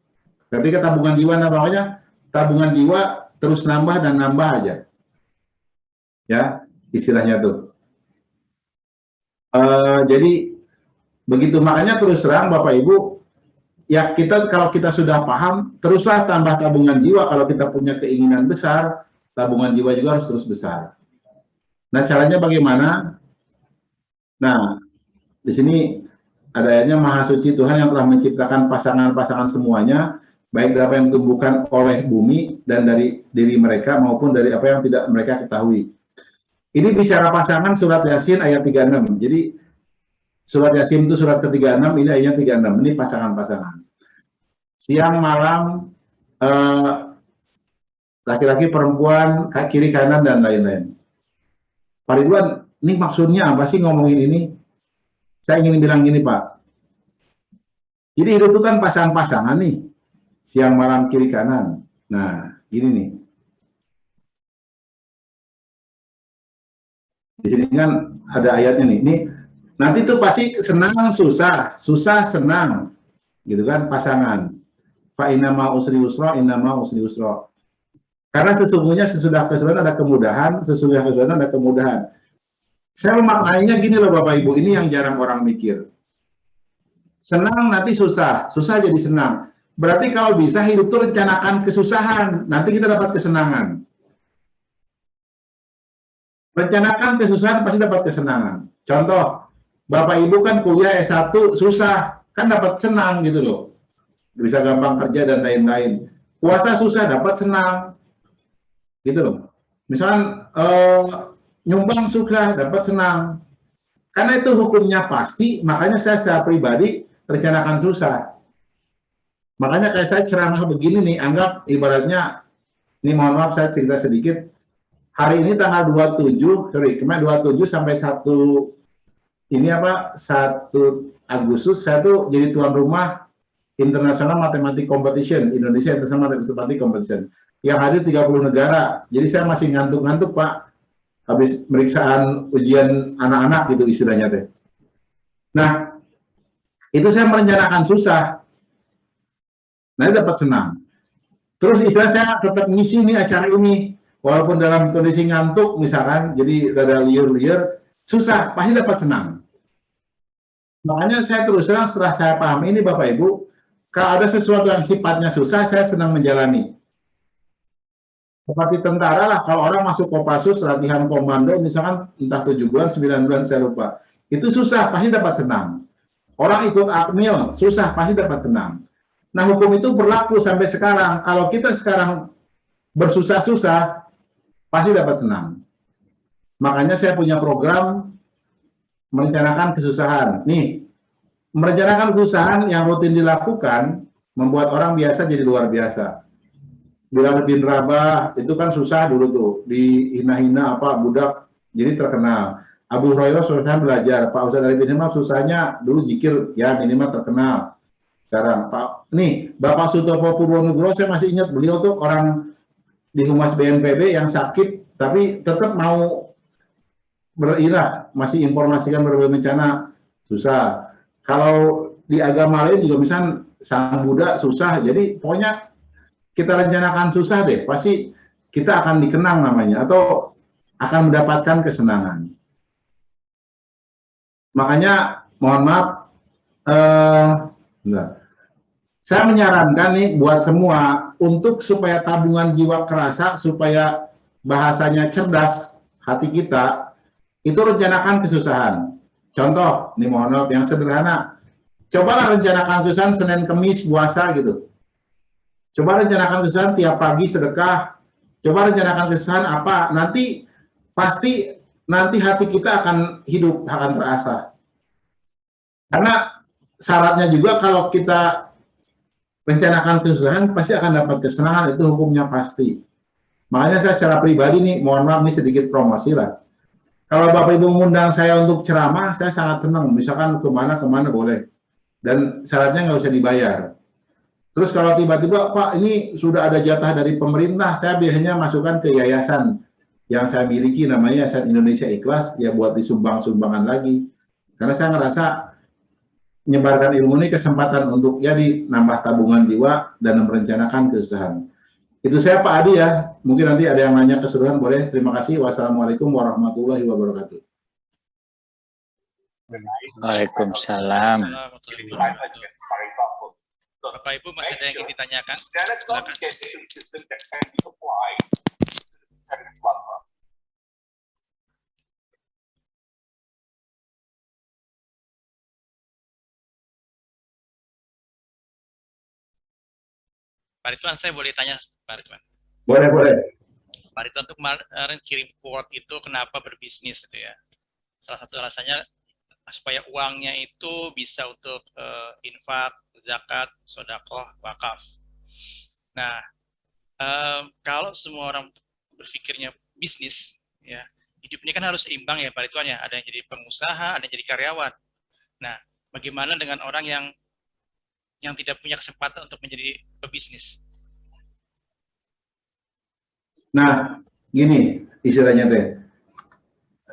Ketika tabungan jiwa namanya, tabungan jiwa terus nambah dan nambah aja. Ya, istilahnya tuh. Jadi begitu, makanya terus terang Bapak Ibu, ya kita kalau kita sudah paham, teruslah tambah tabungan jiwa. Kalau kita punya keinginan besar, tabungan jiwa juga harus terus besar. Nah, caranya bagaimana? Nah, di sini ada ayatnya, Maha Suci Tuhan yang telah menciptakan pasangan-pasangan semuanya, baik dari apa yang ditumbuhkan oleh bumi dan dari diri mereka maupun dari apa yang tidak mereka ketahui. Ini bicara pasangan surat Yasin ayat 36. Jadi surat Yasin itu surat ke-36, ini ayatnya 36. Ini pasangan-pasangan. Siang malam laki-laki, perempuan, kiri, kanan, dan lain-lain. Pak Ridwan, ini maksudnya apa sih ngomongin ini? Saya ingin bilang gini, Pak. Jadi hidup itu kan pasangan-pasangan nih, siang, malam, kiri, kanan. Nah, gini nih. Di sini kan ada ayatnya nih. Ini nanti tuh pasti senang, susah, susah, senang, gitu kan pasangan. Fa inama usri usra, inama usri usra. Karena sesungguhnya sesudah kesulitan ada kemudahan, sesudah kesulitan ada kemudahan. Saya memaknainya gini loh Bapak Ibu, ini yang jarang orang mikir. Senang nanti susah, susah jadi senang. Berarti kalau bisa hidup itu rencanakan kesusahan, nanti kita dapat kesenangan. Rencanakan kesusahan pasti dapat kesenangan. Contoh, Bapak Ibu kan kuliah S1 susah, kan dapat senang gitu loh. Bisa gampang kerja dan lain-lain. Puasa susah, dapat senang. Gitu loh. Misalkan nyumbang susah, dapat senang. Karena itu hukumnya pasti, makanya saya secara pribadi rencanakan susah. Makanya kayak saya ceramah begini nih, anggap ibaratnya, ini mohon maaf saya cerita sedikit, hari ini tanggal 27, kemarin 27 sampai 1 Agustus, saya tuh jadi tuan rumah International Mathematics Competition, Indonesia International Mathematics Competition. Yang hadir 30 negara. Jadi saya masih ngantuk-ngantuk, Pak. Habis pemeriksaan ujian anak-anak gitu istilahnya teh. Nah, itu saya merencanakan susah. Nah, dapat senang. Terus istilah saya tetap ngisi nih acara ini. Walaupun dalam kondisi ngantuk misalkan, jadi rada liur-liur, susah, pasti dapat senang. Makanya saya terus terang setelah saya pahami ini Bapak Ibu, kalau ada sesuatu yang sifatnya susah, saya senang menjalani. Seperti tentara lah, kalau orang masuk Kopassus, latihan komando, misalkan entah 7 bulan, 9 bulan, saya lupa. Itu susah, pasti dapat senang. Orang ikut akmil, susah, pasti dapat senang. Nah, hukum itu berlaku sampai sekarang. Kalau kita sekarang bersusah-susah, pasti dapat senang. Makanya saya punya program merencanakan kesusahan. Nih, merencanakan kesusahan yang rutin dilakukan, membuat orang biasa jadi luar biasa. Bilal bin Rabah itu kan susah dulu tuh, dihina-hina apa budak jadi terkenal. Abu Hurairah susah belajar, Pak Ustadz Ali bin Imam susahnya dulu zikir ya minimal terkenal. Sekarang Pak nih Bapak Sutopo Purwonugroho saya masih ingat beliau tuh orang di Humas BNPB yang sakit tapi tetap mau berilah masih informasikan berbagai bencana susah. Kalau di agama lain juga misal sang Buddha susah, jadi pokoknya kita rencanakan susah deh, pasti kita akan dikenang namanya, atau akan mendapatkan kesenangan. Makanya, mohon maaf, saya menyarankan nih buat semua, untuk supaya tabungan jiwa kerasa, supaya bahasanya cerdas hati kita, itu rencanakan kesusahan. Contoh, nih mohon maaf yang sederhana, cobalah rencanakan kesusahan Senin Kemis puasa gitu. Coba rencanakan kesusahan tiap pagi sedekah. Coba rencanakan kesusahan apa. Nanti pasti nanti hati kita akan hidup, akan terasa. Karena syaratnya juga kalau kita rencanakan kesusahan pasti akan dapat kesenangan, itu hukumnya pasti. Makanya saya secara pribadi nih, mohon maaf nih sedikit promosi lah. Kalau Bapak Ibu mengundang saya untuk ceramah, saya sangat senang. Misalkan kemana-kemana boleh. Dan syaratnya nggak usah dibayar. Terus kalau tiba-tiba, Pak, ini sudah ada jatah dari pemerintah, saya biasanya masukkan ke yayasan yang saya miliki, namanya Yayasan Indonesia Ikhlas, ya buat disumbang-sumbangan lagi. Karena saya ngerasa menyebarkan ilmu ini kesempatan untuk ya nambah tabungan jiwa dan merencanakan kesusahan. Itu saya Pak Adi ya, mungkin nanti ada yang nanya keseluruhan, boleh. Terima kasih. Wassalamualaikum warahmatullahi wabarakatuh. Waalaikumsalam. Bapak Ibu masih ada yang ingin ditanyakan? Pak Ridwan, saya boleh tanya, Pak Ridwan? Boleh, boleh. Pak Ridwan tuh kemarin kirim quote itu kenapa berbisnis itu ya. Salah satu alasannya supaya uangnya itu bisa untuk infak, zakat, sedekah, wakaf. Nah, Kalau semua orang berpikirnya bisnis, ya hidup ini kan harus seimbang ya Pak Ridwan ya. Ada yang jadi pengusaha, ada yang jadi karyawan. Nah, bagaimana dengan orang yang tidak punya kesempatan untuk menjadi pebisnis? Nah, gini istilahnya teh.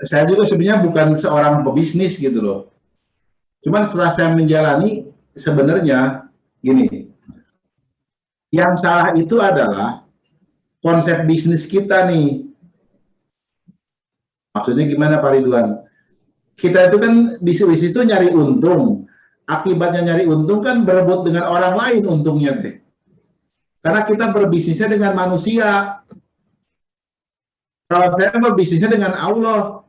Saya juga sebenarnya bukan seorang pebisnis gitu loh. Cuman setelah saya menjalani, sebenarnya gini, yang salah itu adalah konsep bisnis kita nih. Maksudnya gimana Pak Ridwan? Kita itu kan bisnis itu nyari untung. Akibatnya nyari untung kan berebut dengan orang lain untungnya teh. Karena kita berbisnisnya dengan manusia. Kalau saya berbisnisnya dengan Allah,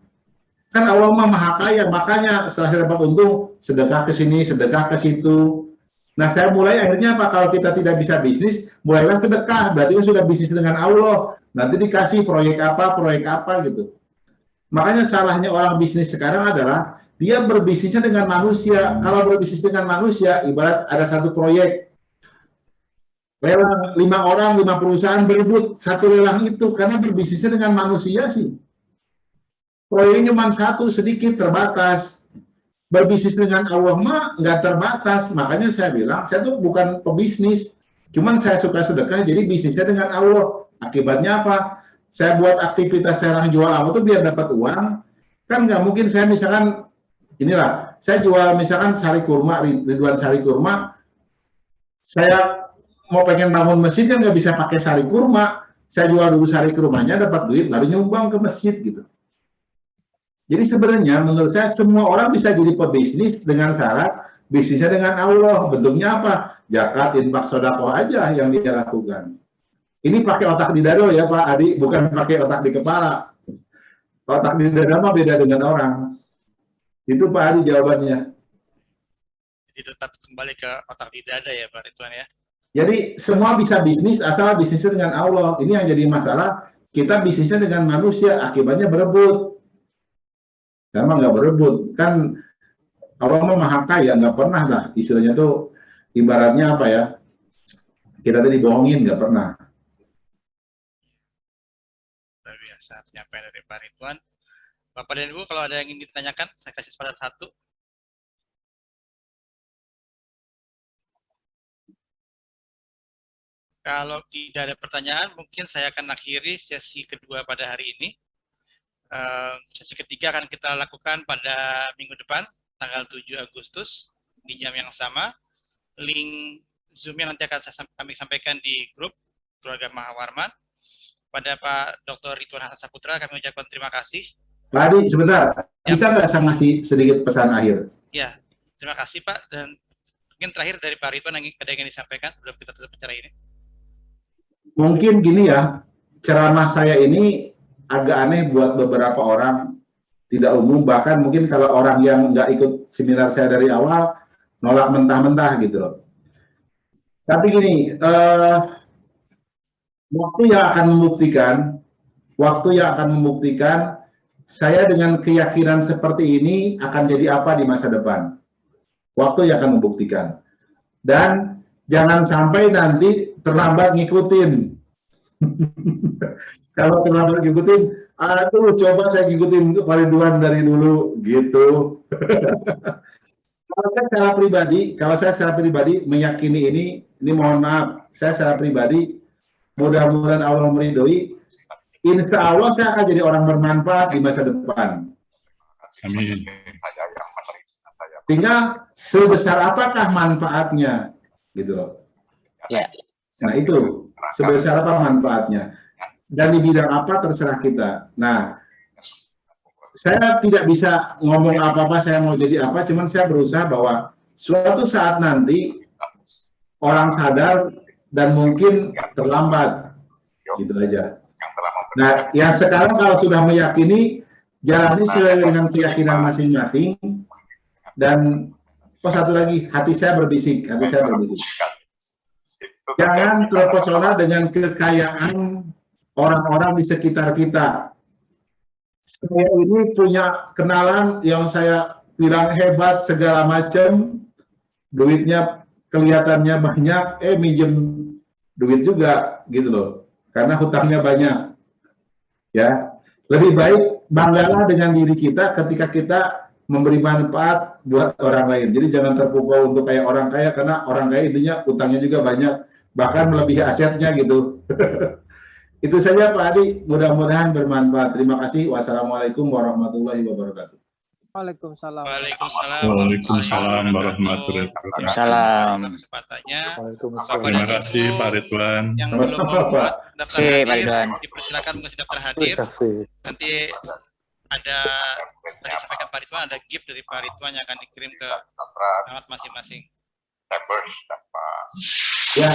kan Allah maha kaya, makanya setelah saya dapat untung, sedekah ke sini, sedekah ke situ. Nah, saya mulai akhirnya apa? Kalau kita tidak bisa bisnis, mulailah sedekah. Berarti kan sudah bisnis dengan Allah. Nanti dikasih proyek apa gitu. Makanya salahnya orang bisnis sekarang adalah dia berbisnisnya dengan manusia. Kalau berbisnis dengan manusia, ibarat ada satu proyek, lelang 5 orang, 5 perusahaan berebut satu lelang itu karena berbisnisnya dengan manusia sih. Proyeknya cuma satu, sedikit, terbatas. Berbisnis dengan Allah mah nggak terbatas. Makanya saya bilang, saya tuh bukan pebisnis. Cuman saya suka sedekah, jadi bisnisnya dengan Allah. Akibatnya apa? Saya buat aktivitas saya jual apa tuh biar dapat uang. Kan nggak mungkin saya misalkan, inilah, saya jual misalkan sari kurma, Ridwan sari kurma. Saya mau pengen bangun masjid kan nggak bisa pakai sari kurma. Saya jual dulu sari kurmanya, dapat duit, lalu nyumbang ke masjid gitu. Jadi sebenarnya menurut saya semua orang bisa jadi pebisnis dengan syarat bisnisnya dengan Allah. Bentuknya apa? Zakat, infak, sedekah aja yang dia lakukan. Ini pakai otak di dada ya Pak Adi, bukan pakai otak di kepala. Otak di dada mah beda dengan orang. Itu Pak Adi jawabannya. Jadi tetap kembali ke otak di dada ya Pak Ridwan ya. Jadi semua bisa bisnis asal bisnisnya dengan Allah. Ini yang jadi masalah. Kita bisnisnya dengan manusia, akibatnya berebut. Karena nggak berebut, kan Allah mah maha kaya, nggak pernah lah istilahnya tuh ibaratnya apa ya, kita tadi dibohongin nggak pernah. Luar biasa penyampaian dari Pak Ridwan. Bapak dan Ibu kalau ada yang ingin ditanyakan, saya kasih kesempatan satu. Kalau tidak ada pertanyaan, mungkin saya akan akhiri sesi kedua pada hari ini. Sesi ketiga akan kita lakukan pada minggu depan, tanggal 7 Agustus, di jam yang sama. Link Zoom-nya nanti akan kami sampaikan di grup Keluarga Mahawarman. Pada Pak Dr. Ridwan Hasan Saputra, kami ucapkan terima kasih. Pak Adi, sebentar, bisa nggak saya ngasih sedikit pesan akhir? Ya, terima kasih Pak. Dan mungkin terakhir dari Pak Ridwan, ada yang ingin disampaikan sebelum kita tutup acara ini? Mungkin gini ya, ceramah saya ini agak aneh buat beberapa orang, tidak umum, bahkan mungkin kalau orang yang nggak ikut seminar saya dari awal, nolak mentah-mentah gitu loh. Tapi gini, waktu yang akan membuktikan saya dengan keyakinan seperti ini akan jadi apa di masa depan. Waktu yang akan membuktikan. Dan jangan sampai nanti terlambat ngikutin. Kalau terlambat ngikutin, aduh coba saya ngikutin Pak Ridwan dari dulu gitu. Kalau saya secara pribadi meyakini ini mohon maaf, saya secara pribadi mudah-mudahan Allah meridhoi, insya Allah saya akan jadi orang bermanfaat di masa depan. Amin. Tinggal sebesar apakah manfaatnya, gitu loh. Ya. Nah itu sebesar apa manfaatnya dan di bidang apa terserah kita. Nah, saya tidak bisa ngomong apa-apa, saya mau jadi apa, cuman saya berusaha bahwa suatu saat nanti orang sadar dan mungkin terlambat, gitu aja. Nah, yang sekarang kalau sudah meyakini, jalani sesuai dengan keyakinan masing-masing, dan satu lagi, hati saya berbisik. Jangan terpesona dengan kekayaan orang-orang di sekitar kita. Saya ini punya kenalan yang saya bilang hebat segala macam, duitnya kelihatannya banyak, minjem duit juga, gitu loh. karena hutangnya banyak. Ya, lebih baik banggalah dengan diri kita ketika kita memberi manfaat buat orang lain. Jadi jangan terpukau untuk kayak orang kaya, karena orang kaya intinya utangnya juga banyak, bahkan melebihi asetnya gitu. Itu saja Pak Adi, mudah-mudahan bermanfaat. Terima kasih. Wassalamualaikum warahmatullahi wabarakatuh. Waalaikumsalam. Waalaikumsalam warahmatullahi wabarakatuh. Salam. Kesempatannya. Terima kasih Pak Ridwan. Yang belum membuat daftar Terima kasih, Pak hadir, Ridwan. dipersilakan mengisi daftar hadir. Nanti ada, tadi sampaikan Pak Ridwan, ada gift dari Pak Ridwan yang akan dikirim ke alamat masing-masing. Ya,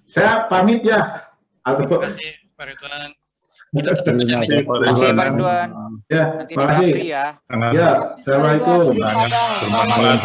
saya pamit ya. Terima kasih Pak Ridwan. Kita tutup aja nih. Terima kasih Pak Ridwan. Ya, Nanti di terima kasih. Capri ya. Ya, assalamualaikum. Bermanfaat.